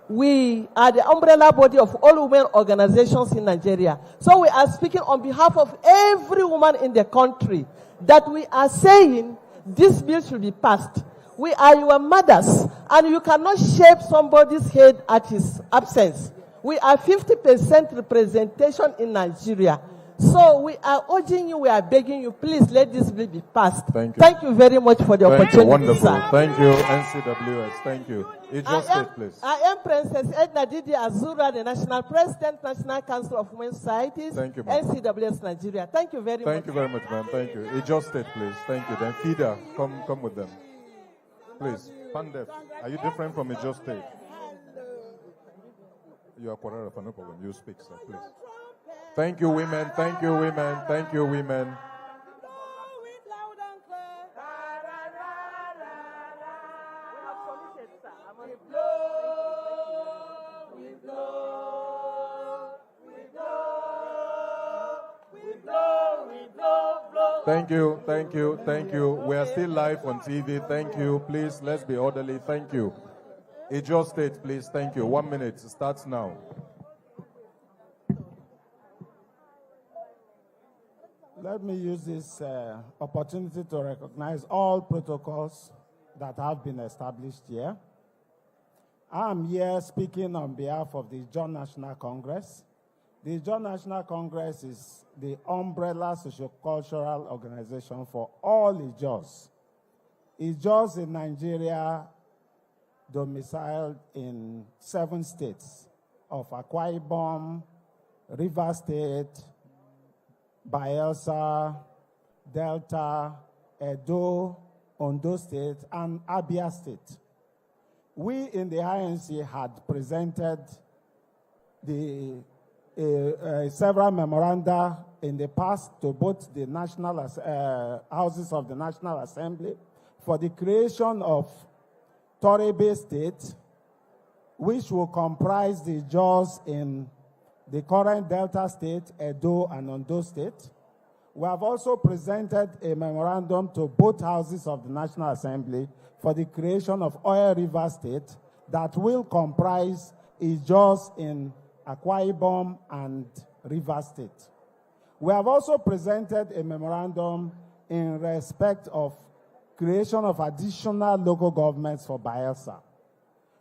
[SPEAKER 19] we are the umbrella body of all women organizations in Nigeria. So we are speaking on behalf of every woman in the country that we are saying this bill should be passed. We are your mothers, and you cannot shave somebody's head at his absence. We are 50% representation in Nigeria. So we are urging you, we are begging you, please let this bill be passed.
[SPEAKER 2] Thank you.
[SPEAKER 19] Thank you very much for the opportunity.
[SPEAKER 2] Wonderful.
[SPEAKER 19] Sir.
[SPEAKER 2] Thank you, NCWS. Thank you. Just state, please.
[SPEAKER 19] I am Princess Edna Didi Azura, the National President, National Council of Women's Societies,
[SPEAKER 2] Thank you, ma'am.
[SPEAKER 19] NCWS Nigeria. Thank you very much.
[SPEAKER 2] Thank you very much, ma'am. Thank you. Just state, please. Thank you. Then FIDA, come with them. Please. Pandef, are you different from Just State? You are choreographer, no problem. You speak, sir, please. Thank you, women. Thank you, women. Thank you, women. Thank you, thank you, thank you. We are still live on TV. Thank you. Please, let's be orderly. Thank you. Ajo State, please. Thank you. 1 minute. Starts now.
[SPEAKER 7] Let me use this opportunity to recognize all protocols that have been established here. I am here speaking on behalf of the Ijaw National Congress. The Ijaw National Congress is the umbrella sociocultural organization for all Ijaws. Ijaws in Nigeria domiciled in 7 states of Akwa Ibom, Rivers State, Bayelsa, Delta, Edo, Ondo State, and Abia State. We in the INC had presented several memoranda in the past to both the national houses of the National Assembly for the creation of Torebe State, which will comprise the Ijaws in the current Delta State, Edo, and Ondo State. We have also presented a memorandum to both houses of the National Assembly for the creation of Oyo River State that will comprise Ijaws in Akwa Ibom and Rivers State. We have also presented a memorandum in respect of creation of additional local governments for Bayelsa.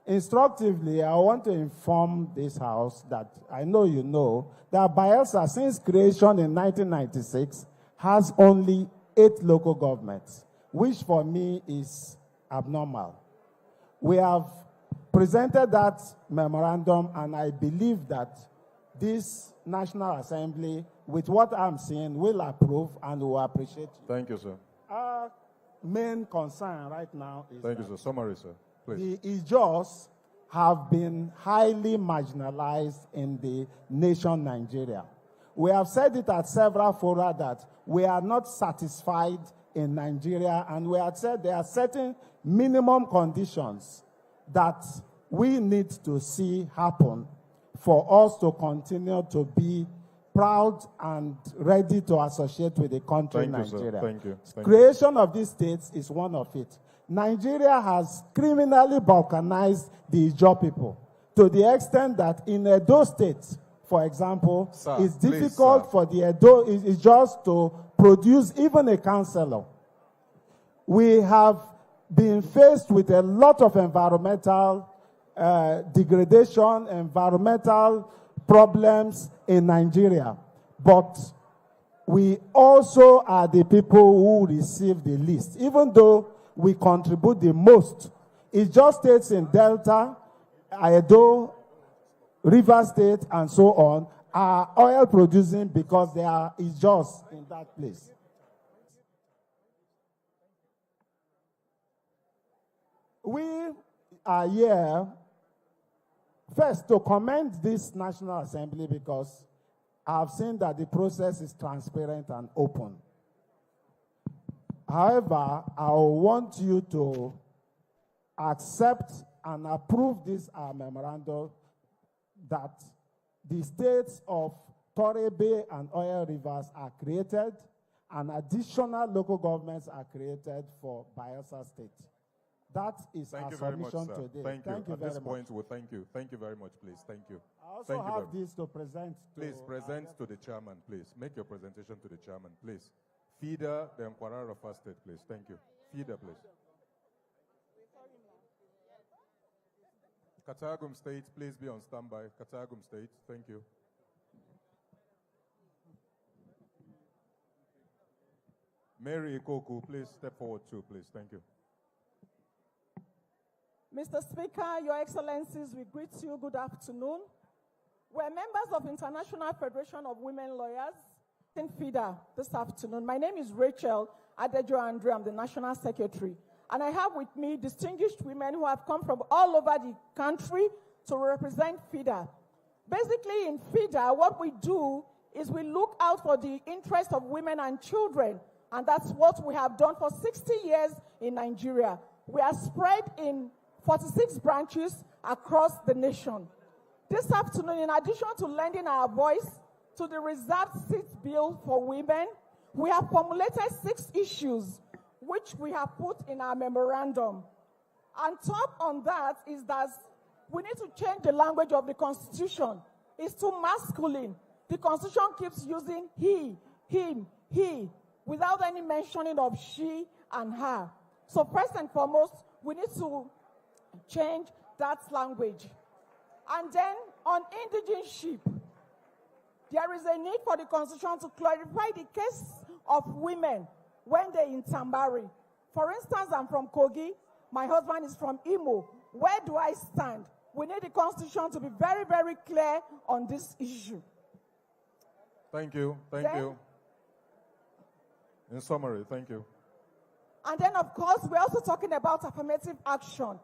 [SPEAKER 7] Instructively, I want to inform this House that I know you know that Bayelsa, since creation in 1996, has only 8 local governments, which for me is abnormal. We have presented that memorandum, and I believe that this National Assembly, with what I'm seeing, will approve and will appreciate you.
[SPEAKER 2] Thank you, sir.
[SPEAKER 7] Our main concern right now is
[SPEAKER 2] Thank you, sir. Summary, sir. Please.
[SPEAKER 7] The Ijaws have been highly marginalized in the nation Nigeria. We have said it at several fora that we are not satisfied in Nigeria, and we have said there are certain minimum conditions that we need to see happen for us to continue to be proud and ready to associate with the country Nigeria.
[SPEAKER 2] Thank you.
[SPEAKER 7] Creation of these states is one of it. Nigeria has criminally balkanized the Ijaw people to the extent that in Edo State, for example, it's difficult for the Edo Ijaws to produce even a councillor. We have been faced with a lot of environmental degradation, environmental problems in Nigeria. But we also are the people who receive the least, even though we contribute the most. It just states in Delta, Edo, River State, and so on, are oil producing because they are Ijaws in that place. We are here first to commend this National Assembly because I've seen that the process is transparent and open. However, I want you to accept and approve this memorandum that the states of Torebe and Oyo Rivers are created and additional local governments are created for Bayelsa State. That is our submission today.
[SPEAKER 2] Thank you. At this point, we thank you. Thank you very much, please. Thank you.
[SPEAKER 7] I also have this to present.
[SPEAKER 2] Please present to the chairman, please. Make your presentation to the chairman, please. Feeder, the Nkwara of First State, please. Thank you. Feeder, please. Katagum State, please be on standby. Katagum State, thank you. Mary Ikoku, please step forward too, please. Thank you.
[SPEAKER 21] Mr. Speaker, Your Excellencies, we greet you. Good afternoon. We're members of International Federation of Women Lawyers in FIDA this afternoon. My name is Rachel Adejo Andre. I'm the National Secretary. And I have with me distinguished women who have come from all over the country to represent FIDA. Basically, in FIDA, what we do is we look out for the interest of women and children, and that's what we have done for 60 years in Nigeria. We are spread in 46 branches across the nation. This afternoon, in addition to lending our voice to the reserved seat bill for women, we have formulated 6 issues which we have put in our memorandum. And top on that is that we need to change the language of the Constitution. It's too masculine. The Constitution keeps using he, him, he, without any mentioning of she and her. So first and foremost, we need to change that language. And then on indigenship, there is a need for the Constitution to clarify the case of women when they intermarry. For instance, I'm from Kogi. My husband is from Imo. Where do I stand? We need the Constitution to be very, very clear on this issue.
[SPEAKER 2] Thank you. Thank you. In summary, thank you.
[SPEAKER 21] And then, of course, we're also talking about affirmative action.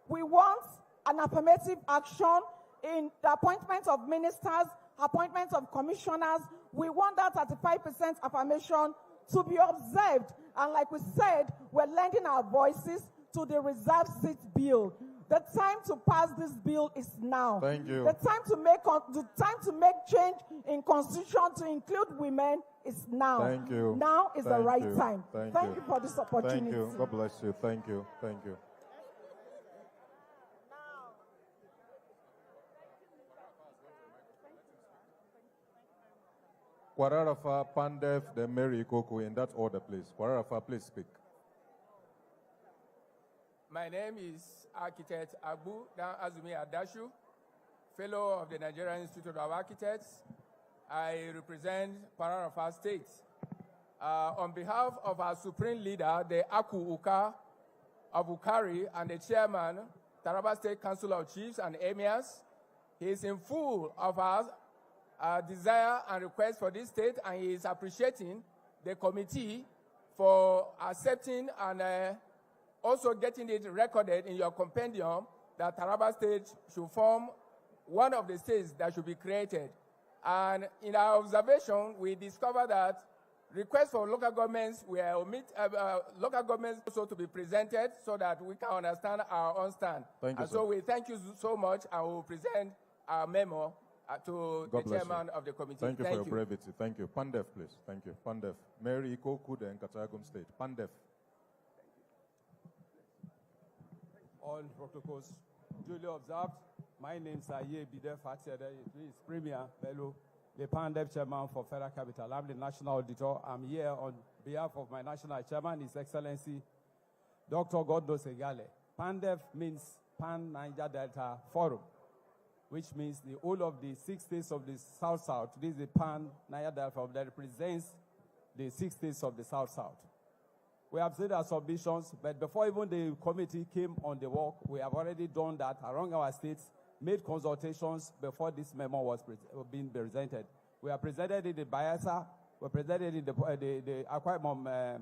[SPEAKER 21] We want an affirmative action in the appointment of ministers, appointment of commissioners. We want that 35% affirmation to be observed. And like we said, we're lending our voices to the reserved seat bill. The time to pass this bill is now.
[SPEAKER 2] Thank you.
[SPEAKER 21] The time to make change in Constitution to include women is now.
[SPEAKER 2] Thank you.
[SPEAKER 21] Now is the right time.
[SPEAKER 2] Thank
[SPEAKER 21] you for this opportunity.
[SPEAKER 2] Thank you. God bless you. Thank you. Thank you. Kwararafa, Pandef, then Mary Ikoku, in that order, please. Kwararafa, please speak.
[SPEAKER 8] My name is Architect Abu Dan Azumi Adashu, Fellow of the Nigerian Institute of Architects. I represent Kwararafa State. On behalf of our Supreme Leader, the Aku Uka of Ukari, and the Chairman, Taraba State Council of Chiefs and Emirs, he is in full of our desire and request for this state, and he is appreciating the committee for accepting and also getting it recorded in your compendium that Taraba State should form one of the states that should be created. And in our observation, we discovered that requests for local governments were local governments also to be presented so that we can understand our own stand.
[SPEAKER 2] Thank you,
[SPEAKER 8] and so we thank you so much, and we will present our memo to
[SPEAKER 2] God
[SPEAKER 8] the
[SPEAKER 2] bless
[SPEAKER 8] chairman
[SPEAKER 2] you.
[SPEAKER 8] of the committee.
[SPEAKER 2] Thank you for your brevity. Thank you. Pandef, please. Thank you. Pandef. Mary Ikoku, then Katagum State. Pandef.
[SPEAKER 9] All protocols duly observed. My name is Aye Bide Fatiade. He is Premier Bello, the Pandef Chairman for Federal Capital. I'm the National Auditor. I'm here on behalf of my National Chairman, His Excellency, Dr. Goddo Segale. Pandef means Pan-Niger Delta Forum, which means the whole of the 6 states of the South-South. This is the Pan-Niger Delta Forum that represents the 6 states of the South-South. We have said our submissions, but before even the committee came on the work, we have already done that around our states, made consultations before this memo was being presented. We have presented in the Bayelsa, we presented in the Akwa Ibom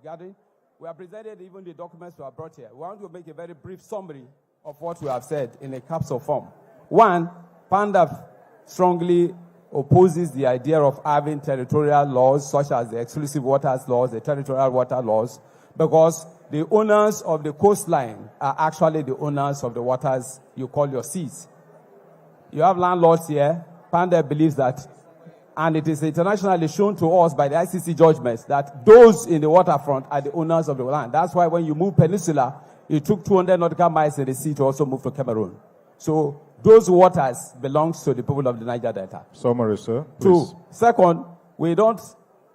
[SPEAKER 9] gathering, we have presented even the documents we have brought here. We want to make a very brief summary of what we have said in a capsule form. One, PANDAF strongly opposes the idea of having territorial laws such as the exclusive waters laws, the territorial water laws, because the owners of the coastline are actually the owners of the waters you call your seas. You have landlords here. Panda believes that, and it is internationally shown to us by the ICC judgments, that those in the waterfront are the owners of the land. That's why when you move peninsula, it took 200 nautical miles in the sea to also move to Cameroon. So those waters belong to the people of the Niger Delta.
[SPEAKER 2] Summary, sir. Please.
[SPEAKER 9] 2. Second, we don't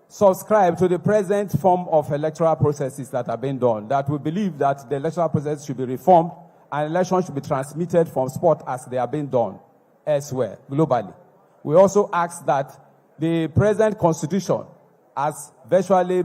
[SPEAKER 9] subscribe to the present form of electoral processes that are being done, that we believe that the electoral process should be reformed and elections should be transmitted from spot as they are being done elsewhere, globally. We also ask that the present constitution has virtually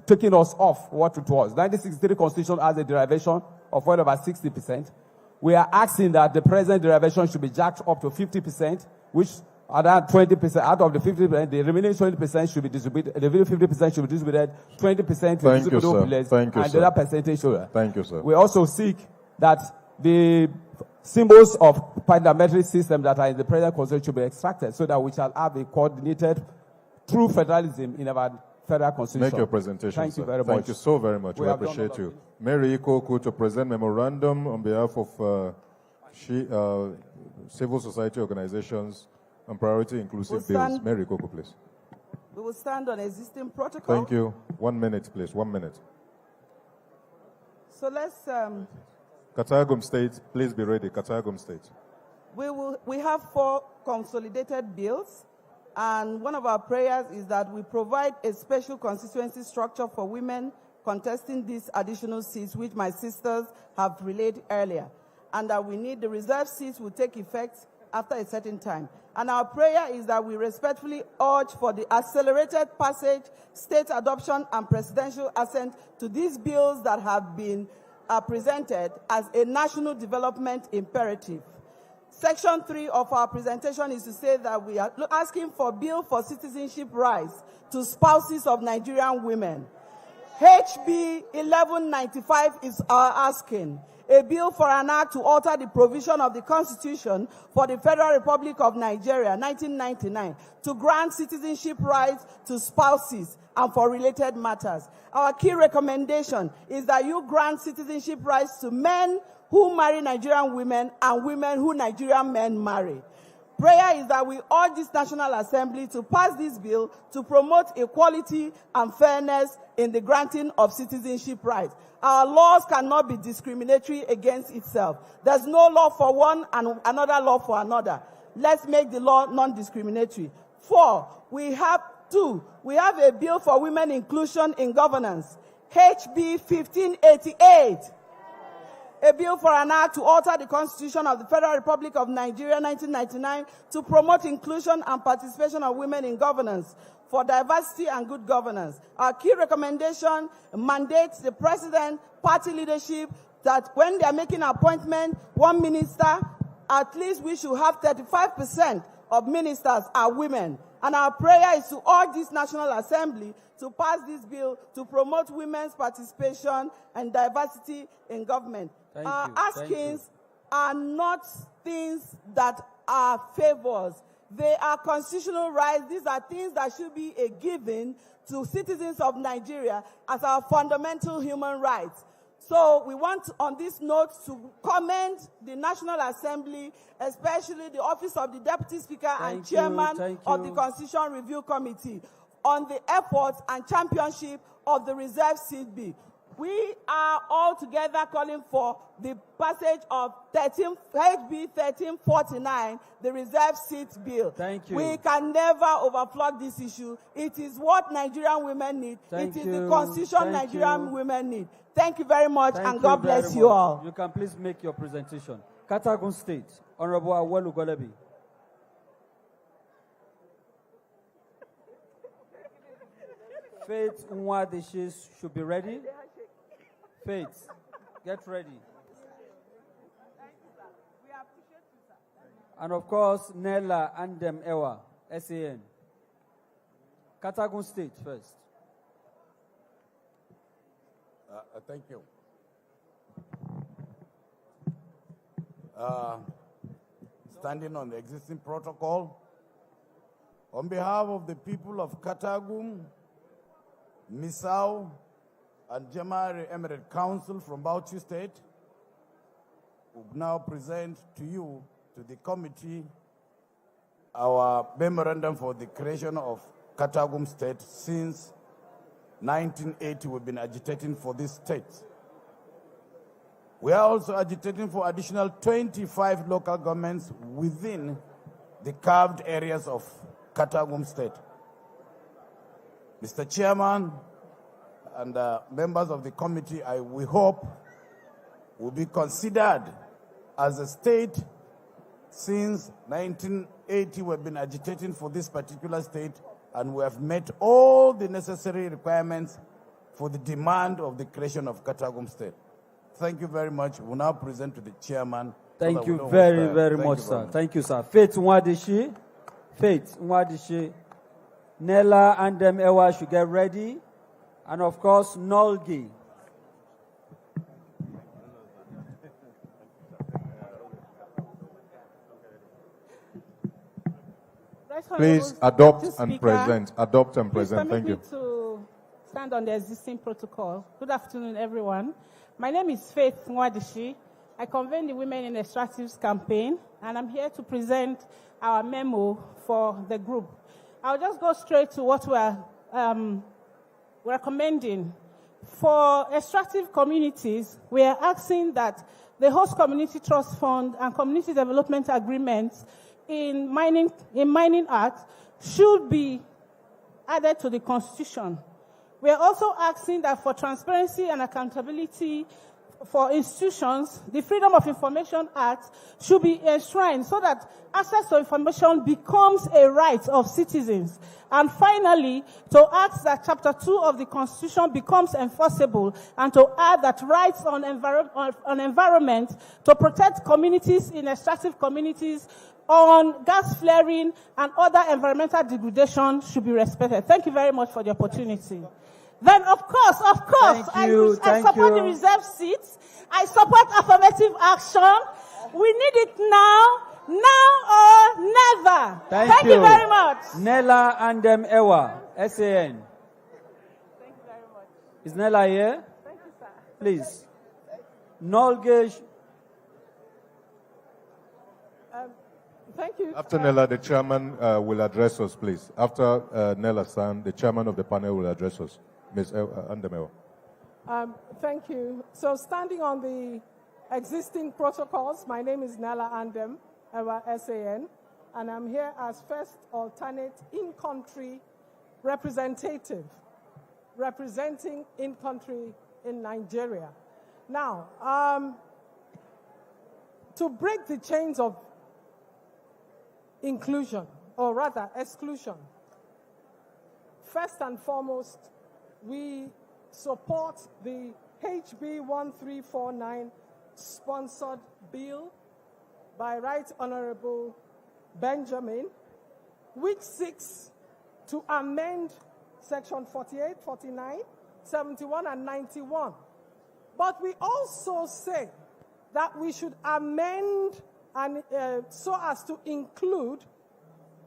[SPEAKER 9] taken us off what it was. 1963 constitution has a derivation of well over 60%. We are asking that the present derivation should be jacked up to 50%, which other 20%, out of the 50%, the remaining 20% should be distributed, the remaining 50% should be distributed, 20% to distributable village, and the other percentage should.
[SPEAKER 2] Thank you, sir.
[SPEAKER 9] We also seek that the symbols of parliamentary system that are in the present constitution should be extracted so that we shall have a coordinated true federalism in our federal constitution.
[SPEAKER 2] Make your presentation.
[SPEAKER 9] Thank you
[SPEAKER 2] sir.
[SPEAKER 9] very much.
[SPEAKER 2] Thank you so very much. We appreciate you. Mary Ikoku to present memorandum on behalf of civil society organizations on priority inclusive bills. Mary Ikoku, please.
[SPEAKER 21] We will stand on existing protocol.
[SPEAKER 2] Thank you. 1 minute, please. 1 minute.
[SPEAKER 21] So let's.
[SPEAKER 2] Katagum State, please be ready. Katagum State.
[SPEAKER 21] We have 4 consolidated bills, and one of our prayers is that we provide a special constituency structure for women contesting these additional seats, which my sisters have relayed earlier, and that we need the reserved seats will take effect after a certain time. And our prayer is that we respectfully urge for the accelerated passage, state adoption, and presidential assent to these bills that have been presented as a national development imperative. Section 3 of our presentation is to say that we are asking for bill for citizenship rights to spouses of Nigerian women. HB 1195 is our asking. A bill for an act to alter the provision of the Constitution for the Federal Republic of Nigeria, 1999, to grant citizenship rights to spouses and for related matters. Our key recommendation is that you grant citizenship rights to men who marry Nigerian women and women who Nigerian men marry. Prayer is that we urge this National Assembly to pass this bill to promote equality and fairness in the granting of citizenship rights. Our laws cannot be discriminatory against itself. There's no law for one and another law for another. Let's make the law non-discriminatory. 4, we have a bill for women inclusion in governance, HB 1588. A bill for an act to alter the Constitution of the Federal Republic of Nigeria, 1999, to promote inclusion and participation of women in governance for diversity and good governance. Our key recommendation mandates the president, party leadership, that when they are making an appointment, one minister, at least we should have 35% of ministers are women. And our prayer is to urge this National Assembly to pass this bill to promote women's participation and diversity in government. Our askings are not things that are favors. They are constitutional rights. These are things that should be a given to citizens of Nigeria as our fundamental human rights. So we want, on this note, to commend the National Assembly, especially the Office of the Deputy Speaker and Chairman of the Constitution Review Committee, on the efforts and championship of the reserved seat bill. We are all together calling for the passage of HB 1349, the reserved seats bill.
[SPEAKER 11] Thank you.
[SPEAKER 21] We can never overflow this issue. It is what Nigerian women need. It is the constitution Nigerian women need. Thank you very much, and God bless you all.
[SPEAKER 11] You can please make your presentation. Katagun State, Honorable Awolu Golebi. Faith Nwadeshi should be ready. Faith, get ready. And of course, Nella Andem Ewa, SAN. Katagun State first.
[SPEAKER 13] Thank you. Standing on the existing protocol, on behalf of the people of Katagum, Misau, and Jamari Emirate Council from Bauchi State, we now present to you, to the committee, our memorandum for the creation of Katagum State. Since 1980, we've been agitating for this state. We are also agitating for additional 25 local governments within the carved areas of Katagum State. Mr. Chairman and members of the committee, we hope will be considered as a state. Since 1980, we've been agitating for this particular state, and we have met all the necessary requirements for the demand of the creation of Katagum State. Thank you very much. We'll now present to the chairman.
[SPEAKER 11] Thank you very much, sir. Thank you, sir. Faith Nwadeshi. Faith Nwadeshi. Nella Andem Ewa should get ready. And of course, Nolgi.
[SPEAKER 2] Please adopt and present. Adopt and present. Thank you.
[SPEAKER 14] Please permit me to stand on the existing protocol. Good afternoon, everyone. My name is Faith Nwadishi. I convene the Women in Extractives campaign, and I'm here to present our memo for the group. I'll just go straight to what we're recommending. For extractive communities, we are asking that the host community trust fund and community development agreements in mining act should be added to the constitution. We are also asking that for transparency and accountability for institutions, the Freedom of Information Act should be enshrined so that access to information becomes a right of citizens. And finally, to ask that Chapter 2 of the Constitution becomes enforceable, and to add that rights on environment to protect communities in extractive communities on gas flaring and other environmental degradation should be respected. Thank you very much for the opportunity. Then, of course, I support the reserved seats. I support affirmative action. We need it now or never. Thank you very much.
[SPEAKER 11] Nella Andem Ewa, SAN.
[SPEAKER 14] Thank you very much.
[SPEAKER 11] Is Nella here?
[SPEAKER 14] Thank you, sir.
[SPEAKER 11] Please. Nolgesh.
[SPEAKER 14] Thank you.
[SPEAKER 2] After Nella, the chairman will address us, please. After Nella San, the chairman of the panel will address us. Ms. Andemewa.
[SPEAKER 17] Thank you. So standing on the existing protocols, my name is Nella Andem, SAN, and I'm here as first alternate in-country representative, representing in-country in Nigeria. Now, to break the chains of inclusion, or rather exclusion, first and foremost, we support the HB 1349 sponsored bill by Right Honorable Benjamin, which seeks to amend Section 48, 49, 71, and 91. But we also say that we should amend and so as to include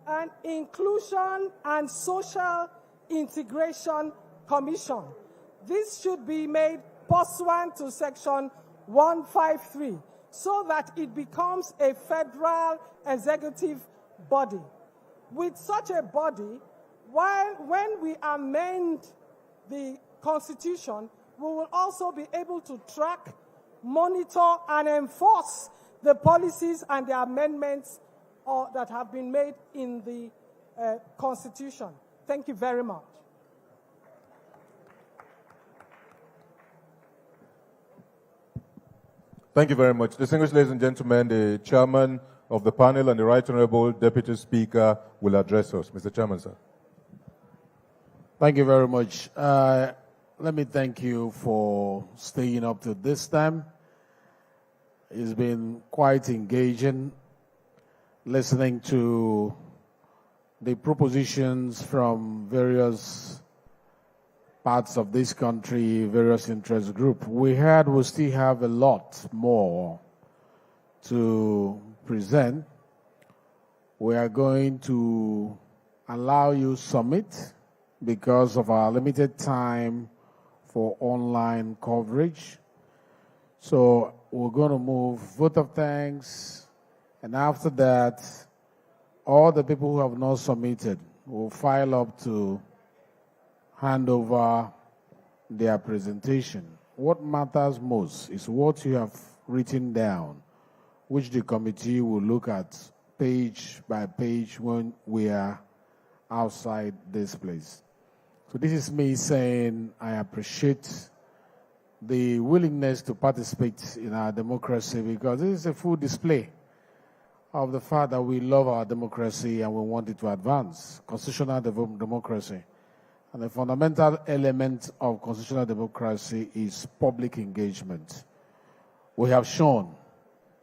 [SPEAKER 17] an inclusion and social integration commission. This should be made pursuant to Section 153 so that it becomes a federal executive body. With such a body, when we amend the Constitution, we will also be able to track, monitor, and enforce the policies and the amendments that have been made in the Constitution. Thank you very much.
[SPEAKER 2] Thank you very much. Distinguished ladies and gentlemen, the chairman of the panel and the Right Honorable Deputy Speaker will address us. Mr. Chairman, sir.
[SPEAKER 10] Thank you very much. Let me thank you for staying up to this time. It's been quite engaging listening to the propositions from various parts of this country, various interest groups. We still have a lot more to present. We are going to allow you submit because of our limited time for online coverage. So we're going to move vote of thanks, and after that, all the people who have not submitted will file up to hand over their presentation. What matters most is what you have written down, which the committee will look at page by page when we are outside this place. So this is me saying I appreciate the willingness to participate in our democracy, because this is a full display of the fact that we love our democracy and we want it to advance. Constitutional democracy. And the fundamental element of constitutional democracy is public engagement. We have shown,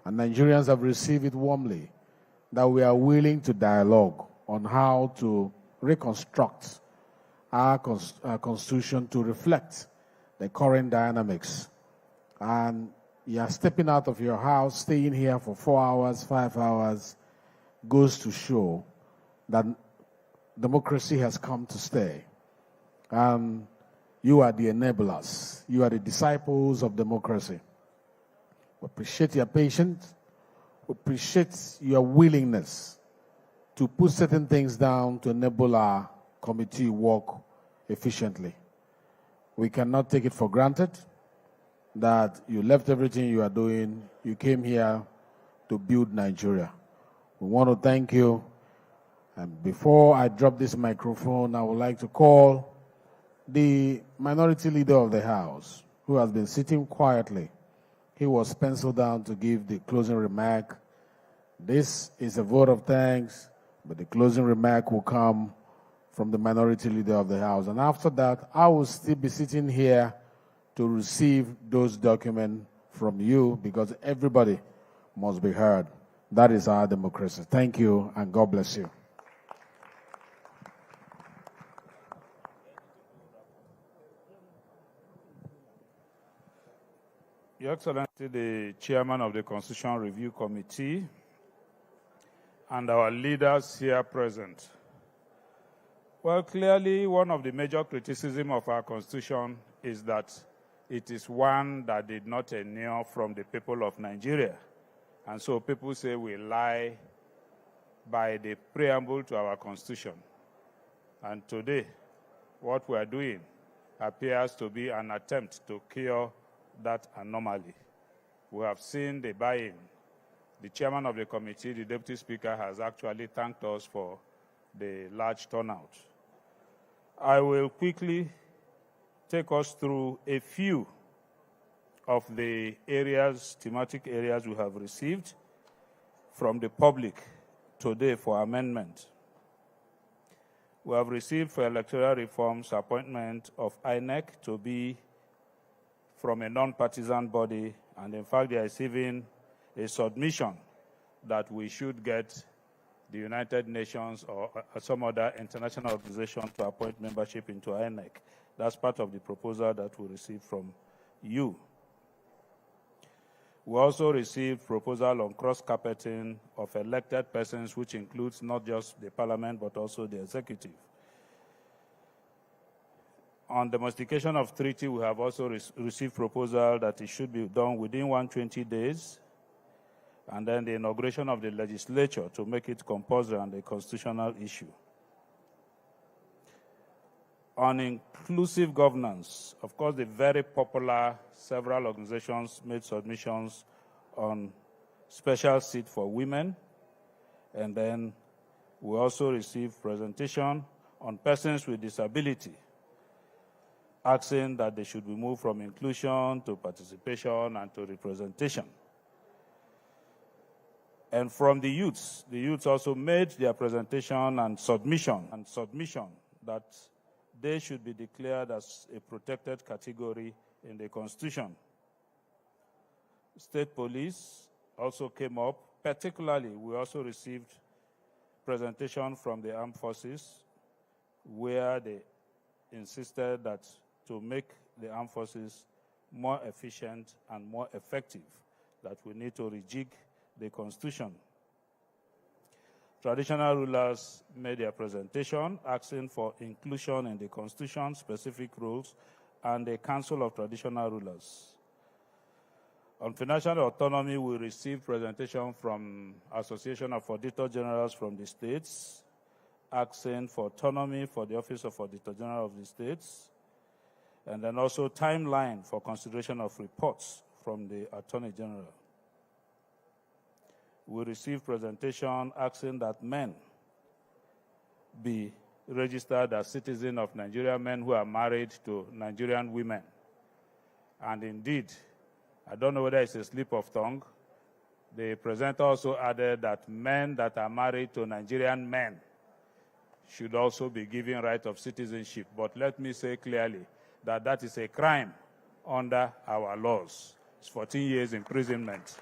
[SPEAKER 10] and Nigerians have received it warmly, that we are willing to dialogue on how to reconstruct our constitution to reflect the current dynamics. And you are stepping out of your house, staying here for 4 hours, 5 hours, goes to show that democracy has come to stay. And you are the enablers. You are the disciples of democracy. We appreciate your patience. We appreciate your willingness to put certain things down to enable our committee work efficiently. We cannot take it for granted that you left everything you are doing. You came here to build Nigeria. We want to thank you. And before I drop this microphone, I would like to call the minority leader of the House, who has been sitting quietly. He was penciled down to give the closing remark. This is a vote of thanks, but the closing remark will come from the minority leader of the House. And after that, I will still be sitting here to receive those documents from you, because everybody must be heard. That is our democracy. Thank you, and God bless you.
[SPEAKER 3] Your Excellency, the Chairman of the Constitutional Review Committee, and our leaders here present. Well, clearly, one of the major criticisms of our Constitution is that it is one that did not inure from the people of Nigeria. And so people say we lie by the preamble to our Constitution. And today, what we are doing appears to be an attempt to cure that anomaly. We have seen the buy-in. The chairman of the committee, the deputy speaker, has actually thanked us for the large turnout. I will quickly take us through a few of the areas, thematic areas we have received from the public today for amendment. We have received for electoral reforms appointment of INEC to be from a non-partisan body, and in fact they are receiving a submission that we should get the United Nations or some other international organization to appoint membership into INEC. That's part of the proposal that we received from you. We also received proposal on cross-carpeting of elected persons, which includes not just the parliament, but also the executive. On domestication of treaty, we have also received proposal that it should be done within 120 days, and then the inauguration of the legislature to make it compulsory and a constitutional issue. On inclusive governance, of course, the very popular several organizations made submissions on special seat for women, and then we also received presentation on persons with disability, asking that they should be moved from inclusion to participation and to representation. And from the youths also made their presentation and submission that they should be declared as a protected category in the Constitution. State police also came up. Particularly, we also received presentation from the armed forces where they insisted that to make the armed forces more efficient and more effective, that we need to rejig the Constitution. Traditional rulers made their presentation, asking for inclusion in the Constitution, specific rules, and a Council of Traditional Rulers. On financial autonomy, we received presentation from Association of Auditor Generals from the states, asking for autonomy for the Office of Auditor General of the states, and then also timeline for consideration of reports from the Attorney General. We received presentation asking that men be registered as citizens of Nigeria, men who are married to Nigerian women. And indeed, I don't know whether it's a slip of tongue, the presenter also added that men that are married to Nigerian men should also be given right of citizenship. But let me say clearly that that is a crime under our laws. It's 14 years imprisonment.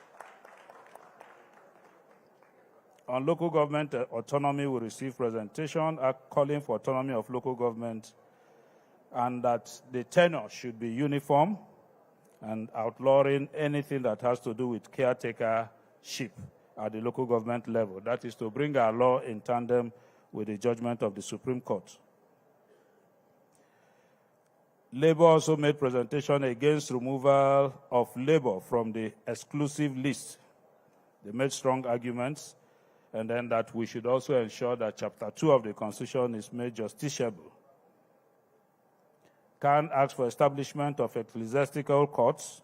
[SPEAKER 3] On local government autonomy, we received presentation calling for autonomy of local government and that the tenure should be uniform and outlawing anything that has to do with caretakership at the local government level. That is to bring our law in tandem with the judgment of the Supreme Court. Labour also made presentation against removal of Labour from the exclusive list. They made strong arguments, and then that we should also ensure that Chapter 2 of the Constitution is made justiciable. CAN asked for establishment of ecclesiastical courts.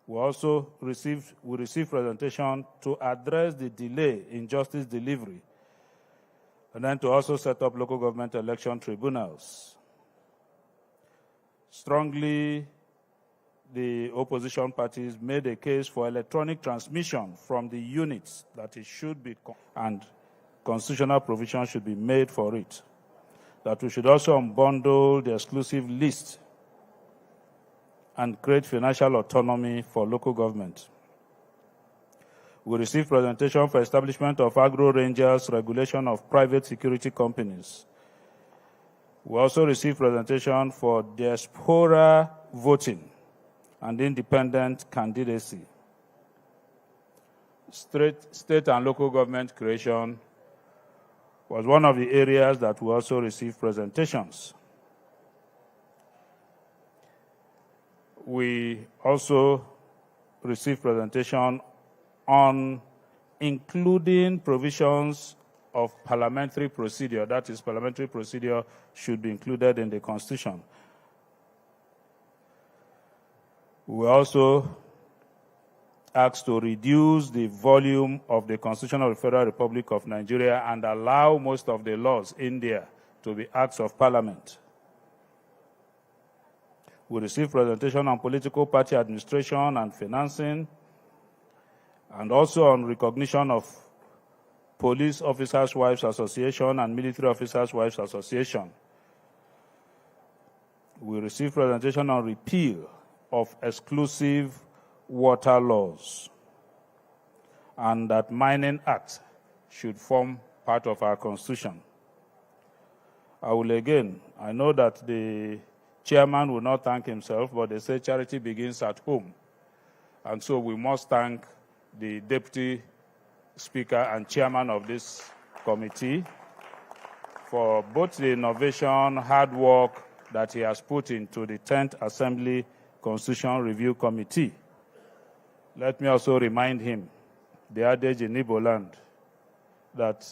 [SPEAKER 3] We also received presentation to address the delay in justice delivery, and then to also set up local government election tribunals. Strongly, the opposition parties made a case for electronic transmission from the units that it should be, and constitutional provision should be made for it. That we should also unbundle the exclusive list and create financial autonomy for local government. We received presentation for establishment of agro-rangers, regulation of private security companies. We also received presentation for diaspora voting and independent candidacy. State and local government creation was one of the areas that we also received presentations. We also received presentation on including provisions of parliamentary procedure. That is, parliamentary procedure should be included in the Constitution. We also asked to reduce the volume of the Constitution of the Federal Republic of Nigeria and allow most of the laws in there to be acts of parliament. We received presentation on political party administration and financing, and also on recognition of Police Officers' Wives Association and Military Officers' Wives Association. We received presentation on repeal of exclusive water laws, and that Mining Act should form part of our Constitution. I know that the chairman will not thank himself, but they say charity begins at home. And so we must thank the Deputy Speaker and Chairman of this committee for both the innovation, hard work that he has put into the 10th Assembly Constitution Review Committee. Let me also remind him, the adage in Igbo land, that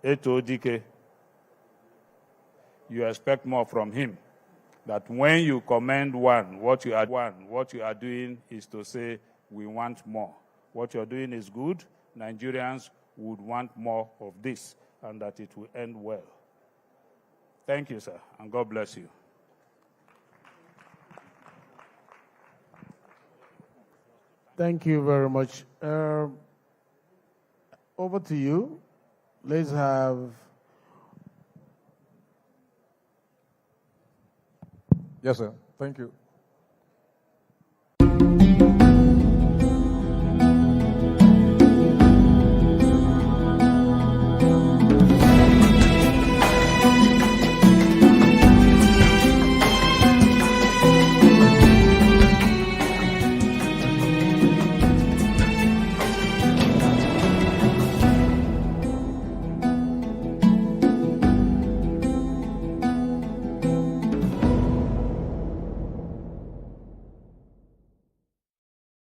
[SPEAKER 3] Etodike, you expect more from him. That when you commend one, what you are doing is to say, we want more. What you're doing is good. Nigerians would want more of this, and that it will end well. Thank you, sir, and God bless you.
[SPEAKER 10] Thank you very much. Over to you. Let's have...
[SPEAKER 15] Yes, sir. Thank you.